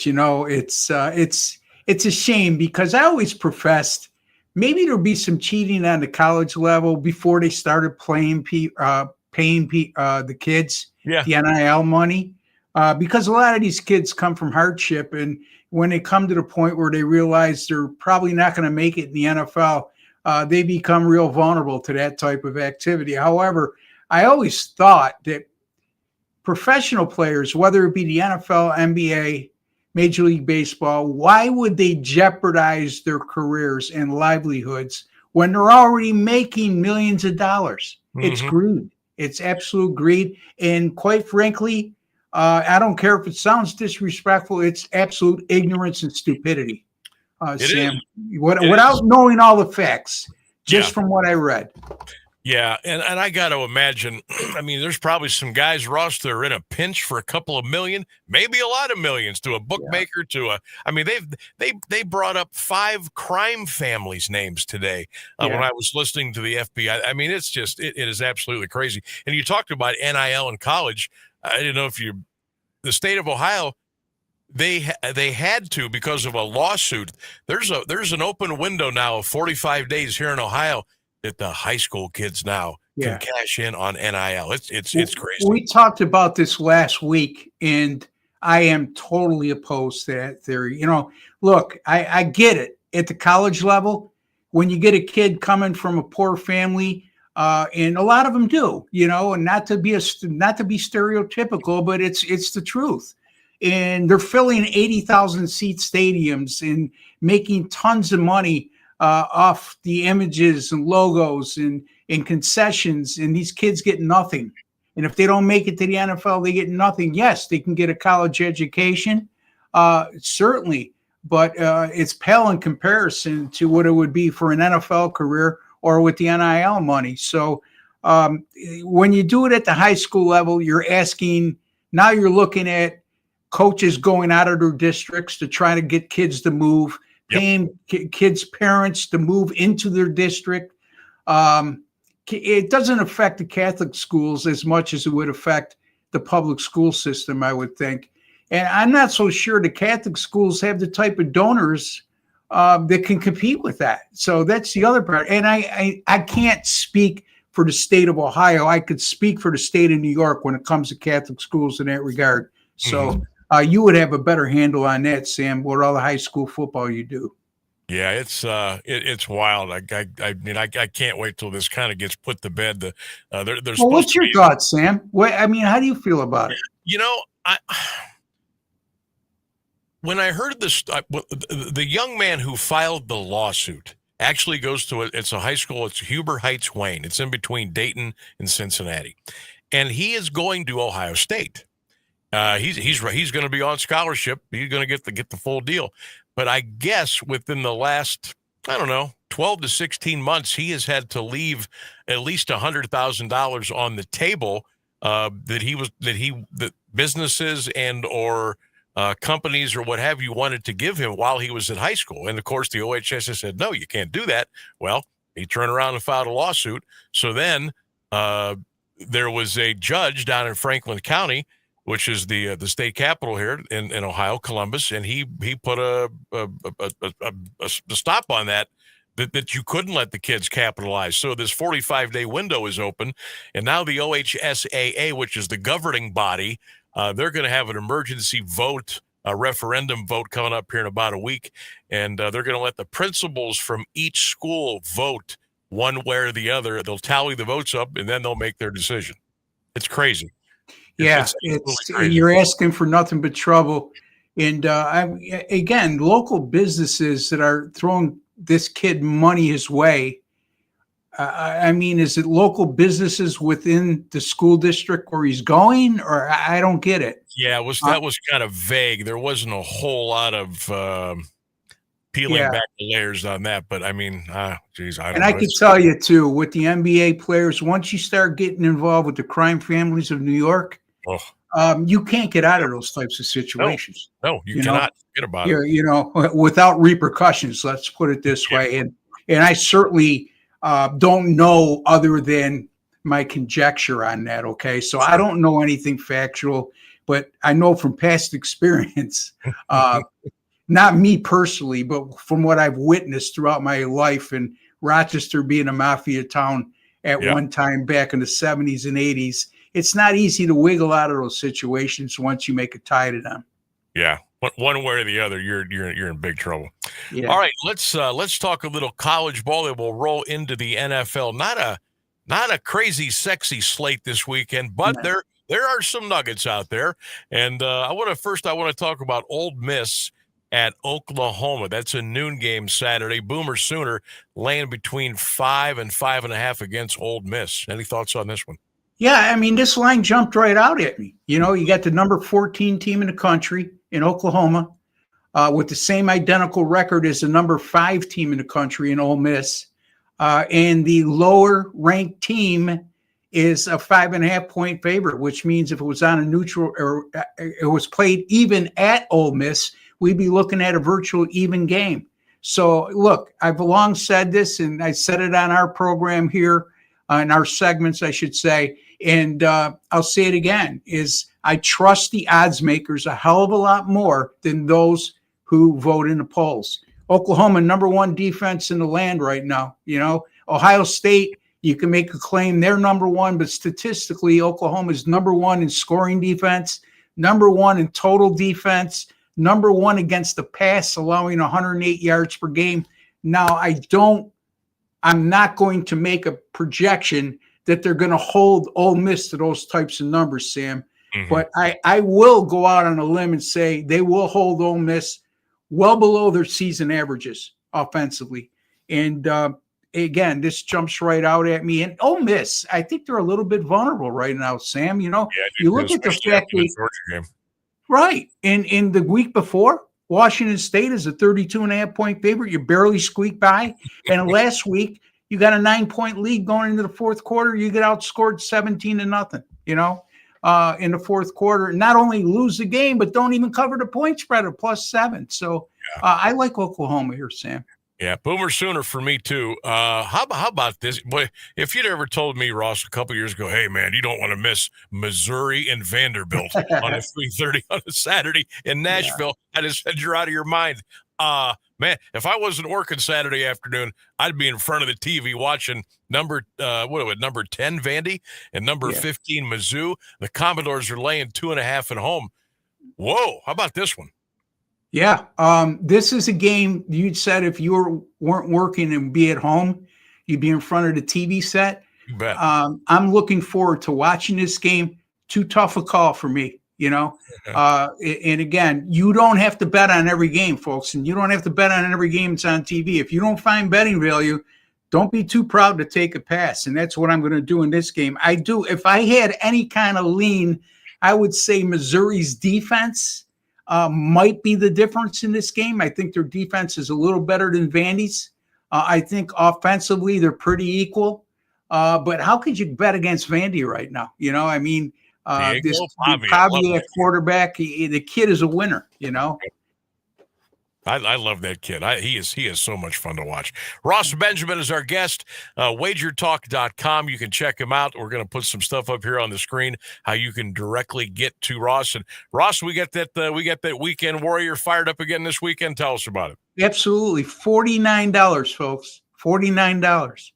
it's a shame because I always professed maybe there'll be some cheating on the college level before they started paying the kids the NIL money, because a lot of these kids come from hardship, and when they come to the point where they realize they're probably not going to make it in the NFL, they become real vulnerable to that type of activity. However, I always thought that professional players, whether it be the NFL, NBA, Major League Baseball, why would they jeopardize their careers and livelihoods when they're already making millions of dollars? Mm-hmm. It's greed. It's absolute greed. And quite frankly, I don't care if it sounds disrespectful. It's absolute ignorance and stupidity, Sam. Without knowing all the facts, just from what I read.
Yeah, and I got to imagine, I mean, there's probably some guys, Ross, that are in a pinch for a couple of million, maybe a lot of millions to a bookmaker, I mean, they brought up 5 crime families' names today when I was listening to the FBI. I mean, it's just, it is absolutely crazy. And you talked about NIL in college. I didn't know if the state of Ohio, they had to, because of a lawsuit. There's an open window now of 45 days here in Ohio that the high school kids now can cash in on NIL. It's crazy.
We talked about this last week, and I am totally opposed to that theory. You know, look, I get it. At the college level, when you get a kid coming from a poor family, and a lot of them do, you know, and not to be stereotypical, but it's the truth. And they're filling 80,000 seat stadiums and making tons of money off the images and logos and concessions, and these kids get nothing. And if they don't make it to the NFL, they get nothing. Yes, they can get a college education, certainly, but it's pale in comparison to what it would be for an NFL career or with the NIL money. So when you do it at the high school level, you're looking at coaches going out of their districts to try to get kids to move, paying kids' parents to move into their district. It doesn't affect the Catholic schools as much as it would affect the public school system, I would think. And I'm not so sure the Catholic schools have the type of donors that can compete with that. So that's the other part. And I can't speak for the state of Ohio. I could speak for the state of New York when it comes to Catholic schools in that regard. So you would have a better handle on that, Sam, with all the high school football you do.
Yeah, it's wild. I mean, I can't wait till this kind of gets put to bed.
What's your thoughts, Sam? How do you feel about it?
You know, when I heard this, the young man who filed the lawsuit actually goes to it's a high school. It's Huber Heights, Wayne. It's in between Dayton and Cincinnati, and he is going to Ohio State. He's going to be on scholarship. He's going to get the full deal. But I guess within the last, 12 to 16 months, he has had to leave at least $100,000 on the table that businesses and or companies or what have you wanted to give him while he was in high school. And of course, the OHS has said, no, you can't do that. Well, he turned around and filed a lawsuit. So then there was a judge down in Franklin County, which is the state capital here in Ohio, Columbus, and he put a stop on that you couldn't let the kids capitalize. So this 45-day window is open, and now the OHSAA, which is the governing body, they're going to have an emergency vote, a referendum vote coming up here in about a week, and they're going to let the principals from each school vote one way or the other. They'll tally the votes up, and then they'll make their decision. It's crazy.
Yeah, you're asking for nothing but trouble. And again, local businesses that are throwing this kid money his way. I mean, is it local businesses within the school district where he's going, or I don't get it?
Yeah, that was kind of vague. There wasn't a whole lot of peeling back the layers on that. But I mean, geez, I don't know.
I can tell you too, with the NBA players, once you start getting involved with the crime families of New York, you can't get out of those types of situations.
No, you cannot forget about it.
Without repercussions. Let's put it this way. And I certainly don't know other than my conjecture on that. Okay, so I don't know anything factual, but I know from past experience. Not me personally, but from what I've witnessed throughout my life, and Rochester being a mafia town at one time back in the 70s and 80s. It's not easy to wiggle out of those situations once you make a tie to them.
Yeah, one way or the other, you're in big trouble.
Yeah.
All right, let's talk a little college ball, and we'll roll into the NFL. Not a crazy, sexy slate this weekend, but there are some nuggets out there. And I want to talk about Ole Miss at Oklahoma. That's a noon game Saturday. Boomer Sooner laying between 5 and 5.5 against Ole Miss. Any thoughts on this one?
Yeah, I mean, this line jumped right out at me. You know, you got the number 14 team in the country in Oklahoma with the same identical record as the number 5 team in the country in Ole Miss. And the lower ranked team is a 5.5 point favorite, which means if it was on a neutral or it was played even at Ole Miss, we'd be looking at a virtual even game. So, look, I've long said this, and I said it on our program here, in our segments, I should say, and I'll say it again, is I trust the odds makers a hell of a lot more than those who vote in the polls. Oklahoma, number 1 defense in the land right now. You know, Ohio State, you can make a claim they're number 1, but statistically, Oklahoma is number 1 in scoring defense, number 1 in total defense, number 1 against the pass, allowing 108 yards per game. Now, I'm not going to make a projection that they're going to hold Ole Miss to those types of numbers, Sam. Mm-hmm. But I will go out on a limb and say they will hold Ole Miss well below their season averages offensively. And again, this jumps right out at me. And Ole Miss, I think they're a little bit vulnerable right now, Sam. You know, you look at the fact that right. In the week before, Washington State is a 32.5 point favorite. You barely squeaked by. And last week, you got a 9-point lead going into the fourth quarter. You get outscored 17-0, you know, in the fourth quarter. Not only lose the game, but don't even cover the point spread of +7. So I like Oklahoma here, Sam.
Yeah, Boomer Sooner for me too. How about this? Boy, if you'd ever told me, Ross, a couple years ago, hey man, you don't want to miss Missouri and Vanderbilt on a 3:30 on a Saturday in Nashville, I'd have said you're out of your mind. Man, if I wasn't working Saturday afternoon, I'd be in front of the TV watching number 10 Vandy and number 15 Mizzou. The Commodores are laying 2.5 at home. Whoa, how about this one?
Yeah, this is a game you'd said if you weren't working and be at home, you'd be in front of the TV set.
You bet.
I'm looking forward to watching this game. Too tough a call for me, you know. And again, you don't have to bet on every game, folks, and you don't have to bet on every game that's on TV. If you don't find betting value, don't be too proud to take a pass, and that's what I'm going to do in this game. I do. If I had any kind of lean, I would say Missouri's defense might be the difference in this game. I think their defense is a little better than Vandy's. I think offensively they're pretty equal. But how could you bet against Vandy right now? You know, I mean, this Pavia quarterback, the kid is a winner, you know.
I love that kid. He is so much fun to watch. Ross Benjamin is our guest. Wagertalk.com. You can check him out. We're going to put some stuff up here on the screen how you can directly get to Ross. And Ross, we got that Weekend Warrior fired up again this weekend. Tell us about it.
Absolutely, $49, folks. $49.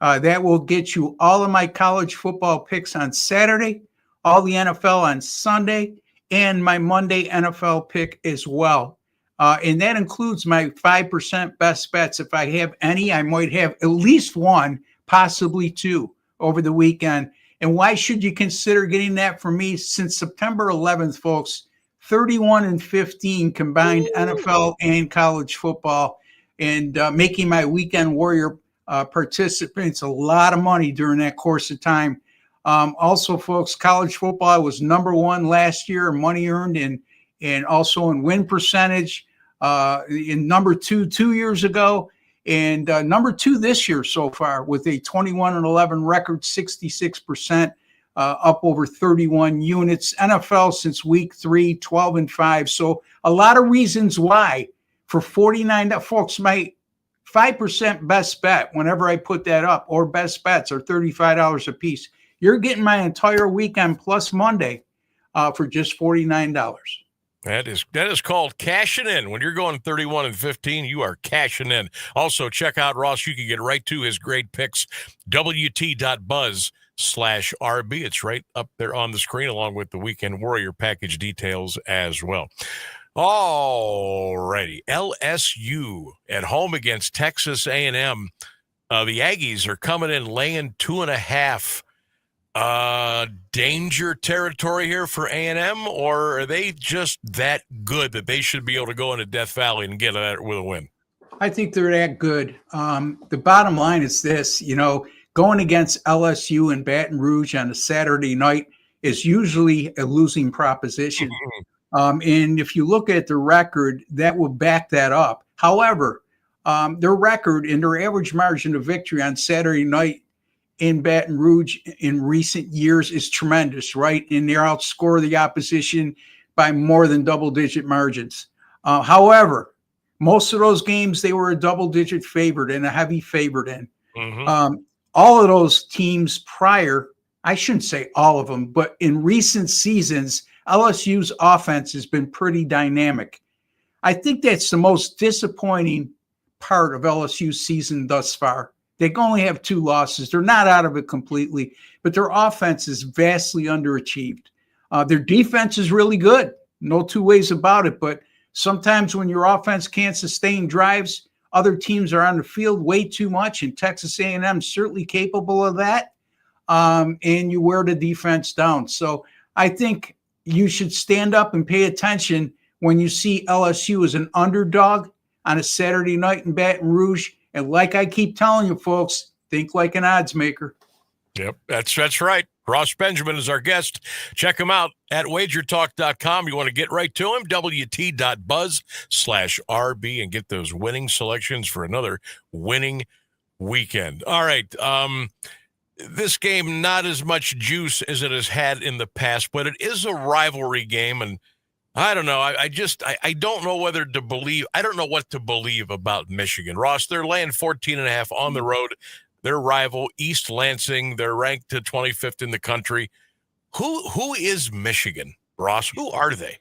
That will get you all of my college football picks on Saturday, all the NFL on Sunday, and my Monday NFL pick as well. And that includes my 5% best bets. If I have any, I might have at least one, possibly two over the weekend. And why should you consider getting that from me? Since September 11th, folks, 31-15 combined NFL and college football, and making my Weekend Warrior participants a lot of money during that course of time. Also, folks, college football was number 1 last year in money earned and also in win percentage. In number 2 years ago, and number 2 this year so far with a 21-11 record, 66%, up over 31 units. NFL since week 3, 12-5. So a lot of reasons why for $49, folks. My 5% best bet, whenever I put that up, or best bets are $35 a piece. You're getting my entire weekend plus Monday for just $49.
That is called cashing in. When you're going 31-15, you are cashing in. Also, check out Ross. You can get right to his great picks, wt.buzz/RB. It's right up there on the screen, along with the Weekend Warrior package details as well. All righty. LSU at home against Texas A&M. The Aggies are coming in laying 2.5. Danger territory here for A&M, or are they just that good that they should be able to go into Death Valley and get it with a win?
I think they're that good. The bottom line is this, you know, going against LSU in Baton Rouge on a Saturday night is usually a losing proposition. And if you look at the record, that will back that up. However, their record and their average margin of victory on Saturday night in Baton Rouge in recent years is tremendous, right? And they outscore the opposition by more than double-digit margins. However, most of those games, they were a double-digit favorite and a heavy favorite in. All of those teams prior, I shouldn't say all of them, but in recent seasons, LSU's offense has been pretty dynamic. I think that's the most disappointing part of LSU's season thus far. They only have 2 losses. They're not out of it completely, but their offense is vastly underachieved. Their defense is really good. No two ways about it. But sometimes when your offense can't sustain drives, other teams are on the field way too much, and Texas A&M is certainly capable of that. And you wear the defense down. So I think you should stand up and pay attention when you see LSU as an underdog on a Saturday night in Baton Rouge. And like I keep telling you, folks, think like an odds maker.
Yep, that's right. Ross Benjamin is our guest. Check him out at wagertalk.com. You want to get right to him, wt.buzz/RB, and get those winning selections for another winning weekend. All right. This game, not as much juice as it has had in the past, but it is a rivalry game. And I don't know. I don't know whether to believe. I don't know what to believe about Michigan. Ross, they're laying 14.5 on the road. Their rival, East Lansing, they're ranked to 25th in the country. Who is Michigan, Ross? Who are they?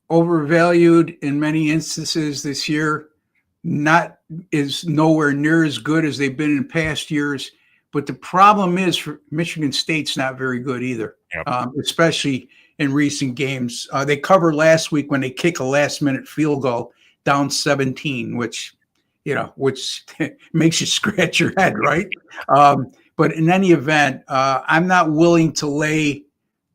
Overvalued in many instances this year. Is nowhere near as good as they've been in past years. But the problem is, for Michigan State's not very good either, especially in recent games. They covered last week when they kick a last-minute field goal down 17, which makes you scratch your head, right? But in any event, I'm not willing to lay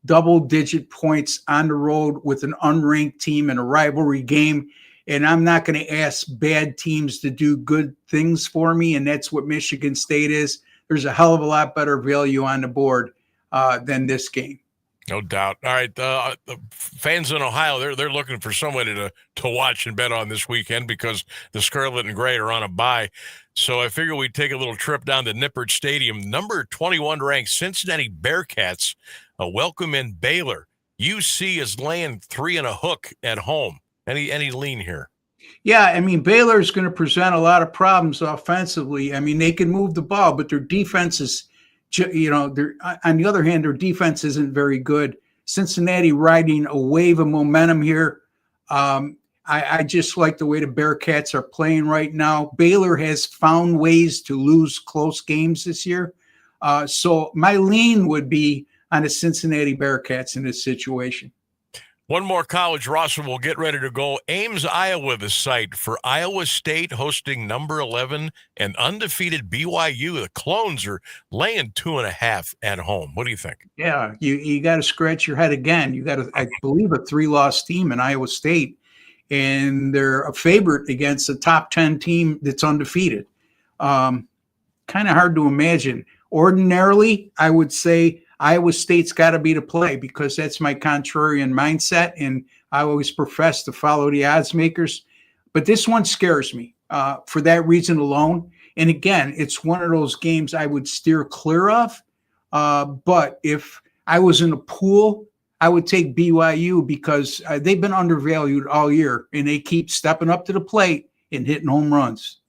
double-digit points on the road with an unranked team in a rivalry game, and I'm not going to ask bad teams to do good things for me, and that's what Michigan State is. There's a hell of a lot better value on the board than this game.
No doubt. All right, the fans in Ohio, they're looking for somebody to watch and bet on this weekend because the Scarlet and Gray are on a bye. So I figure we'd take a little trip down to Nippert Stadium. Number 21 ranked Cincinnati Bearcats welcome in Baylor. UC is laying 3 and a hook at home. Any lean here?
Yeah, I mean, Baylor is going to present a lot of problems offensively. I mean, they can move the ball, but their defense is, on the other hand, their defense isn't very good. Cincinnati riding a wave of momentum here. I just like the way the Bearcats are playing right now. Baylor has found ways to lose close games this year. So my lean would be on the Cincinnati Bearcats in this situation.
One more college, Ross, and we'll get ready to go. Ames, Iowa, the site for Iowa State hosting number 11 and undefeated BYU. The Clones are laying 2.5 at home. What do you think?
Yeah, you got to scratch your head again. You got I believe, a 3-loss team in Iowa State, and they're a favorite against a top 10 team that's undefeated. Kind of hard to imagine. Ordinarily, I would say Iowa State's got to be the play because that's my contrarian mindset, and I always profess to follow the odds makers. But this one scares me for that reason alone. And again, it's one of those games I would steer clear of. But if I was in a pool, I would take BYU because they've been undervalued all year, and they keep stepping up to the plate and hitting home runs.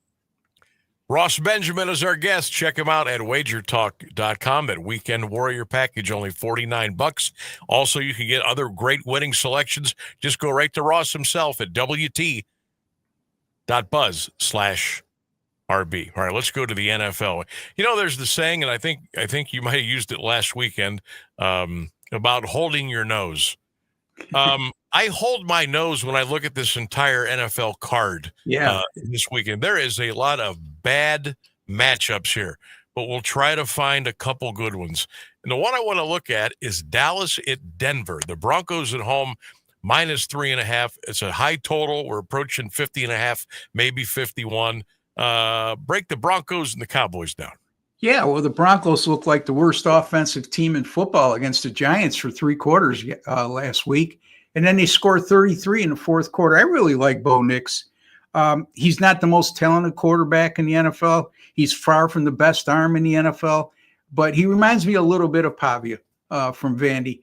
Ross Benjamin is our guest. Check him out at wagertalk.com. That Weekend Warrior package, only $49. Also, you can get other great winning selections. Just go right to Ross himself at wt.buzz/RB. All right, let's go to the NFL. There's the saying, and I think you might have used it last weekend, about holding your nose. I hold my nose when I look at this entire NFL card this weekend. There is a lot of bad matchups here, but we'll try to find a couple good ones. And the one I want to look at is Dallas at Denver. The Broncos at home, -3.5. It's a high total. We're approaching 50.5, maybe 51. Break the Broncos and the Cowboys down.
Yeah, well, the Broncos looked like the worst offensive team in football against the Giants for 3 quarters last week. And then they scored 33 in the fourth quarter. I really like Bo Nix. He's not the most talented quarterback in the NFL. He's far from the best arm in the NFL, but he reminds me a little bit of Pavia from Vandy.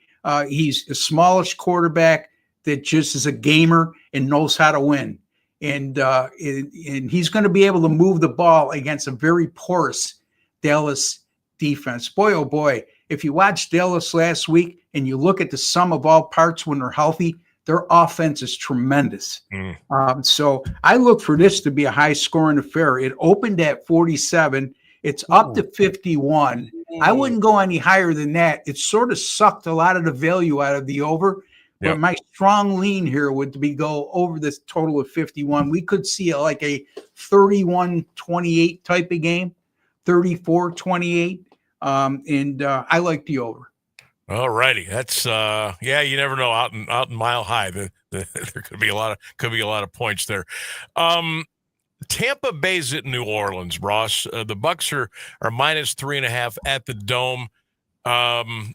He's a smallish quarterback that just is a gamer and knows how to win. And he's going to be able to move the ball against a very porous Dallas defense. Boy, oh boy, if you watch Dallas last week and you look at the sum of all parts when they're healthy, their offense is tremendous. So I look for this to be a high-scoring affair. It opened at 47. It's up to 51. I wouldn't go any higher than that. It sort of sucked a lot of the value out of the over. But my strong lean here would be go over this total of 51. We could see like a 31-28 type of game, 34-28. And I like the over.
All righty. That's you never know. Out in Mile High, there could be a lot of points there. Tampa Bay's at New Orleans, Ross. The Bucks are minus 3.5 at the Dome. I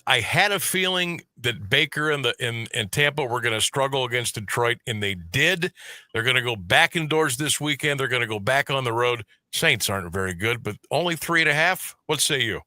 had a feeling that Baker and Tampa were going to struggle against Detroit, and they did. They're going to go back indoors this weekend. They're going to go back on the road. Saints aren't very good, but only 3.5. What say you?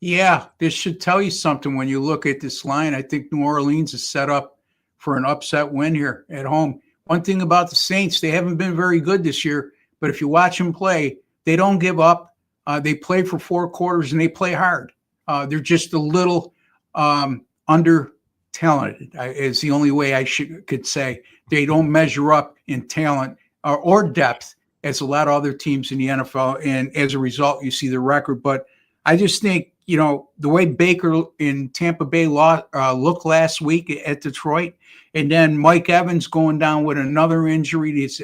Yeah, this should tell you something when you look at this line. I think New Orleans is set up for an upset win here at home. One thing about the Saints, they haven't been very good this year, but if you watch them play, they don't give up. They play for 4 quarters, and they play hard. They're just a little under-talented, is the only way I could say. They don't measure up in talent or depth as a lot of other teams in the NFL, and as a result, you see the record. But I just think, the way Baker in Tampa Bay looked last week at Detroit, and then Mike Evans going down with another injury, he's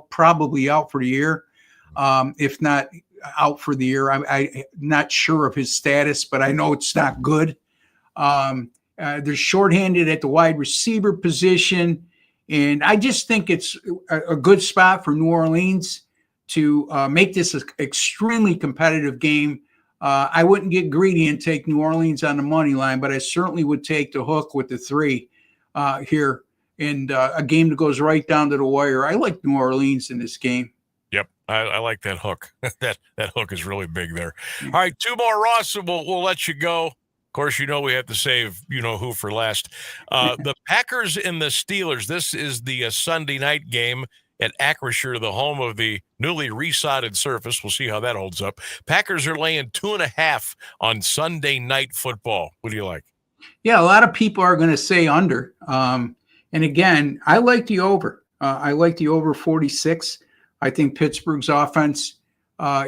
probably out for the year, if not out for the year. I'm not sure of his status, but I know it's not good. They're shorthanded at the wide receiver position, and I just think it's a good spot for New Orleans to make this an extremely competitive game. I wouldn't get greedy and take New Orleans on the money line, but I certainly would take the hook with the 3 here, and a game that goes right down to the wire. I like New Orleans in this game.
Yep, I like that hook. that hook is really big there. All right, 2 more, Ross, and we'll let you go. Of course, we have to save who for last. The Packers and the Steelers. This is the Sunday night game at Acrisure, the home of the newly resodded surface. We'll see how that holds up. Packers are laying 2.5 on Sunday Night Football. What do you like?
Yeah, a lot of people are going to say under. And again, I like the over. I like the over 46. I think Pittsburgh's offense,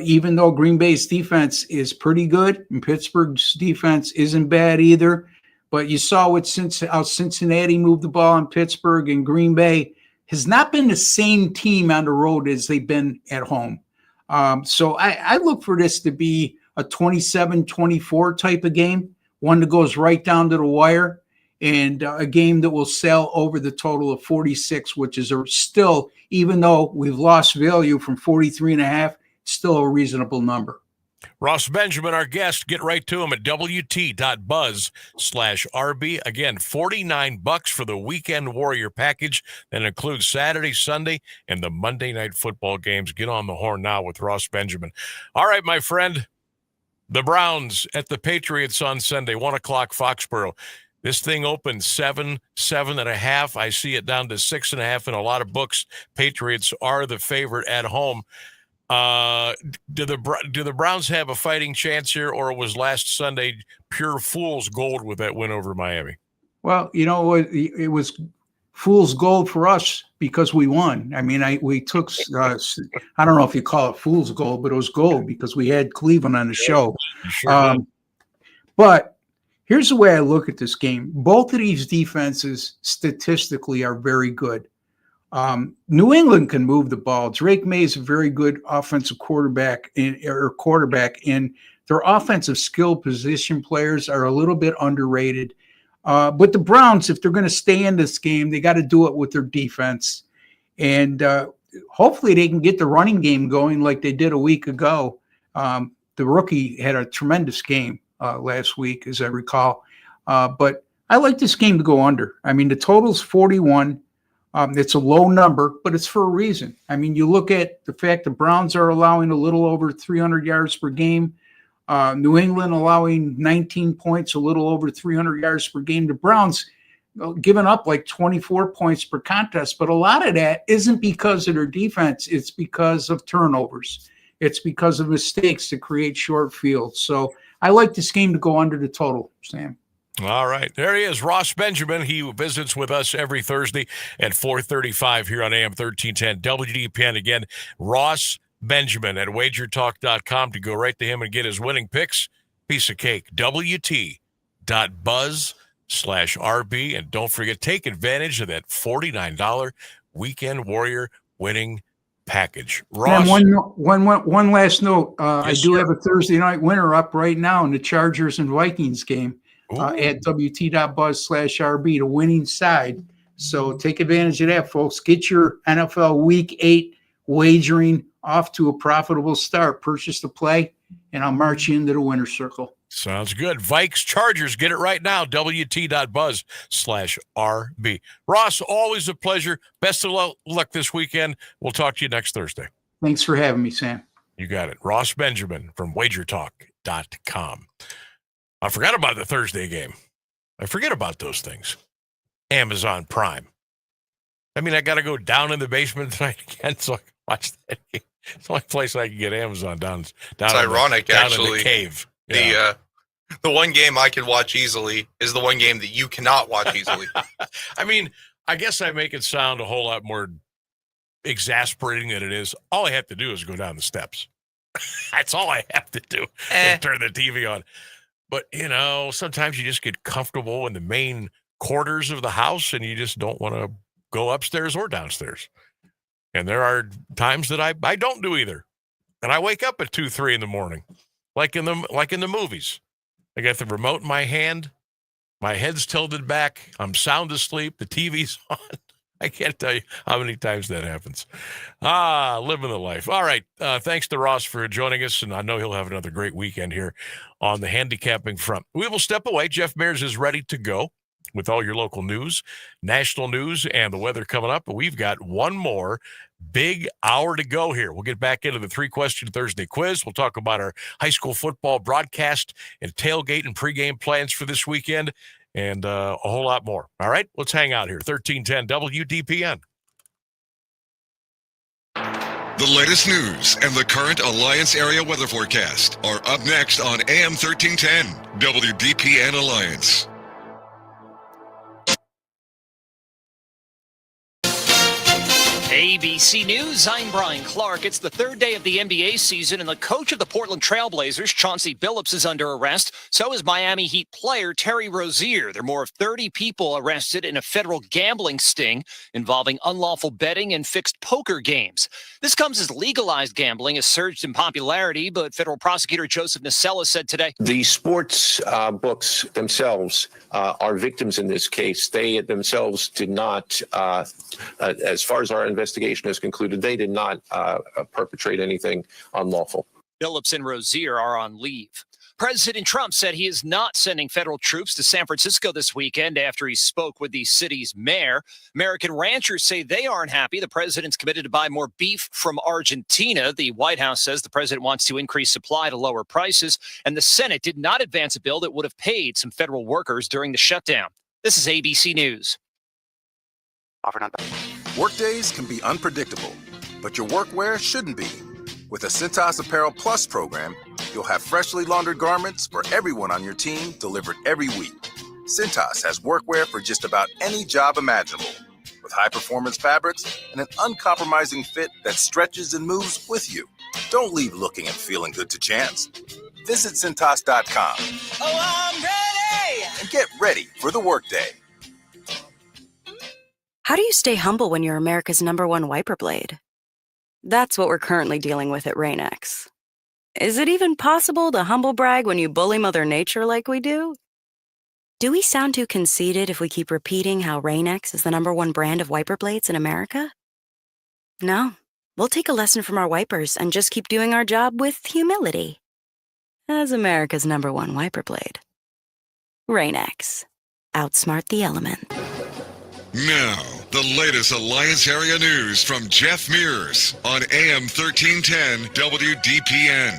even though Green Bay's defense is pretty good, and Pittsburgh's defense isn't bad either, but you saw how Cincinnati moved the ball in Pittsburgh, and Green Bay has not been the same team on the road as they've been at home. So I look for this to be a 27-24 type of game, one that goes right down to the wire, and a game that will sell over the total of 46, which is still, even though we've lost value from 43.5, still a reasonable number.
Ross Benjamin, our guest. Get right to him at wt.buzz/RB. Again, $49 for the Weekend Warrior package. That includes Saturday, Sunday, and the Monday Night Football games. Get on the horn now with Ross Benjamin. All right, my friend. The Browns at the Patriots on Sunday, 1 o'clock Foxborough. This thing opened 7.5. I see it down to 6.5 in a lot of books. Patriots are the favorite at home. Do the Browns have a fighting chance here, or was last Sunday pure fool's gold with that win over Miami?
Well, it was fool's gold for us because we won. I mean, we took, I don't know if you call it fool's gold, but it was gold because we had Cleveland on the show.
Sure
but here's the way I look at this game. Both of these defenses statistically are very good. New England can move the ball. Drake May is a very good offensive quarterback, and their offensive skill position players are a little bit underrated. But the Browns, if they're going to stay in this game, they got to do it with their defense. And hopefully they can get the running game going like they did a week ago. the rookie had a tremendous game last week, as I recall. But I like this game to go under. I mean, the total's 41. It's a low number, but it's for a reason. I mean, you look at the fact the Browns are allowing a little over 300 yards per game. New England allowing 19 points, a little over 300 yards per game. The Browns giving up like 24 points per contest, but a lot of that isn't because of their defense. It's because of turnovers. It's because of mistakes to create short fields. So I like this game to go under the total, Sam.
All right. There he is, Ross Benjamin. He visits with us every Thursday at 4:35 here on AM 1310 WDPN. Again, Ross Benjamin at wagertalk.com to go right to him and get his winning picks. Piece of cake. WT.buzz/RB. And don't forget, take advantage of that $49 Weekend Warrior winning package. Ross.
And one last note. I do
sir.
have a Thursday night winner up right now in the Chargers and Vikings game. At WT.buzz/RB, the winning side. So take advantage of that, folks. Get your NFL Week 8 wagering off to a profitable start. Purchase the play, and I'll march you into the winner's circle.
Sounds good. Vikes Chargers. Get it right now. WT.buzz/RB. Ross, always a pleasure. Best of luck this weekend. We'll talk to you next Thursday.
Thanks for having me, Sam.
You got it. Ross Benjamin from wagertalk.com. I forgot about the Thursday game. I forget about those things. Amazon Prime. I mean, I got to go down in the basement tonight again so I can watch that game. It's the only place I can get Amazon down.
It's ironic, actually.
In the cave. Yeah.
The one game I can watch easily is the one game that you cannot watch easily.
I mean, I guess I make it sound a whole lot more exasperating than it is. All I have to do is go down the steps. That's all I have to do and turn the TV on. But, sometimes you just get comfortable in the main quarters of the house and you just don't want to go upstairs or downstairs. And there are times that I don't do either. And I wake up at 2, 3 in the morning, like in the movies. I got the remote in my hand. My head's tilted back. I'm sound asleep. The TV's on. I can't tell you how many times that happens. Living the life. All right. Thanks to Ross for joining us, and I know he'll have another great weekend here on the handicapping front. We will step away. Jeff Mears is ready to go with all your local news, national news, and the weather coming up. But we've got one more big hour to go here. We'll get back into the 3-question Thursday quiz. We'll talk about our high school football broadcast and tailgate and pregame plans for this weekend. And a whole lot more. All right, let's hang out here. 1310 WDPN.
The latest news and the current Alliance area weather forecast are up next on AM 1310 WDPN Alliance.
ABC News, I'm Brian Clark. It's the third day of the NBA season, and the coach of the Portland Trail Blazers, Chauncey Billups, is under arrest. So is Miami Heat player Terry Rozier. There are more of 30 people arrested in a federal gambling sting involving unlawful betting and fixed poker games. This comes as legalized gambling has surged in popularity, but federal prosecutor Joseph Nacella said today,
the sports books themselves are victims in this case. They themselves did not, as far as our investigation has concluded, they did not perpetrate anything unlawful.
Billups and Rozier are on leave. President Trump said he is not sending federal troops to San Francisco this weekend after he spoke with the city's mayor. American ranchers say they aren't happy. The president's committed to buy more beef from Argentina. The White House says the president wants to increase supply to lower prices, and the Senate did not advance a bill that would have paid some federal workers during the shutdown. This is ABC News.
Workdays can be unpredictable, but your workwear shouldn't be. With a Cintas Apparel Plus program, you'll have freshly laundered garments for everyone on your team delivered every week. Cintas has workwear for just about any job imaginable, with high-performance fabrics and an uncompromising fit that stretches and moves with you. Don't leave looking and feeling good to chance. Visit Cintas.com.
Oh, I'm ready!
And get ready for the workday.
How do you stay humble when you're America's #1 wiper blade? That's what we're currently dealing with at Rain-X. Is it even possible to humble brag when you bully Mother Nature like we do? Do we sound too conceited if we keep repeating how Rain-X is the #1 brand of wiper blades in America? No, we'll take a lesson from our wipers and just keep doing our job with humility. as America's #1 wiper blade. Rain-X. Outsmart the element.
Now, the latest Alliance area news from Jeff Mears on AM 1310 WDPN.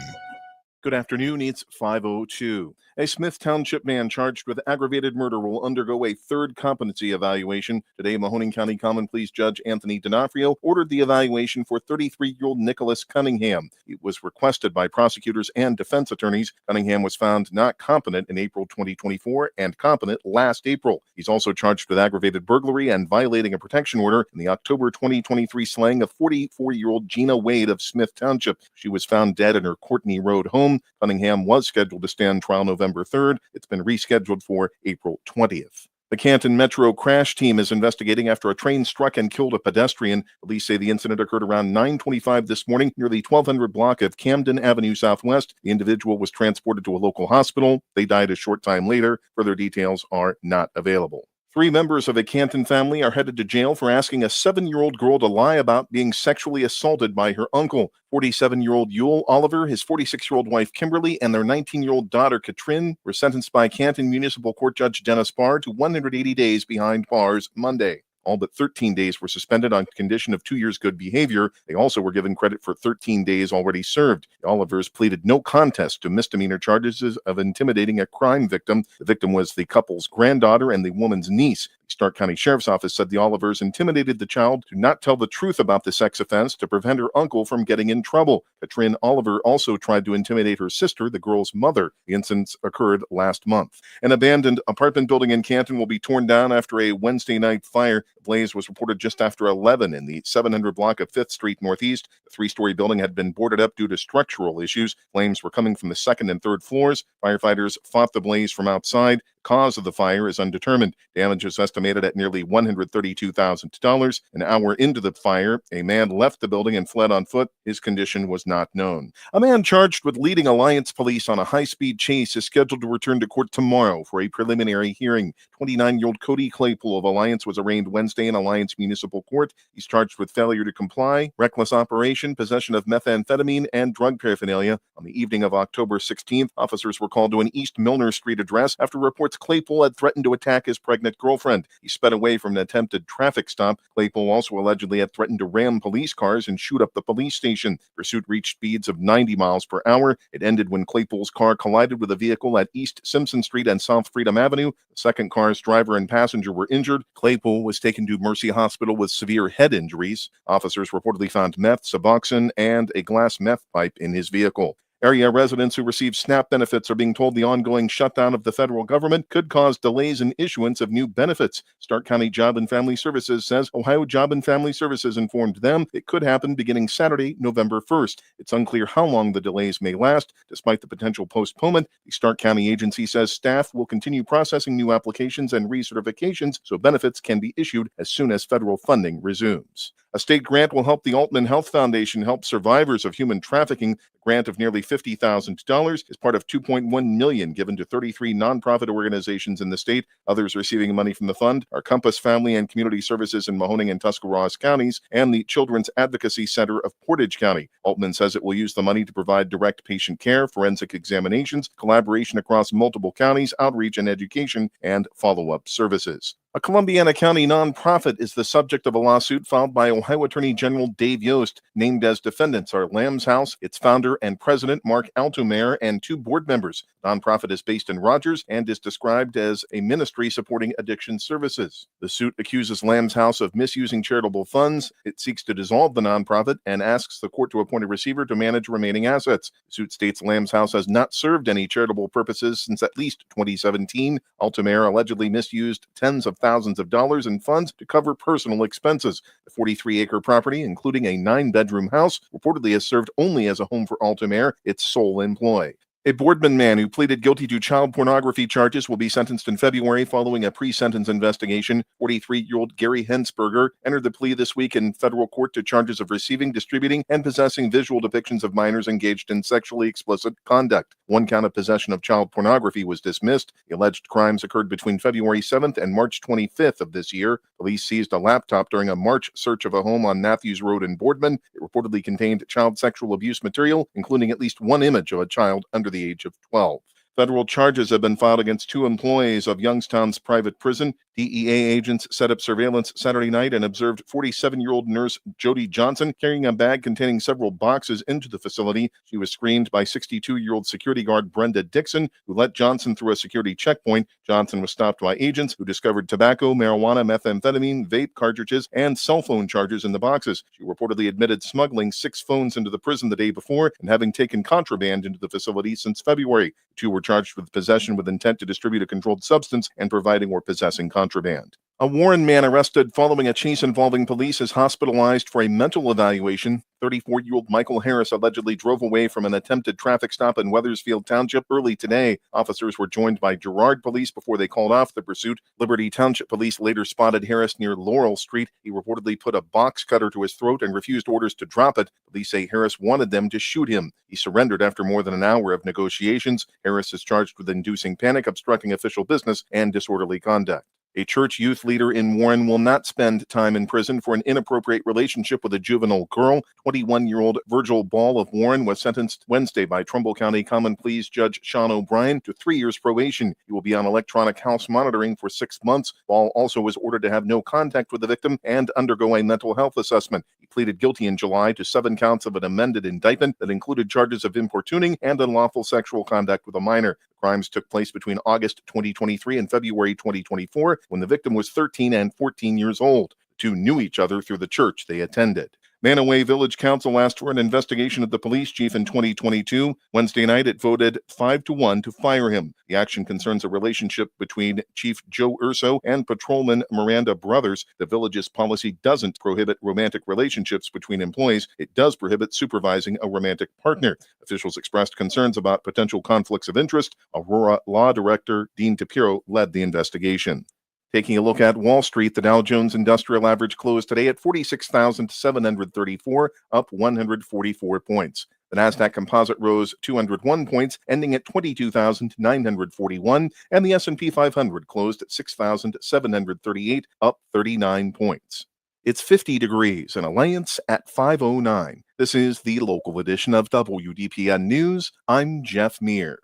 Good afternoon. It's 5:02. A Smith Township man charged with aggravated murder will undergo a third competency evaluation. Today, Mahoning County Common Pleas Judge Anthony D'Onofrio ordered the evaluation for 33-year-old Nicholas Cunningham. It was requested by prosecutors and defense attorneys. Cunningham was found not competent in April 2024 and competent last April. He's also charged with aggravated burglary and violating a protection order in the October 2023 slaying of 44-year-old Gina Wade of Smith Township. She was found dead in her Courtney Road home. Cunningham was scheduled to stand trial November 3rd. It's been rescheduled for April 20th. The Canton Metro crash team is investigating after a train struck and killed a pedestrian. Police say the incident occurred around 9:25 this morning near the 1200 block of Camden Avenue Southwest. The individual was transported to a local hospital. They died a short time later. Further details are not available. 3 members of a Canton family are headed to jail for asking a 7-year-old girl to lie about being sexually assaulted by her uncle. 47-year-old Yule Oliver, his 46-year-old wife Kimberly, and their 19-year-old daughter Katrin were sentenced by Canton Municipal Court Judge Dennis Barr to 180 days behind bars Monday. All but 13 days were suspended on condition of 2 years good behavior. They also were given credit for 13 days already served. The Olivers pleaded no contest to misdemeanor charges of intimidating a crime victim. The victim was the couple's granddaughter and the woman's niece. The Stark County Sheriff's Office said the Olivers intimidated the child to not tell the truth about the sex offense to prevent her uncle from getting in trouble. Katrin Oliver also tried to intimidate her sister, the girl's mother. The incidents occurred last month. An abandoned apartment building in Canton will be torn down after a Wednesday night fire. The blaze was reported just after 11 in the 700 block of 5th Street Northeast. The 3-story building had been boarded up due to structural issues. Flames were coming from the 2nd and 3rd floors. Firefighters fought the blaze from outside. Cause of the fire is undetermined. Damage is estimated at nearly $132,000. An hour into the fire, a man left the building and fled on foot. His condition was not known. A man charged with leading Alliance police on a high-speed chase is scheduled to return to court tomorrow for a preliminary hearing. 29-year-old Cody Claypool of Alliance was arraigned Wednesday in Alliance Municipal Court. He's charged with failure to comply, reckless operation, possession of methamphetamine, and drug paraphernalia. On the evening of October 16th, officers were called to an East Milner Street address after reports Claypool had threatened to attack his pregnant girlfriend. He sped away from an attempted traffic stop. Claypool also allegedly had threatened to ram police cars and shoot up the police station. Pursuit reached speeds of 90 miles per hour. It ended when Claypool's car collided with a vehicle at East Simpson Street and South Freedom Avenue. The second car's driver and passenger were injured. Claypool was taken to Mercy Hospital with severe head injuries. Officers reportedly found meth, Suboxone, and a glass meth pipe in his vehicle. Area residents who receive SNAP benefits are being told the ongoing shutdown of the federal government could cause delays in issuance of new benefits. Stark County Job and Family Services says Ohio Job and Family Services informed them it could happen beginning Saturday, November 1st. It's unclear how long the delays may last. Despite the potential postponement, the Stark County agency says staff will continue processing new applications and recertifications so benefits can be issued as soon as federal funding resumes. A state grant will help the Altman Health Foundation help survivors of human trafficking. A grant of nearly $50,000 is part of $2.1 million given to 33 nonprofit organizations in the state. Others receiving money from the fund are Compass Family and Community Services in Mahoning and Tuscarawas counties and the Children's Advocacy Center of Portage County. Altman says it will use the money to provide direct patient care, forensic examinations, collaboration across multiple counties, outreach and education, and follow-up services. A Columbiana County nonprofit is the subject of a lawsuit filed by Ohio Attorney General Dave Yost. Named as defendants are Lamb's House, its founder and president Mark Altomayor, and 2 board members. The nonprofit is based in Rogers and is described as a ministry supporting addiction services. The suit accuses Lamb's House of misusing charitable funds. It seeks to dissolve the nonprofit and asks the court to appoint a receiver to manage remaining assets. The suit states Lamb's House has not served any charitable purposes since at least 2017. Altomayor allegedly misused tens of thousands of dollars in funds to cover personal expenses. The 43-acre property, including a 9-bedroom house, reportedly has served only as a home for Altomayor, its sole employee. A Boardman man who pleaded guilty to child pornography charges will be sentenced in February following a pre-sentence investigation. 43-year-old Gary Hensberger entered the plea this week in federal court to charges of receiving, distributing, and possessing visual depictions of minors engaged in sexually explicit conduct. 1 count of possession of child pornography was dismissed. The alleged crimes occurred between February 7th and March 25th of this year. Police seized a laptop during a March search of a home on Matthews Road in Boardman. It reportedly contained child sexual abuse material, including at least 1 image of a child under the the age of 12. Federal charges have been filed against 2 employees of Youngstown's private prison. DEA agents set up surveillance Saturday night and observed 47-year-old nurse Jody Johnson carrying a bag containing several boxes into the facility. She was screened by 62-year-old security guard Brenda Dixon, who let Johnson through a security checkpoint. Johnson was stopped by agents who discovered tobacco, marijuana, methamphetamine, vape cartridges, and cell phone chargers in the boxes. She reportedly admitted smuggling 6 phones into the prison the day before and having taken contraband into the facility since February. The 2 were charged with possession with intent to distribute a controlled substance and providing or possessing contraband. A Warren man arrested following a chase involving police is hospitalized for a mental evaluation. 34-year-old Michael Harris allegedly drove away from an attempted traffic stop in Weathersfield Township early today. Officers were joined by Girard police before they called off the pursuit. Liberty Township police later spotted Harris near Laurel Street. He reportedly put a box cutter to his throat and refused orders to drop it. Police say Harris wanted them to shoot him. He surrendered after more than an hour of negotiations. Harris is charged with inducing panic, obstructing official business, and disorderly conduct. A church youth leader in Warren will not spend time in prison for an inappropriate relationship with a juvenile girl. 21-year-old Virgil Ball of Warren was sentenced Wednesday by Trumbull County Common Pleas Judge Sean O'Brien to 3 years probation. He will be on electronic house monitoring for 6 months. Ball also was ordered to have no contact with the victim and undergo a mental health assessment. He pleaded guilty in July to 7 counts of an amended indictment that included charges of importuning and unlawful sexual conduct with a minor. The crimes took place between August 2023 and February 2024, when the victim was 13 and 14 years old. The 2 knew each other through the church they attended. Manaway Village Council asked for an investigation of the police chief in 2022. Wednesday night, it voted 5-1 to fire him. The action concerns a relationship between Chief Joe Urso and Patrolman Miranda Brothers. The village's policy doesn't prohibit romantic relationships between employees. It does prohibit supervising a romantic partner. Officials expressed concerns about potential conflicts of interest. Aurora Law Director Dean Tapiro led the investigation. Taking a look at Wall Street, the Dow Jones Industrial Average closed today at 46,734, up 144 points. The Nasdaq Composite rose 201 points, ending at 22,941, and the S&P 500 closed at 6,738, up 39 points. It's 50 degrees in Alliance at 5:09. This is the local edition of WDPN News. I'm Jeff Mears.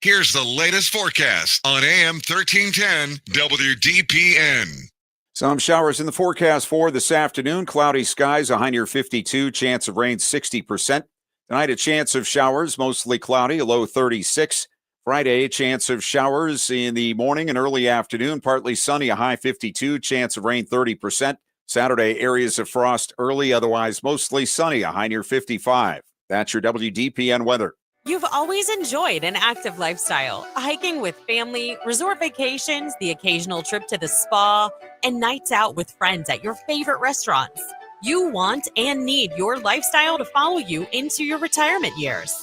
Here's the latest forecast on AM 1310 WDPN.
Some showers in the forecast for this afternoon. Cloudy skies, a high near 52, chance of rain 60%. Tonight, a chance of showers, mostly cloudy, a low 36. Friday, chance of showers in the morning and early afternoon, partly sunny, a high 52, chance of rain 30%. Saturday, areas of frost early, otherwise mostly sunny, a high near 55. That's your WDPN weather.
You've always enjoyed an active lifestyle, hiking with family, resort vacations, the occasional trip to the spa, and nights out with friends at your favorite restaurants. You want and need your lifestyle to follow you into your retirement years.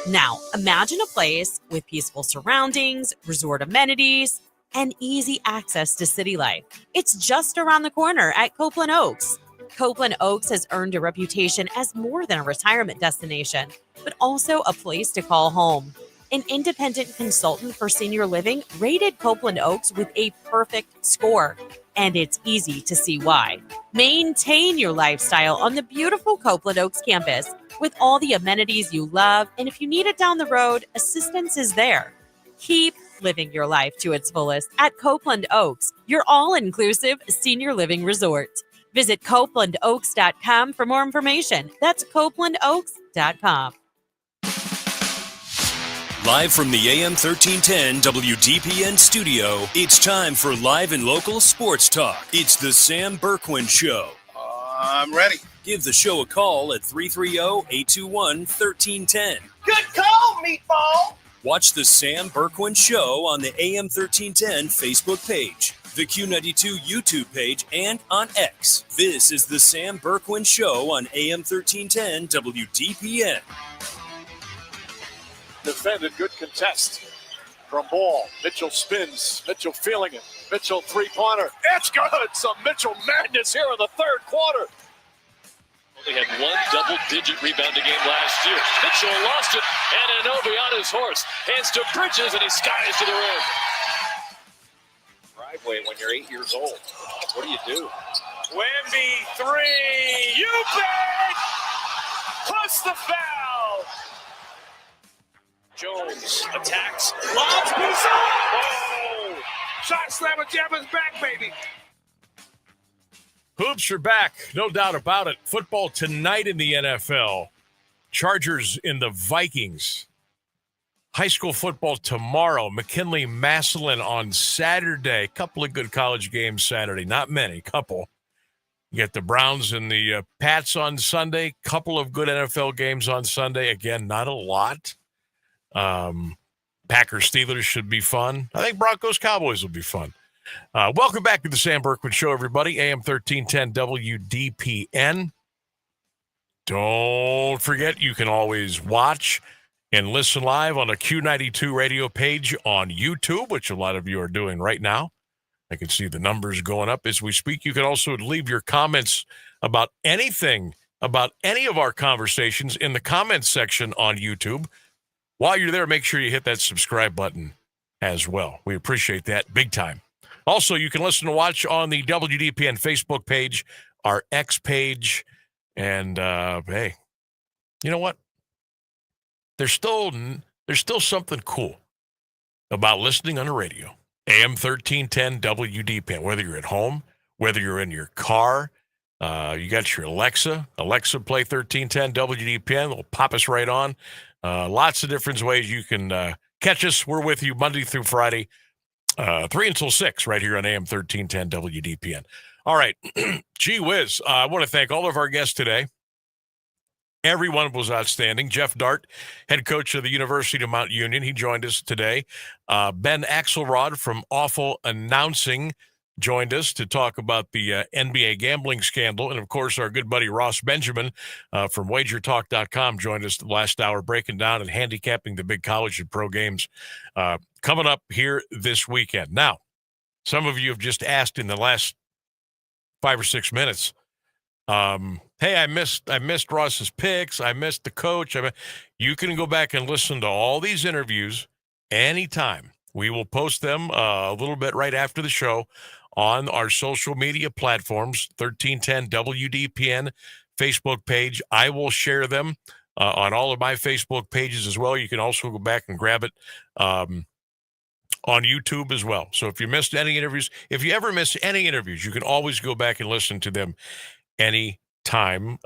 Now, imagine a place with peaceful surroundings, resort amenities, and easy access to city life. It's just around the corner at Copeland Oaks. Copeland Oaks has earned a reputation as more than a retirement destination, but also a place to call home. An independent consultant for senior living rated Copeland Oaks with a perfect score, and it's easy to see why. Maintain your lifestyle on the beautiful Copeland Oaks campus with all the amenities you love, and if you need it down the road, assistance is there. Keep living your life to its fullest at Copeland Oaks, your all-inclusive senior living resort. Visit CopelandOaks.com for more information. That's CopelandOaks.com.
Live from the AM 1310 WDPN studio, it's time for live and local sports talk. It's the Sam Bourquin Show.
I'm ready.
Give the show a call at 330-821-1310.
Good call, meatball.
Watch the Sam Bourquin Show on the AM 1310 Facebook page, the Q92 YouTube page, and on X. This is the Sam Bourquin Show on AM 1310 WDPN.
Defended, good contest from Ball. Mitchell spins. Mitchell feeling it. Mitchell three-pointer. It's good. Some Mitchell madness here in the third quarter.
Only had one double-digit rebounding game last year. Mitchell lost it, and Anunoby on his horse. Hands to Bridges, and he skies to the rim. Driveway when you're 8 years old. What do you do?
Wemby three. You bet. Plus the foul. Jones attacks. Lobs piece up. Oh! Shot slammer Jabba's back, baby.
Hoops are back, no doubt about it. Football tonight in the NFL. Chargers in the Vikings. High school football tomorrow. McKinley-Massillon on Saturday. Couple of good college games Saturday. Not many, couple. You get the Browns and the Pats on Sunday. Couple of good NFL games on Sunday. Again, not a lot. Packers-Steelers should be fun. I think Broncos-Cowboys will be fun. Welcome back to the Sam Bourquin Show, everybody. AM 1310 WDPN. Don't forget, you can always watch and listen live on the Q92 radio page on YouTube, which a lot of you are doing right now. I can see the numbers going up as we speak. You can also leave your comments about anything, about any of our conversations in the comments section on YouTube. While you're there, make sure you hit that subscribe button as well. We appreciate that big time. Also, you can listen and watch on the WDPN Facebook page, our X page, and hey, you know what? There's still something cool about listening on the radio. AM 1310 WDPN, whether you're at home, whether you're in your car, you got your Alexa play 1310 WDPN. It'll pop us right on. Lots of different ways you can catch us. We're with you Monday through Friday, 3 until 6, right here on AM 1310 WDPN. All right. Gee whiz. I want to thank all of our guests today. Everyone was outstanding. Jeff Dart, head coach of the University of Mount Union. He joined us today. Ben Axelrod from Awful Announcing joined us to talk about the NBA gambling scandal. And, of course, our good buddy Ross Benjamin from WagerTalk.com joined us the last hour, breaking down and handicapping the big college and pro games coming up here this weekend. Now, some of you have just asked in the last 5 or 6 minutes, hey, I missed Ross's picks. I missed the coach. You can go back and listen to all these interviews anytime. We will post them a little bit right after the show on our social media platforms, 1310 WDPN Facebook page. I will share them on all of my Facebook pages as well. You can also go back and grab it on YouTube as well. So if you missed any interviews, if you ever miss any interviews, you can always go back and listen to them any time.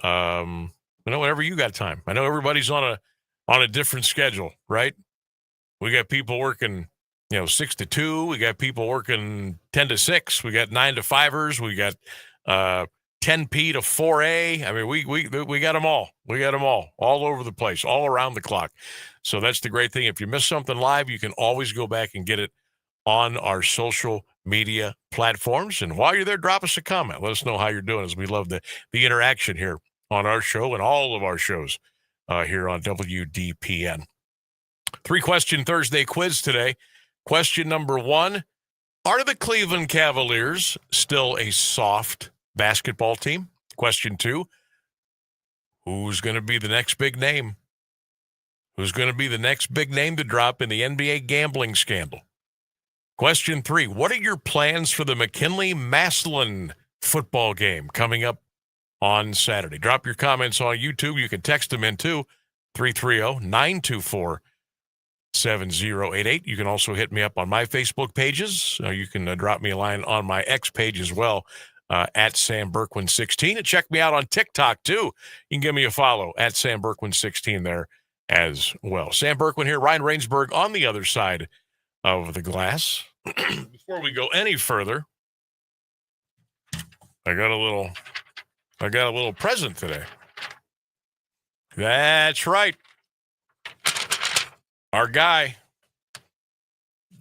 Whenever you got time. I know everybody's on a different schedule, right? We got people working 6 to 2. We got people working 10 to 6. We got 9 to 5ers. We got 10P to 4A. I mean, we got them all. We got them all over the place, all around the clock. So that's the great thing. If you miss something live, you can always go back and get it on our social media platforms. And while you're there, drop us a comment. Let us know how you're doing, as we love the interaction here on our show and all of our shows here on WDPN. 3-question Thursday quiz today. Question number 1, are the Cleveland Cavaliers still a soft basketball team? Question 2, who's going to be the next big name? Who's going to be the next big name to drop in the NBA gambling scandal? Question 3, what are your plans for the McKinley-Massillon football game coming up on Saturday? Drop your comments on YouTube. You can text them in too, 330-924-7088. You can also hit me up on my Facebook pages. You can drop me a line on my X page as well, at Sam Bourquin 16. And check me out on TikTok too. You can give me a follow at Sam Bourquin 16 there as well. Sam Bourquin here, Ryan Rainsberg on the other side of the glass. Before we go any further, I got a little present today. That's right. Our guy,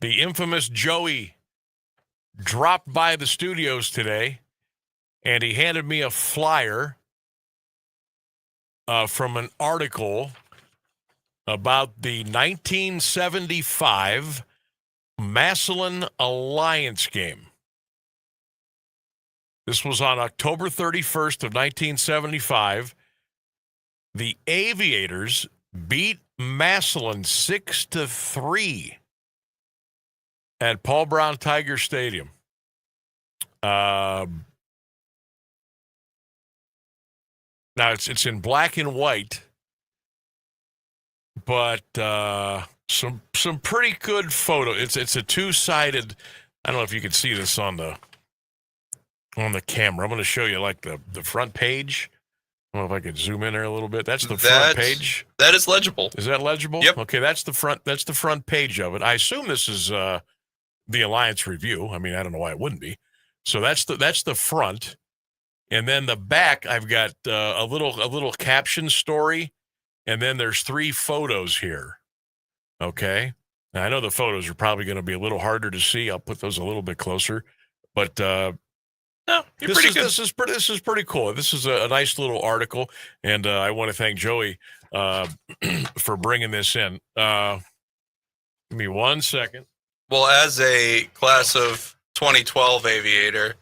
the infamous Joey, dropped by the studios today, and he handed me a flyer from an article about the 1975 Massillon Alliance game. This was on October 31st of 1975. The Aviators beat Massillon 6-3 at Paul Brown Tiger Stadium. Now it's in black and white, but Some pretty good photo. It's a two-sided. I don't know if you can see this on the camera. I'm going to show you like the front page. I don't know if I could zoom in there a little bit. That's the front page.
That is legible.
Is that legible?
Yep.
Okay, that's the front page of it. I assume this is the Alliance Review. I mean, I don't know why it wouldn't be. So that's the front, and then the back. I've got a little caption story, and then there's 3 photos here. Okay, now I know the photos are probably going to be a little harder to see. I'll put those a little bit closer, but this is pretty cool. This is a nice little article, and I want to thank Joey for bringing this in. Give me 1 second.
Well, as a class of 2012 aviator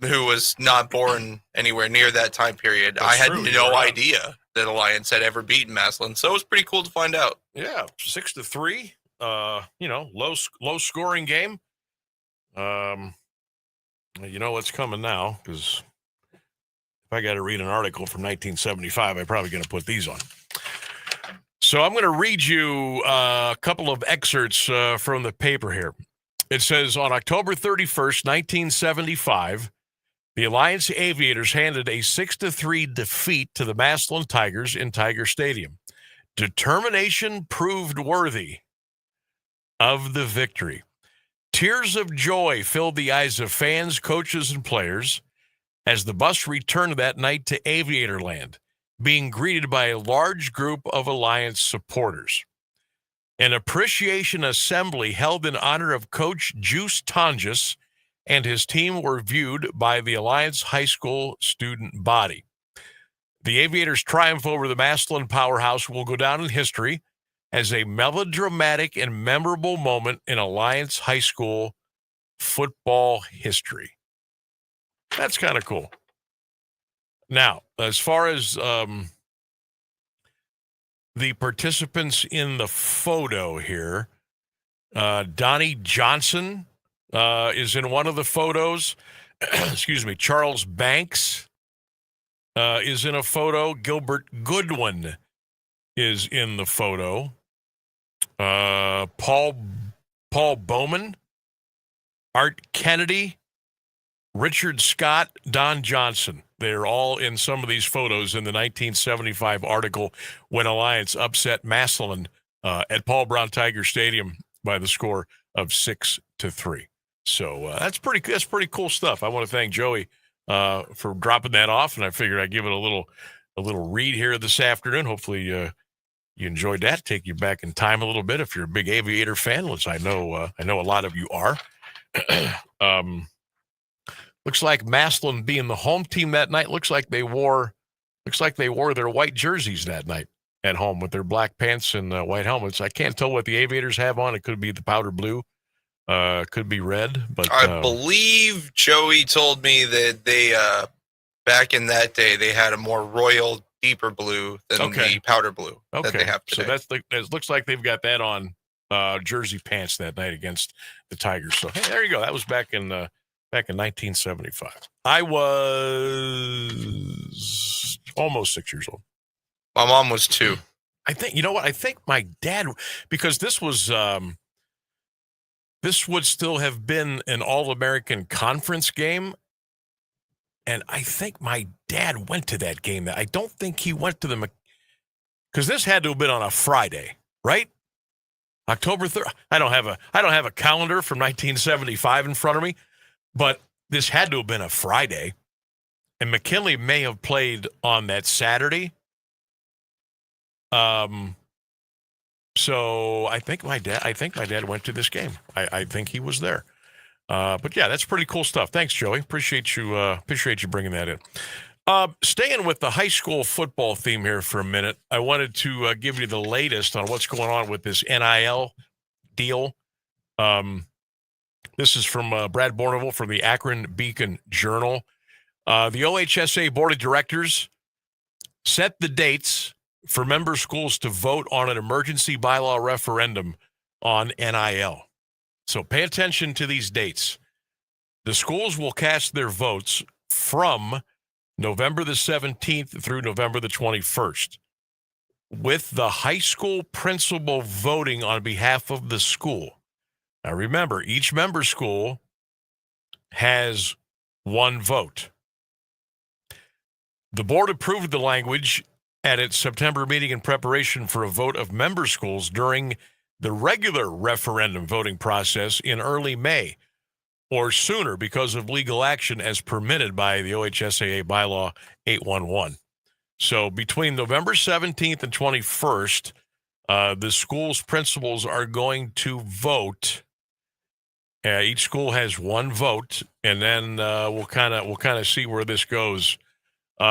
who was not born anywhere near that time period, I had no idea that Alliance had ever beaten Massillon. So it was pretty cool to find out.
Yeah, 6-3. Low scoring game. You know what's coming now, because if I got to read an article from 1975, I'm probably going to put these on. So I'm going to read you a couple of excerpts from the paper here. It says, on October 31st, 1975, the Alliance Aviators handed a 6-3 defeat to the Massillon Tigers in Tiger Stadium. Determination proved worthy of the victory. Tears of joy filled the eyes of fans, coaches, and players as the bus returned that night to Aviatorland, being greeted by a large group of Alliance supporters. An appreciation assembly held in honor of Coach Juice Tonjes and his team were viewed by the Alliance High School student body. The Aviators' triumph over the Massillon powerhouse will go down in history as a melodramatic and memorable moment in Alliance High School football history. That's kind of cool. Now, as far as the participants in the photo here, Donnie Johnson is in one of the photos. Excuse me. Charles Banks is in a photo. Gilbert Goodwin is in the photo. Paul Bowman, Art Kennedy, Richard Scott, Don Johnson. They're all in some of these photos in the 1975 article when Alliance upset Massillon at Paul Brown Tiger Stadium by the score of 6-3. So that's pretty cool stuff. I want to thank Joey for dropping that off, and I figured I'd give it a little read here this afternoon. Hopefully you enjoyed that. Take you back in time a little bit if you're a big Aviator fan, which I know a lot of you are. Looks like Massillon being the home team that night. Looks like they wore their white jerseys that night at home with their black pants and white helmets. I can't tell what the Aviators have on. It could be the powder blue, could be red. But
I believe Joey told me that they back in that day they had a more royal, deeper blue than the powder blue that they have today. So
it looks like they've got that on jersey pants that night against the Tigers. So hey, there you go. That was back in 1975. I was almost 6 years old.
My mom was 2.
I think, you know what? I think my dad, because this was, this would still have been an All-American Conference game. And I think my dad went to that game. I don't think he went to the, because this had to have been on a Friday, right? October 3rd. I don't have a calendar from 1975 in front of me. But this had to have been a Friday, and McKinley may have played on that Saturday. So I think my dad went to this game. I think he was there. But yeah, that's pretty cool stuff. Thanks, Joey. Appreciate you bringing that in. Staying with the high school football theme here for a minute, I wanted to give you the latest on what's going on with this NIL deal. This is from Brad Bourneville from the Akron Beacon Journal. The OHSA Board of Directors set the dates for member schools to vote on an emergency bylaw referendum on NIL. So pay attention to these dates. The schools will cast their votes from November the 17th through November the 21st. with the high school principal voting on behalf of the school. Now, remember, each member school has one vote. The board approved the language at its September meeting in preparation for a vote of member schools during the regular referendum voting process in early May or sooner because of legal action as permitted by the OHSAA bylaw 811. So between November 17th and 21st, the school's principals are going to vote. Each school has one vote, and then we'll kind of see where this goes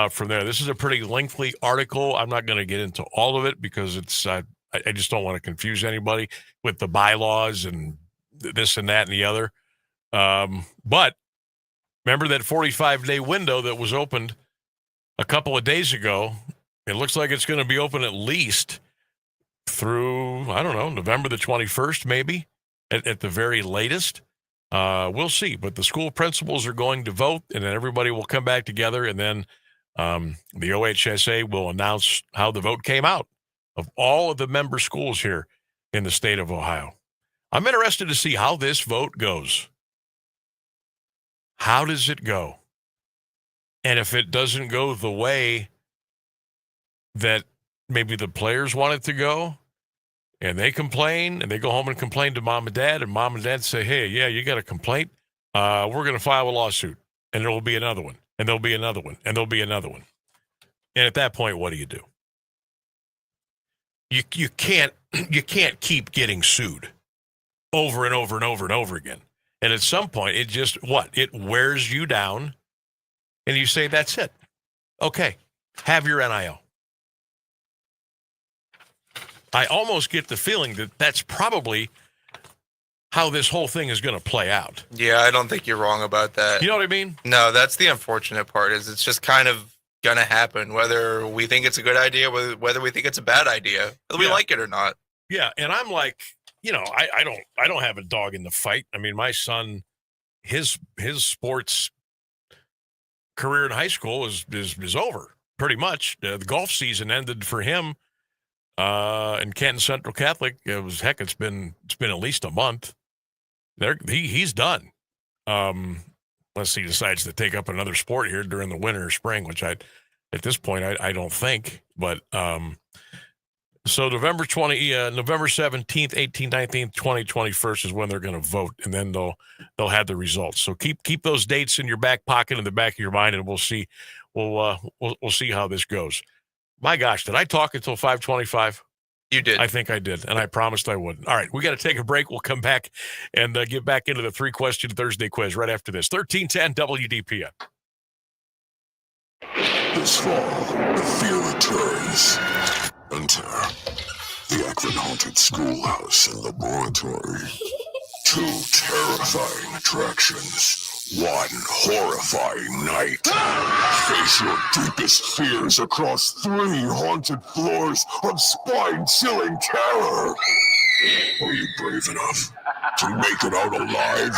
from there. This is a pretty lengthy article. I'm not going to get into all of it because it's I just don't want to confuse anybody with the bylaws and this and that and the other. But remember that 45-day window that was opened a couple of days ago? It looks like it's going to be open at least through, I don't know, November the 21st, maybe at the very latest. We'll see. But the school principals are going to vote, and then everybody will come back together, and then the OHSA will announce how the vote came out of all of the member schools here in the state of Ohio. I'm interested to see how this vote goes. How does it go? And if it doesn't go the way that maybe the players want it to go, and they complain, and they go home and complain to mom and dad say, hey, yeah, you got a complaint? We're going to file a lawsuit, and there will be another one, and there'll be another one, and there'll be another one. And at that point, what do? You can't keep getting sued over and over and over and over again. And at some point, it just, it wears you down, and you say, that's it. Okay, have your NIL. I almost get the feeling that that's probably how this whole thing is going to play out.
Yeah, I don't think you're wrong about that.
You know what I mean?
No, that's the unfortunate part, is it's just kind of going to happen, whether we think it's a good idea, whether we think it's a bad idea, whether we like it or not.
Yeah, and I'm like, I don't have a dog in the fight. I mean, my son, his sports career in high school is over pretty much. The golf season ended for him in Canton Central Catholic. It's been at least a month. He's done. Unless he decides to take up another sport here during the winter or spring, which at this point I don't think. But so November 17th, 18th, 19th, 20th, 21st is when they're going to vote, and then they'll have the results. So keep those dates in your back pocket, in the back of your mind, and we'll see see how this goes. My gosh, did I talk until 5:25?
You did.
I think I did, and I promised I wouldn't. All right, we got to take a break. We'll come back and get back into the 3-question Thursday quiz right after this. 1310 WDPN.
This fall, fear returns. Enter the Akron Haunted Schoolhouse and Laboratory. 2 terrifying attractions. 1 horrifying night. Face your deepest fears across 3 haunted floors of spine-chilling terror. Are you brave enough to make it out alive?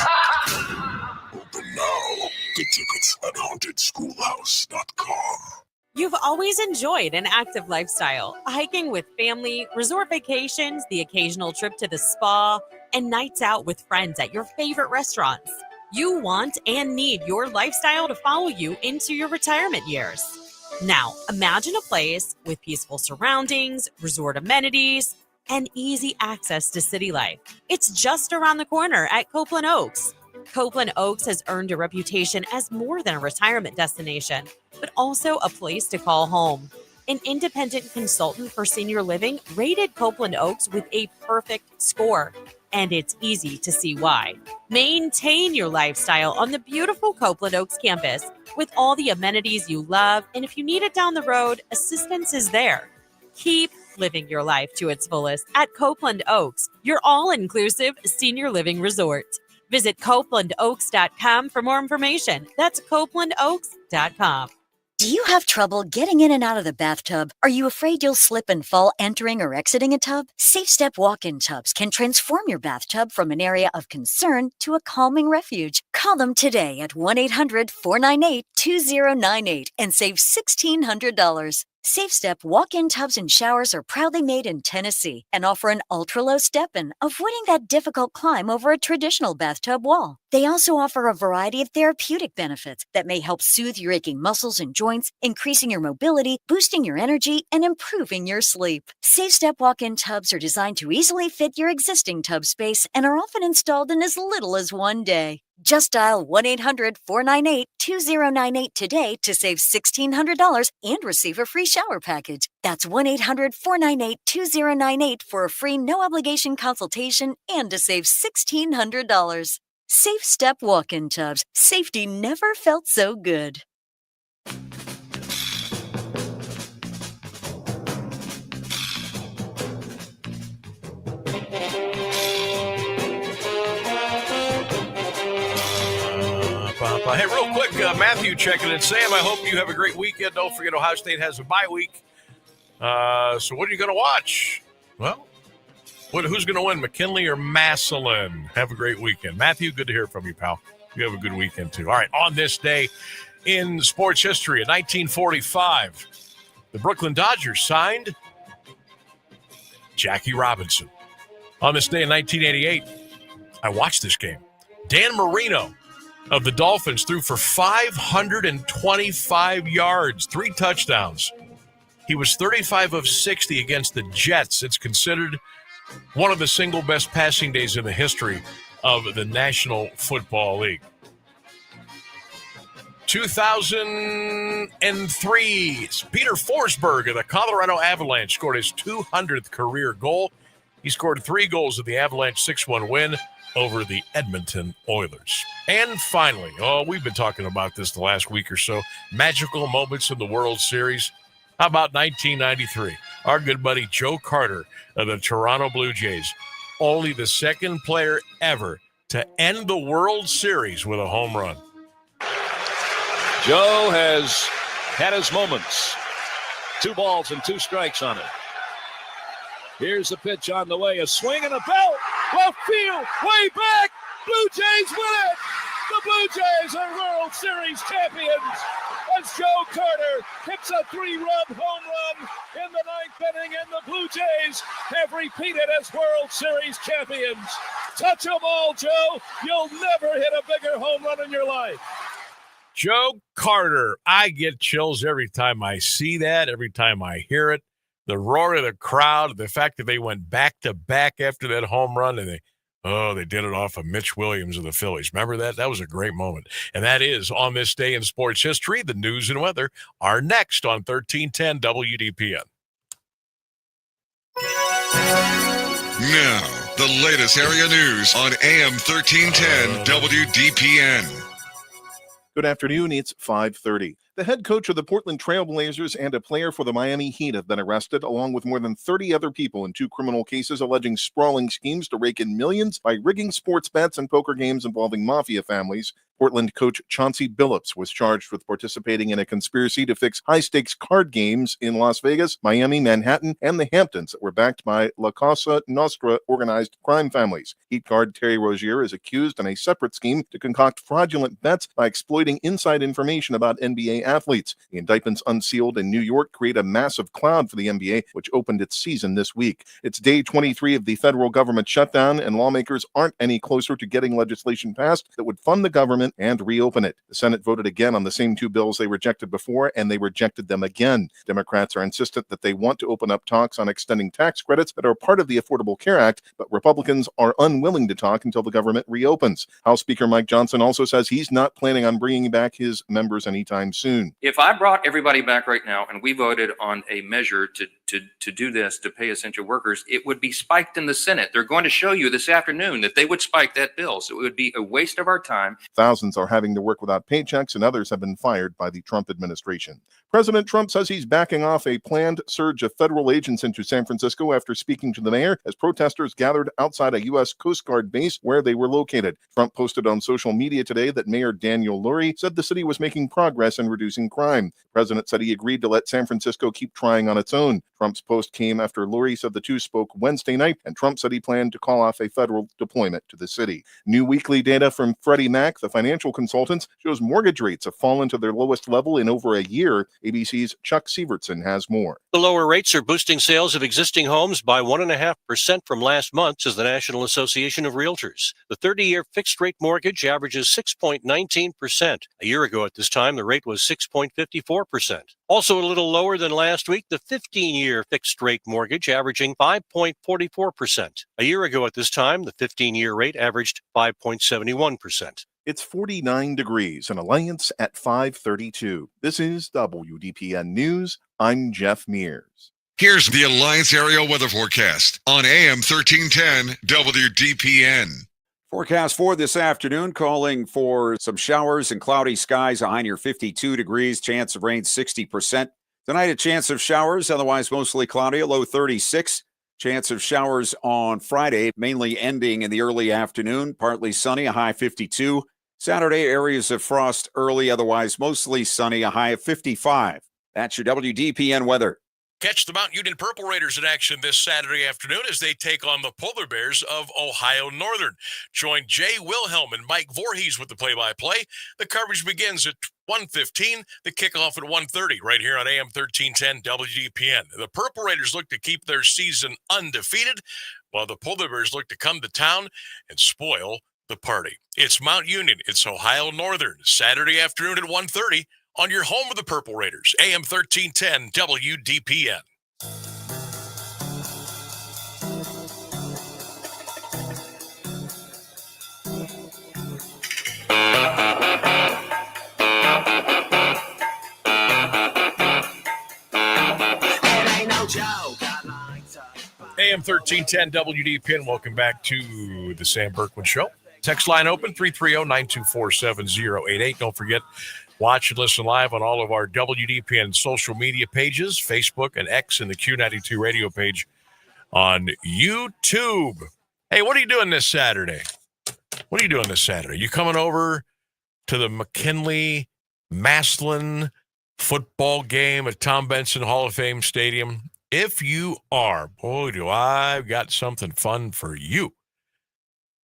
Open now. Get tickets at HauntedSchoolhouse.com.
You've always enjoyed an active lifestyle, hiking with family, resort vacations, the occasional trip to the spa, and nights out with friends at your favorite restaurants. You want and need your lifestyle to follow you into your retirement years. Now, imagine a place with peaceful surroundings, resort amenities, and easy access to city life. It's just around the corner at Copeland Oaks. Copeland Oaks has earned a reputation as more than a retirement destination, but also a place to call home. An independent consultant for senior living rated Copeland Oaks with a perfect score, and it's easy to see why. Maintain your lifestyle on the beautiful Copeland Oaks campus with all the amenities you love, and if you need it down the road, assistance is there. Keep living your life to its fullest at Copeland Oaks, your all-inclusive senior living resort. Visit CopelandOaks.com for more information. That's CopelandOaks.com.
Do you have trouble getting in and out of the bathtub? Are you afraid you'll slip and fall entering or exiting a tub? Safe Step walk-in tubs can transform your bathtub from an area of concern to a calming refuge. Call them today at 1-800-498-2098 and save $1,600. Safe Step walk-in tubs and showers are proudly made in Tennessee and offer an ultra-low step-in, avoiding that difficult climb over a traditional bathtub wall. They also offer a variety of therapeutic benefits that may help soothe your aching muscles and joints, increasing your mobility, boosting your energy, and improving your sleep. Safe Step walk-in tubs are designed to easily fit your existing tub space and are often installed in as little as one day. Just dial 1-800-498-2098 today to save $1,600 and receive a free shower package. That's 1-800-498-2098 for a free no-obligation consultation and to save $1,600. Safe Step walk-in tubs. Safety never felt so good.
Hey, real quick, Matthew checking in. Sam, I hope you have a great weekend. Don't forget Ohio State has a bye week. So what are you going to watch? Well, who's going to win, McKinley or Massillon? Have a great weekend. Matthew, good to hear from you, pal. You have a good weekend, too. All right, on this day in sports history, in 1945, the Brooklyn Dodgers signed Jackie Robinson. On this day in 1988, I watched this game. Dan Marino of the Dolphins threw for 525 yards, 3 touchdowns. He was 35 of 60 against the Jets. It's considered one of the single best passing days in the history of the National Football League. 2003, Peter Forsberg of the Colorado Avalanche scored his 200th career goal. He scored 3 goals of the Avalanche 6-1 win over the Edmonton Oilers. And finally, we've been talking about this the last week or so, magical moments in the World Series. How about 1993? Our good buddy Joe Carter of the Toronto Blue Jays, only the second player ever to end the World Series with a home run.
Joe has had his moments. 2 balls and 2 strikes on it. Here's the pitch on the way. A swing and a belt. Left field. Way back. Blue Jays win it. The Blue Jays are World Series champions as Joe Carter hits a 3-run home run in the 9th inning, and the Blue Jays have repeated as World Series champions. Touch them all, Joe. You'll never hit a bigger home run in your life.
Joe Carter. I get chills every time I see that, every time I hear it. The roar of the crowd, the fact that they went back-to-back after that home run, and they did it off of Mitch Williams of the Phillies. Remember that? That was a great moment. And that is on this day in sports history. The news and weather are next on 1310 WDPN.
Now, the latest area news on AM 1310 WDPN.
Good afternoon. It's 5:30. The head coach of the Portland Trail Blazers and a player for the Miami Heat have been arrested, along with more than 30 other people in 2 criminal cases alleging sprawling schemes to rake in millions by rigging sports bets and poker games involving mafia families. Portland coach Chauncey Billups was charged with participating in a conspiracy to fix high-stakes card games in Las Vegas, Miami, Manhattan, and the Hamptons that were backed by La Cosa Nostra organized crime families. Heat guard Terry Rozier is accused in a separate scheme to concoct fraudulent bets by exploiting inside information about NBA athletes. The indictments unsealed in New York create a massive cloud for the NBA, which opened its season this week. It's day 23 of the federal government shutdown, and lawmakers aren't any closer to getting legislation passed that would fund the government and reopen it. The Senate voted again on the same 2 bills they rejected before, and they rejected them again. Democrats are insistent that they want to open up talks on extending tax credits that are part of the Affordable Care Act, but Republicans are unwilling to talk until the government reopens. House Speaker Mike Johnson also says he's not planning on bringing back his members anytime soon.
If I brought everybody back right now and we voted on a measure to do this, to pay essential workers, it would be spiked in the Senate. They're going to show you this afternoon that they would spike that bill. So it would be a waste of our time.
Thousands are having to work without paychecks, and others have been fired by the Trump administration. President Trump says he's backing off a planned surge of federal agents into San Francisco after speaking to the mayor as protesters gathered outside a U.S. Coast Guard base where they were located. Trump posted on social media today that Mayor Daniel Lurie said the city was making progress in reducing crime. The president said he agreed to let San Francisco keep trying on its own. Trump's post came after Lurie said the two spoke Wednesday night, and Trump said he planned to call off a federal deployment to the city. New weekly data from Freddie Mac, the financial consultants, shows mortgage rates have fallen to their lowest level in over a year. ABC's Chuck Sievertson has more.
The lower rates are boosting sales of existing homes by 1.5% from last month, says the National Association of Realtors. The 30-year fixed-rate mortgage averages 6.19%. A year ago at this time, the rate was 6.54%. Also a little lower than last week, the 15-year fixed-rate mortgage averaging 5.44%. A year ago at this time, the 15-year rate averaged 5.71%.
It's 49 degrees in Alliance at 5:32. This is WDPN News. I'm Jeff Mears.
Here's the Alliance Area Weather Forecast on AM 1310 WDPN.
Forecast for this afternoon calling for some showers and cloudy skies, a high near 52 degrees, chance of rain 60%. Tonight, a chance of showers, otherwise mostly cloudy, a low 36. Chance of showers on Friday, mainly ending in the early afternoon, partly sunny, a high 52. Saturday, areas of frost early, otherwise mostly sunny, a high of 55. That's your WDPN weather.
Catch the Mount Union Purple Raiders in action this Saturday afternoon as they take on the Polar Bears of Ohio Northern. Join Jay Wilhelm and Mike Voorhees with the play-by-play. The coverage begins at 1:15, the kickoff at 1:30, right here on AM 1310 WDPN. The Purple Raiders look to keep their season undefeated, while the Polar Bears look to come to town and spoil the party. It's Mount Union, it's Ohio Northern, Saturday afternoon at 1:30 on your home of the Purple Raiders, AM 1310 WDPN. AM 1310 WDPN. Welcome back to the Sam Bourquin Show. Text line open, 330-924-7088. Don't forget, watch and listen live on all of our WDPN social media pages, Facebook and X, and the Q92 radio page on YouTube. Hey, what are you doing this Saturday? What are you doing this Saturday? You coming over to the McKinley Maslin football game at Tom Benson Hall of Fame Stadium? If you are, boy, do I've got something fun for you.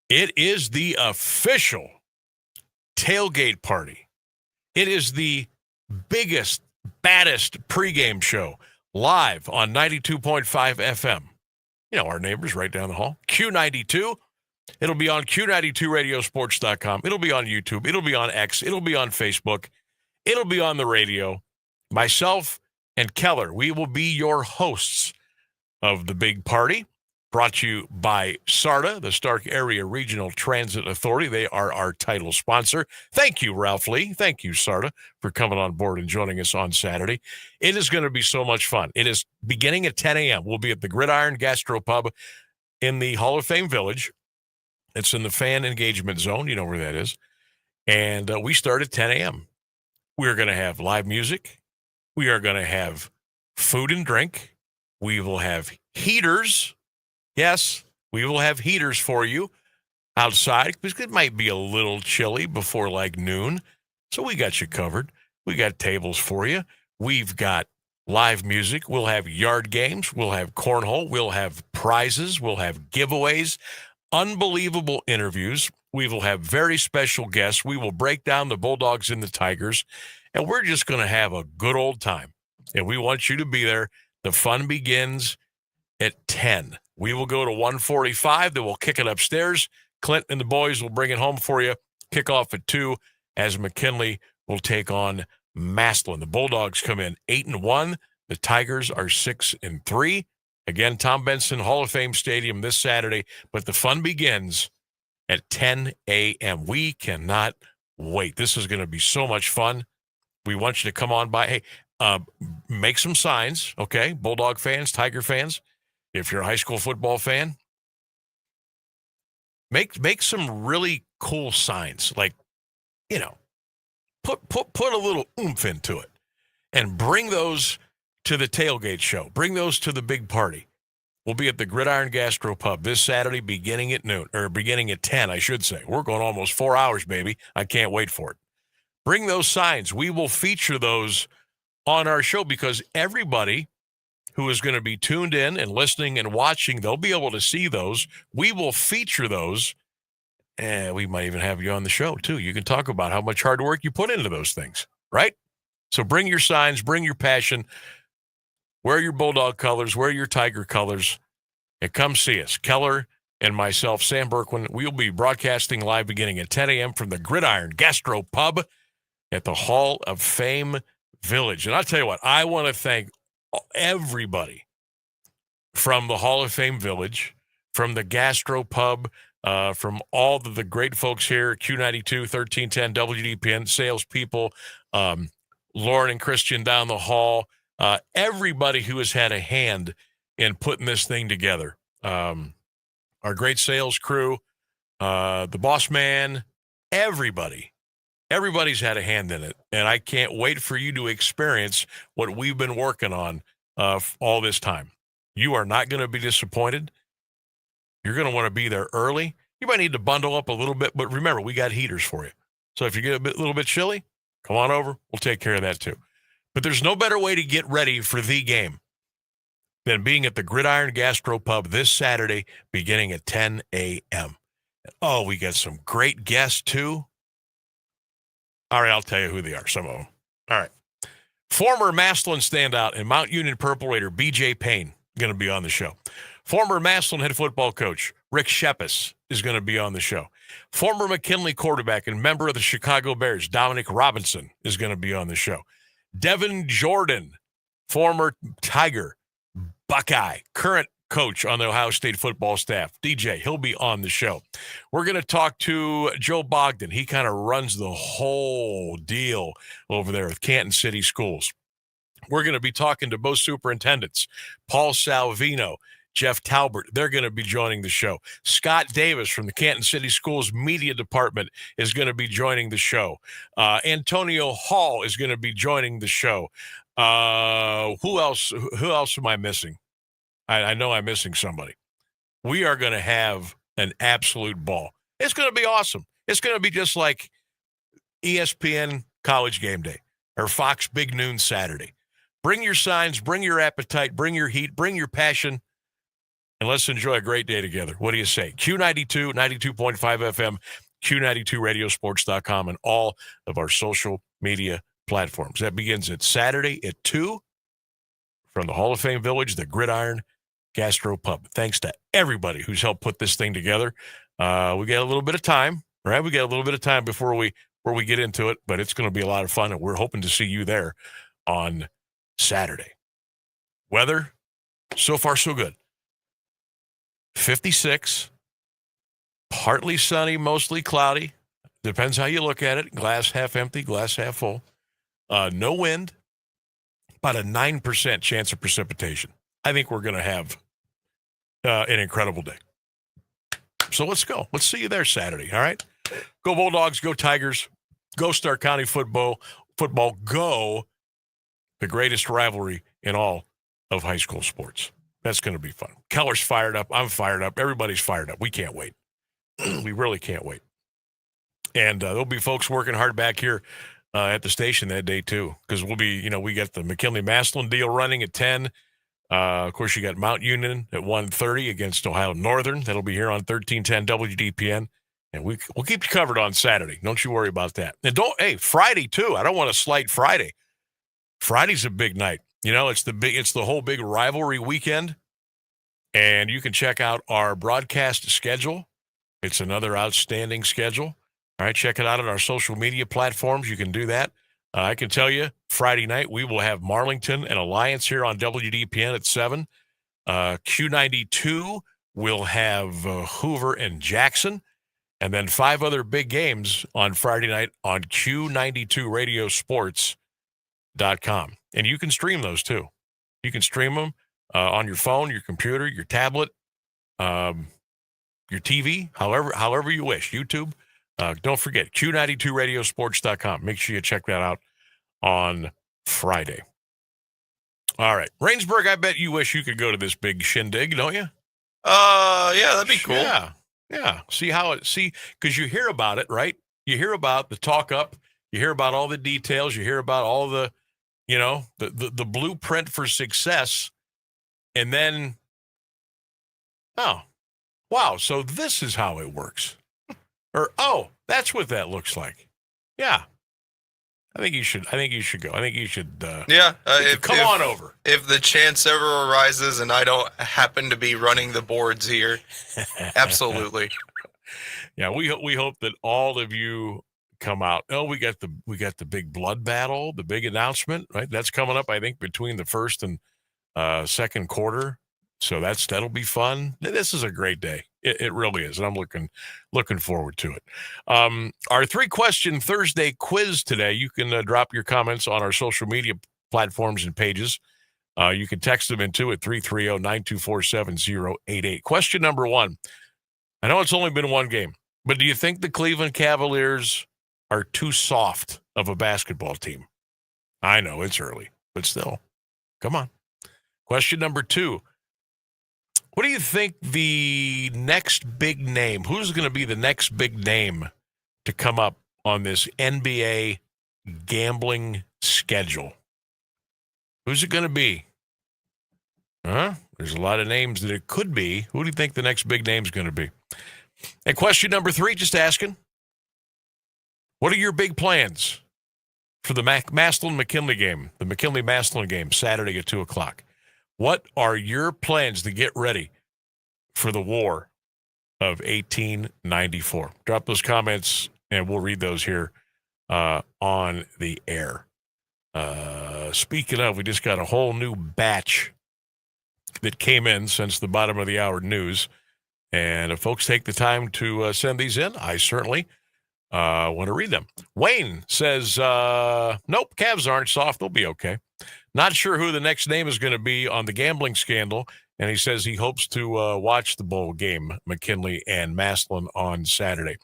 It is the official tailgate party. It is the biggest, baddest pregame show live on 92.5 FM. You know, our neighbors right down the hall. Q92. It'll be on Q92radiosports.com. It'll be on YouTube. It'll be on X. It'll be on Facebook. It'll be on the radio. Myself and Keller, we will be your hosts of the big party. Brought to you by SARTA, the Stark Area Regional Transit Authority. They are our title sponsor. Thank you, Ralph Lee. Thank you, SARTA, for coming on board and joining us on Saturday. It is going to be so much fun. It is beginning at 10 a.m. We'll be at the Gridiron Gastropub in the Hall of Fame Village. It's in the fan engagement zone. You know where that is. And we start at 10 a.m. We're going to have live music. We are going to have food and drink. We will have heaters. Yes, we will have heaters for you outside because it might be a little chilly before like noon. So we got you covered. We got tables for you. We've got live music. We'll have yard games. We'll have cornhole. We'll have prizes. We'll have giveaways. Unbelievable interviews. We will have very special guests. We will break down the Bulldogs and the Tigers. And we're just going to have a good old time. And we want you to be there. The fun begins at 10. We will go to 1:45. Then we'll kick it upstairs. Clint and the boys will bring it home for you. Kick off at 2 as McKinley will take on Maslin. The Bulldogs come in 8-1. The Tigers are 6-3. Again, Tom Benson Hall of Fame Stadium this Saturday. But the fun begins at 10 a.m. We cannot wait. This is going to be so much fun. We want you to come on by. Hey, make some signs, okay? Bulldog fans, Tiger fans. If you're a high school football fan, make some really cool signs. Like, you know, put a little oomph into it and bring those to the tailgate show. Bring those to the big party. We'll be at the Gridiron Gastropub this Saturday beginning at 10, I should say. We're going almost 4 hours, baby. I can't wait for it. Bring those signs. We will feature those on our show because everybody who is going to be tuned in and listening and watching, they'll be able to see those. We will feature those, and we might even have you on the show, too. You can talk about how much hard work you put into those things, right? So bring your signs, bring your passion, wear your Bulldog colors, wear your Tiger colors, and come see us. Keller and myself, Sam Bourquin, we'll be broadcasting live beginning at 10 a.m. from the Gridiron Gastro Pub at the Hall of Fame Village. And I'll tell you what, I want to thank everybody from the Hall of Fame Village, from the Gastro Pub, from all of the great folks here, Q92, 1310, WDPN, salespeople, Lauren and Christian down the hall, everybody who has had a hand in putting this thing together. Our great sales crew, the boss man, everybody's had a hand in it. And I can't wait for you to experience what we've been working on all this time. You are not going to be disappointed. You're going to want to be there early. You might need to bundle up a little bit, but remember, we got heaters for you. So if you get a little bit chilly, come on over. We'll take care of that too. But there's no better way to get ready for the game than being at the Gridiron Gastro Pub this Saturday, beginning at 10 a.m. Oh, we got some great guests too. All right, I'll tell you who they are, some of them. All right. Former Massillon standout and Mount Union Purple Raider B.J. Payne going to be on the show. Former Massillon head football coach Rick Shepis is going to be on the show. Former McKinley quarterback and member of the Chicago Bears Dominic Robinson is going to be on the show. Devin Jordan, former Tiger, Buckeye, current coach on the Ohio State football staff. DJ, he'll be on the show. We're going to talk to Joe Bogdan. He kind of runs the whole deal over there with Canton City Schools. We're going to be talking to both superintendents, Paul Salvino, Jeff Talbert. They're going to be joining the show. Scott Davis from the Canton City Schools Media Department is going to be joining the show. Antonio Hall is going to be joining the show. Who else am I missing? I know I'm missing somebody. We are going to have an absolute ball. It's going to be awesome. It's going to be just like ESPN College Game Day or Fox Big Noon Saturday. Bring your signs, bring your appetite, bring your heat, bring your passion, and let's enjoy a great day together. What do you say? Q92, 92.5 FM, Q92radiosports.com, and all of our social media platforms. That begins at Saturday at 2 from the Hall of Fame Village, the Gridiron Gastro Pub. Thanks to everybody who's helped put this thing together. We got a little bit of time, right? We got a little bit of time before we get into it, but it's going to be a lot of fun, and we're hoping to see you there on Saturday. Weather, so far so good. 56, partly sunny, mostly cloudy. Depends how you look at it. Glass half empty, glass half full. No wind, about a 9% chance of precipitation. I think we're going to have an incredible day. So let's go. Let's see you there Saturday, all right? Go Bulldogs, go Tigers, go Stark County football, go the greatest rivalry in all of high school sports. That's going to be fun. Keller's fired up. I'm fired up. Everybody's fired up. We can't wait. We really can't wait. And there'll be folks working hard back here at the station that day too, because we'll be, we got the McKinley-Massillon deal running at 10. Of course, you got Mount Union at 1:30 against Ohio Northern. That'll be here on 1310 WDPN. And we'll keep you covered on Saturday. Don't you worry about that. And Friday too. I don't want to slight Friday. Friday's a big night. It's the whole big rivalry weekend. And you can check out our broadcast schedule. It's another outstanding schedule. All right, check it out on our social media platforms. You can do that. I can tell you, Friday night, we will have Marlington and Alliance here on WDPN at 7. Q92 will have Hoover and Jackson. And then 5 other big games on Friday night on Q92radiosports.com. And you can stream those too. You can stream them on your phone, your computer, your tablet, your TV, however you wish. YouTube. Don't forget, Q92radiosports.com. Make sure you check that out on Friday. All right. Rainsburg, I bet you wish you could go to this big shindig, don't you?
Yeah, that'd be cool.
Yeah. Because you hear about it, right? You hear about the talk up. You hear about all the details. You hear about all the, the blueprint for success And then, oh, wow, so this is how it works. Or, oh, that's what that looks like. Yeah. I think you should go. I think you should come on over.
If the chance ever arises and I don't happen to be running the boards here, absolutely.
Yeah, we hope that all of you come out. Oh, we got the big blood battle, the big announcement, right? That's coming up, I think, between the first and second quarter. So that'll be fun. This is a great day. It really is, and I'm looking forward to it. Our 3-question Thursday quiz today. You can drop your comments on our social media platforms and pages. You can text them in too at 330-924-7088. Question number 1. I know it's only been one game, but do you think the Cleveland Cavaliers are too soft of a basketball team? I know it's early, but still, come on. Question number 2. What do you think the next big name, who's going to be the next big name to come up on this NBA gambling schedule? Who's it going to be? There's a lot of names that it could be. Who do you think the next big name is going to be? And question number 3, just asking, what are your big plans for the Massillon-McKinley game, the McKinley-Massillon game, Saturday at 2 o'clock? What are your plans to get ready for the war of 1894? Drop those comments, and we'll read those here on the air. Speaking of, we just got a whole new batch that came in since the bottom of the hour news. And if folks take the time to send these in, I certainly want to read them. Wayne says, nope, Cavs aren't soft. They'll be okay. Not sure who the next name is going to be on the gambling scandal. And he says he hopes to watch the bowl game, McKinley and Massillon, on Saturday.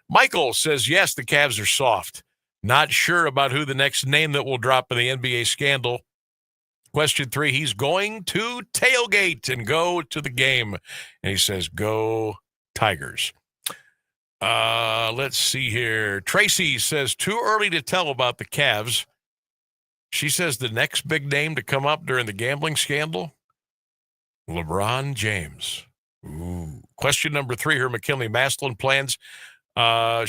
Michael says, yes, the Cavs are soft. Not sure about who the next name that will drop in the NBA scandal. Question 3, he's going to tailgate and go to the game. And he says, go Tigers. Let's see here. Tracy says, too early to tell about the Cavs. She says the next big name to come up during the gambling scandal, LeBron James. Ooh. Question number 3, her McKinley-Massillon plans.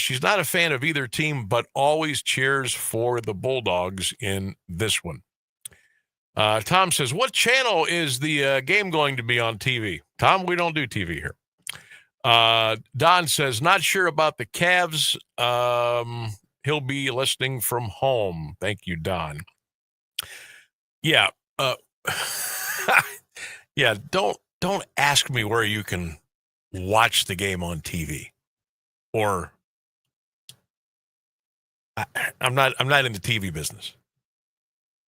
She's not a fan of either team, but always cheers for the Bulldogs in this one. Tom says, what channel is the game going to be on TV? Tom, we don't do TV here. Don says, not sure about the Cavs. He'll be listening from home. Thank you, Don. Yeah. Yeah, don't ask me where you can watch the game on TV. Or I'm not in the TV business.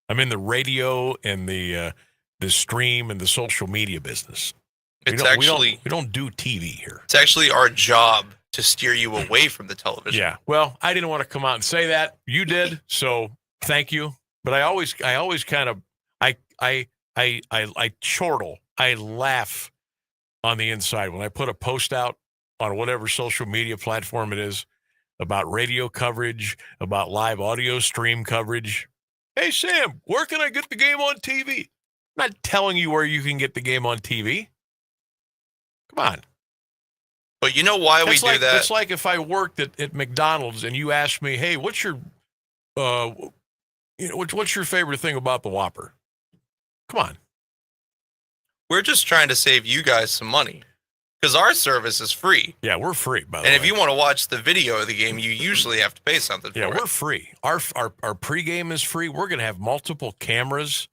I'm in the radio and the stream and the social media business. We don't do TV here.
It's actually our job to steer you away from the television.
Yeah. Well, I didn't want to come out and say that. You did, so thank you. But I always kind of I chortle. I laugh on the inside when I put a post out on whatever social media platform it is about radio coverage, about live audio stream coverage. Hey, Sam, where can I get the game on TV? I'm not telling you where you can get the game on TV. Come on.
But you know why we do that?
It's like if I worked at McDonald's and you asked me, hey, what's your favorite thing about the Whopper? Come on.
We're just trying to save you guys some money because our service is free.
Yeah, we're free, by the way.
And if you want to watch the video of the game, you usually have to pay something for it.
Yeah, we're free. Our pregame is free. We're going to have multiple cameras.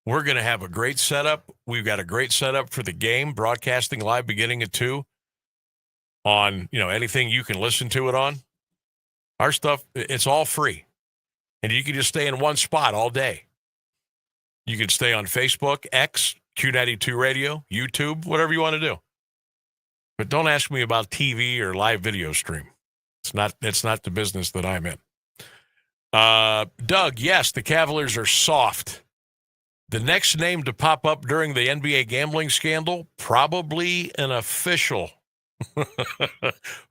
We're going to have a great setup. We've got a great setup for the game, broadcasting live beginning at 2 on, anything you can listen to it on. Our stuff, it's all free. And you can just stay in one spot all day. You can stay on Facebook, X, Q92 Radio, YouTube, whatever you want to do. But don't ask me about TV or live video stream. It's not the business that I'm in. Doug, yes, the Cavaliers are soft. The next name to pop up during the NBA gambling scandal, probably an official.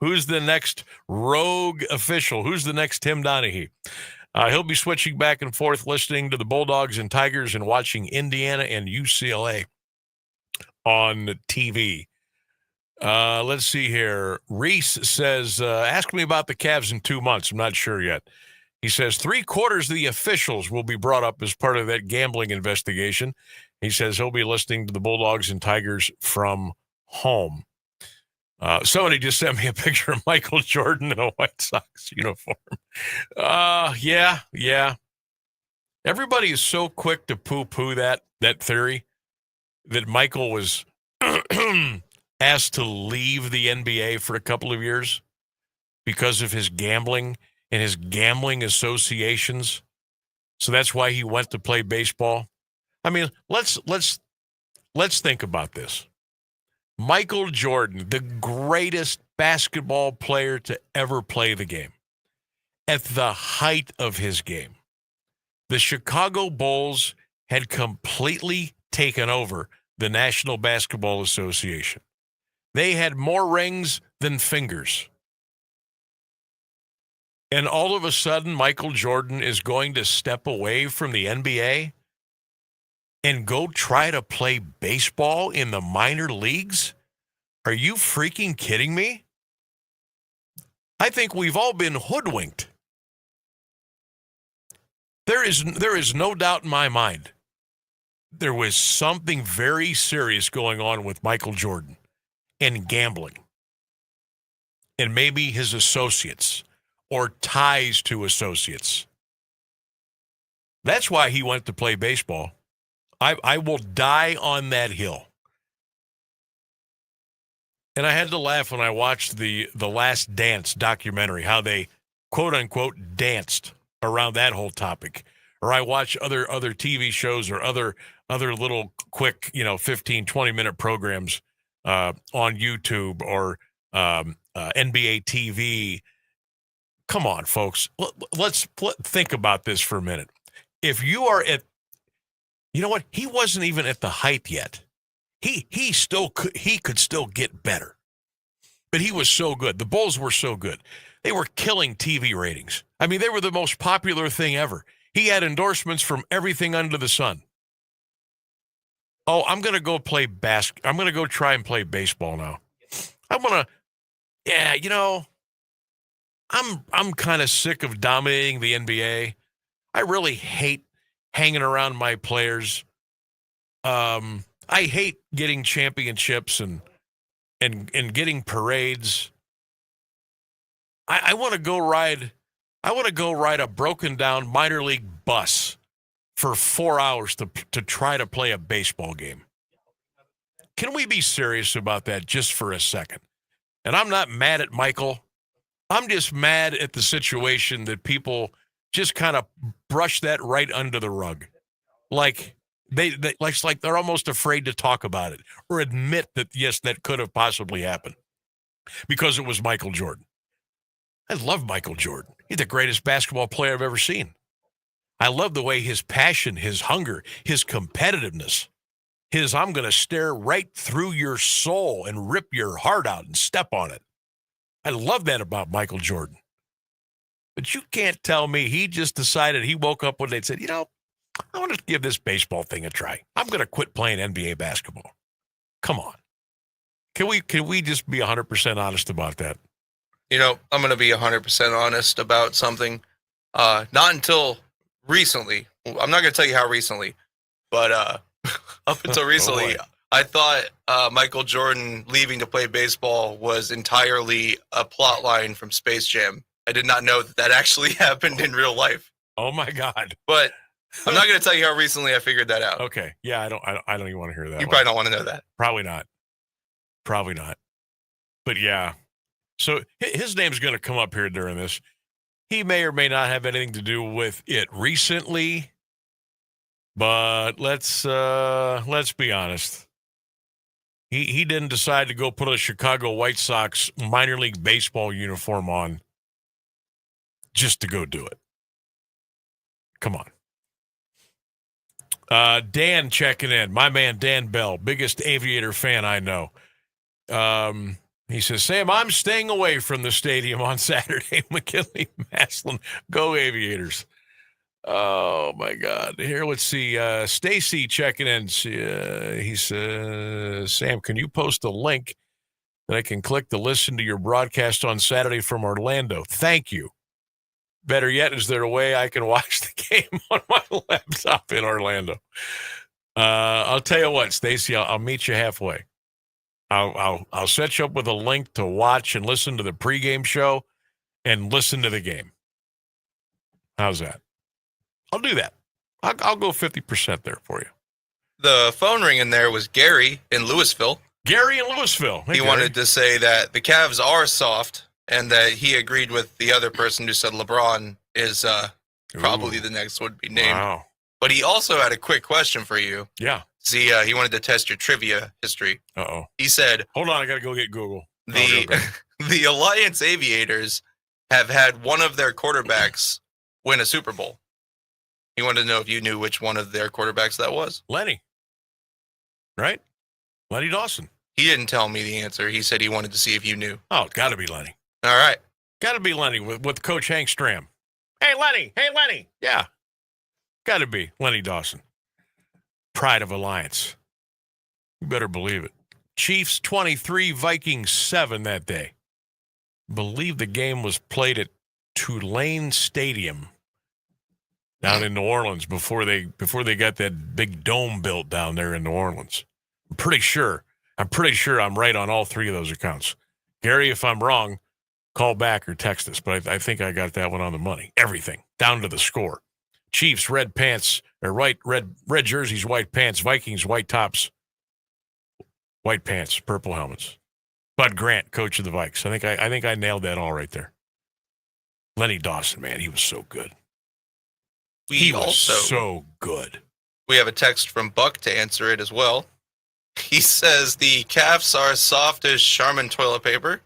Who's the next rogue official? Who's the next Tim Donaghy? He'll be switching back and forth, listening to the Bulldogs and Tigers and watching Indiana and UCLA on TV. Let's see here. Reese says, ask me about the Cavs in 2 months. I'm not sure yet. He says 3/4 of the officials will be brought up as part of that gambling investigation. He says he'll be listening to the Bulldogs and Tigers from home. Somebody just sent me a picture of Michael Jordan in a White Sox uniform. Yeah. Everybody is so quick to poo-poo that theory that Michael was asked to leave the NBA for a couple of years because of his gambling and his gambling associations. So that's why he went to play baseball. I mean, let's think about this. Michael Jordan, the greatest basketball player to ever play the game, at the height of his game, the Chicago Bulls had completely taken over the National Basketball Association. They had more rings than fingers. And all of a sudden, Michael Jordan is going to step away from the NBA and go try to play baseball in the minor leagues? Are you freaking kidding me? I think we've all been hoodwinked. There is no doubt in my mind there was something very serious going on with Michael Jordan and gambling and maybe his associates or ties to associates. That's why he went to play baseball. I will die on that hill. And I had to laugh when I watched the Last Dance documentary, how they, quote unquote, danced around that whole topic. Or I watch other TV shows or other little quick, 15, 20-minute programs on YouTube or NBA TV. Come on, folks. Let's think about this for a minute. If you are at, you know what? He wasn't even at the height yet. He could still get better. But he was so good. The Bulls were so good. They were killing TV ratings. I mean, they were the most popular thing ever. He had endorsements from everything under the sun. Oh, I'm going to go play I'm going to go try and play baseball now. I'm kind of sick of dominating the NBA. I really hate hanging around my players. I hate getting championships and getting parades. I want to go ride a broken down minor league bus for 4 hours to try to play a baseball game. Can we be serious about that just for a second? And I'm not mad at Michael. I'm just mad at the situation that people just kind of brush that right under the rug. Like they're almost afraid to talk about it or admit that, yes, that could have possibly happened because it was Michael Jordan. I love Michael Jordan. He's the greatest basketball player I've ever seen. I love the way his passion, his hunger, his competitiveness, I'm going to stare right through your soul and rip your heart out and step on it. I love that about Michael Jordan. But you can't tell me he just decided, he woke up one day and said, I want to give this baseball thing a try. I'm going to quit playing NBA basketball. Come on. Can we just be 100% honest about that?
I'm going to be 100% honest about something. Not until recently. I'm not going to tell you how recently, but up until recently, I thought Michael Jordan leaving to play baseball was entirely a plot line from Space Jam. I did not know that actually happened in real life.
Oh my God.
But I'm not going to tell you how recently I figured that out.
Okay. Yeah, I don't even want to hear that.
You probably don't want to know that.
Probably not. But yeah. So his name's going to come up here during this. He may or may not have anything to do with it recently, but let's be honest. He didn't decide to go put a Chicago White Sox minor league baseball uniform on just to go do it. Come on. Dan checking in. My man, Dan Bell, biggest Aviator fan I know. He says, Sam, I'm staying away from the stadium on Saturday. McKinley, Maslin, go Aviators. Oh, my God. Here, let's see. Stacy checking in. He says, Sam, can you post a link that I can click to listen to your broadcast on Saturday from Orlando? Thank you. Better yet, is there a way I can watch the game on my laptop in Orlando? I'll tell you what, Stacy, I'll meet you halfway. I'll set you up with a link to watch and listen to the pregame show and listen to the game. How's that? I'll do that. I'll go 50% there for you.
The phone ring in there was Gary in Louisville.
Gary in Louisville. Hey,
he
Gary.
wanted to say that the Cavs are soft and that he agreed with the other person who said LeBron is probably the next would be named.
Wow.
But he also had a quick question for you.
Yeah.
See, he wanted to test your trivia history.
Uh-oh.
He said,
hold on, I got to go get Google.
The Alliance Aviators have had one of their quarterbacks win a Super Bowl. He wanted to know if you knew which one of their quarterbacks that was.
Lenny. Right? Lenny Dawson.
He didn't tell me the answer. He said he wanted to see if you knew.
Oh, it's got to be Lenny.
All right.
Got to be Lenny with Coach Hank Stram. Hey, Lenny. Hey, Lenny. Yeah. Got to be Lenny Dawson. Pride of Alliance. You better believe it. Chiefs 23, Vikings 7 that day. Believe the game was played at Tulane Stadium down in New Orleans before they got that big dome built down there in New Orleans. I'm pretty sure I'm right on all three of those accounts. Gary, if I'm wrong, call back or text us, but I think I got that one on the money. Everything, down to the score. Chiefs, red pants, or red jerseys, white pants. Vikings, white tops, white pants, purple helmets. Bud Grant, coach of the Vikes. I think I nailed that all right there. Lenny Dawson, man, he was so good. He was so good.
We have a text from Buck to answer it as well. He says the Cavs are soft as Charmin toilet paper.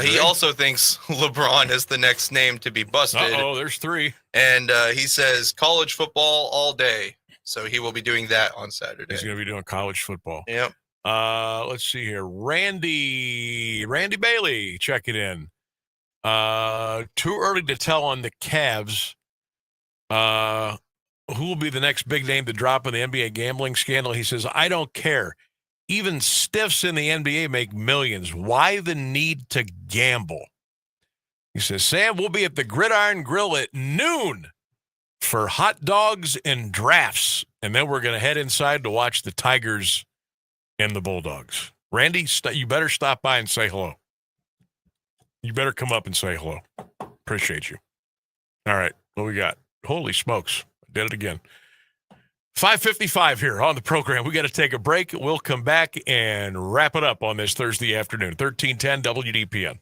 He also thinks LeBron is the next name to be busted.
Uh-oh, there's three.
And he says college football all day. So he will be doing that on Saturday.
He's going to be doing college football.
Yep.
Let's see here. Randy Bailey checking in. Too early to tell on the Cavs. Who will be the next big name to drop in the NBA gambling scandal? He says, I don't care. Even stiffs in the NBA make millions. Why the need to gamble? He says, Sam, we'll be at the Gridiron Grill at noon for hot dogs and drafts. And then we're going to head inside to watch the Tigers and the Bulldogs. Randy, you better stop by and say hello. You better come up and say hello. Appreciate you. All right, what we got? Holy smokes, I did it again. 5:55 here on the program. We got to take a break. We'll come back and wrap it up on this Thursday afternoon. 1310 WDPN.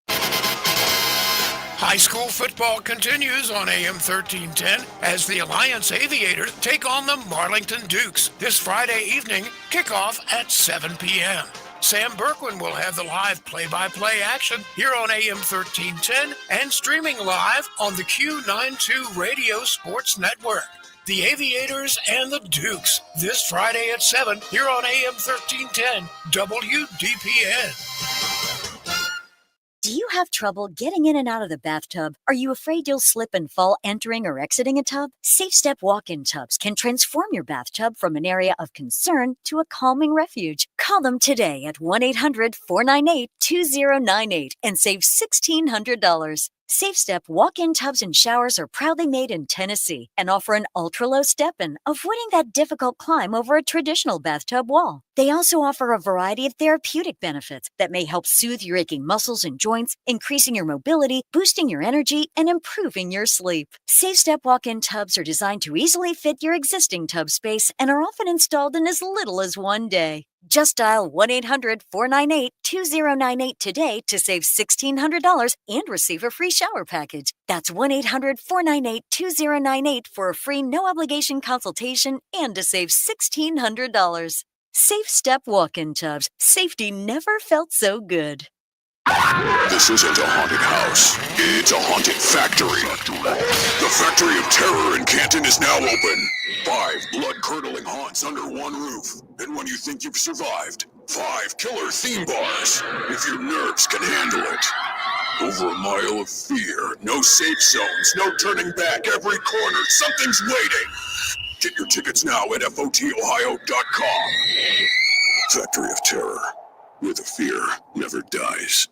High school football continues on AM 1310 as the Alliance Aviators take on the Marlington Dukes this Friday evening, kickoff at 7 p.m. Sam Bourquin will have the live play-by-play action here on AM 1310 and streaming live on the Q92 Radio Sports Network. The Aviators and the Dukes this Friday at 7 here on AM 1310 WDPN.
Do you have trouble getting in and out of the bathtub? Are you afraid you'll slip and fall entering or exiting a tub? Safe Step walk-in tubs can transform your bathtub from an area of concern to a calming refuge. Call them today at 1-800-498-2098 and save $1,600. Safe Step walk-in tubs and showers are proudly made in Tennessee and offer an ultra-low step-in, avoiding that difficult climb over a traditional bathtub wall. They also offer a variety of therapeutic benefits that may help soothe your aching muscles and joints, increasing your mobility, boosting your energy, and improving your sleep. Safe Step walk-in tubs are designed to easily fit your existing tub space and are often installed in as little as one day. Just dial 1-800-498-2098 today to save $1,600 and receive a free shower package. That's 1-800-498-2098 for a free no-obligation consultation and to save $1,600. Safe Step walk-in tubs. Safety never felt so good.
This isn't a haunted house. It's a haunted factory. The factory of terror in Canton is now open. 5 blood-curdling haunts under one roof. And when you think you've survived, 5 killer theme bars, if your nerves can handle it. Over a mile of fear, no safe zones, no turning back, every corner, something's waiting. Get your tickets now at FOTOhio.com. Factory of Terror, where the fear never dies.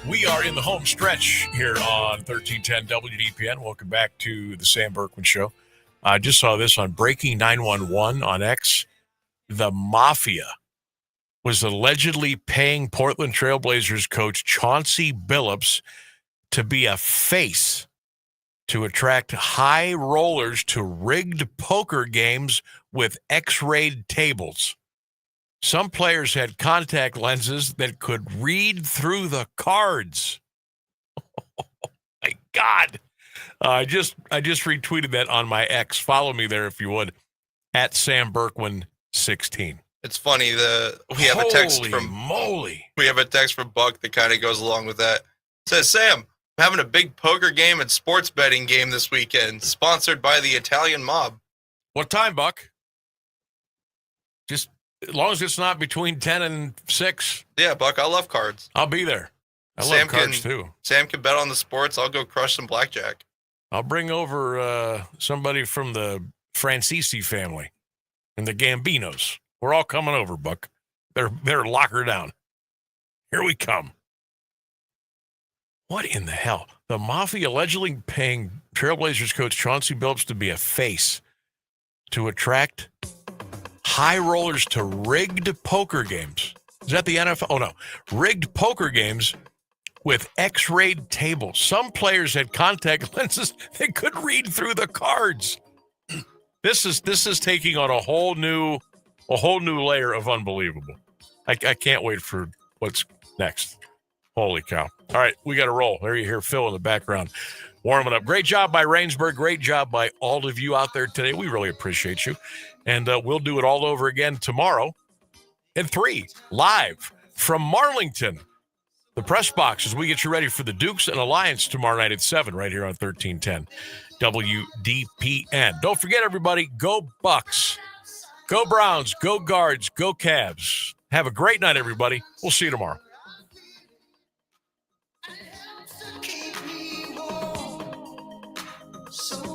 We are in the home stretch here on 1310 WDPN. Welcome back to the Sam Bourquin Show. I just saw this on Breaking 911 on X. The Mafia was allegedly paying Portland Trailblazers coach Chauncey Billups to be a face to attract high rollers to rigged poker games with X-rayed tables. Some players had contact lenses that could read through the cards. Oh, my God. I just retweeted that on my X. Follow me there if you would, at Sam Bourquin 16.
It's funny. We have a text
Holy moly.
We have a text from Buck that kind of goes along with that. It says, Sam, I'm having a big poker game and sports betting game this weekend, sponsored by the Italian mob.
What time, Buck? Just as long as it's not between 10 and 6.
Yeah, Buck, I love cards.
I'll be there. I love cards too.
Sam can bet on the sports. I'll go crush some blackjack.
I'll bring over somebody from the Francisi family and the Gambinos. We're all coming over, Buck. They're lock her down. Here we come. What in the hell? The Mafia allegedly paying Trailblazers coach Chauncey Billups to be a face to attract high rollers to rigged poker games. Is that the NFL? Oh, no. Rigged poker games with X-rayed tables. Some players had contact lenses that could read through the cards. This is taking on a whole new layer of unbelievable. I can't wait for what's next. Holy cow. All right, we got to roll. There you hear Phil in the background warming up. Great job by Rainsburg. Great job by all of you out there today. We really appreciate you. And we'll do it all over again tomorrow at 3, live from Marlington. The press box as we get you ready for the Dukes and Alliance tomorrow night at 7 right here on 1310 WDPN. Don't forget, everybody, go Bucks. Go Browns. Go Guards. Go Cavs. Have a great night, everybody. We'll see you tomorrow.
So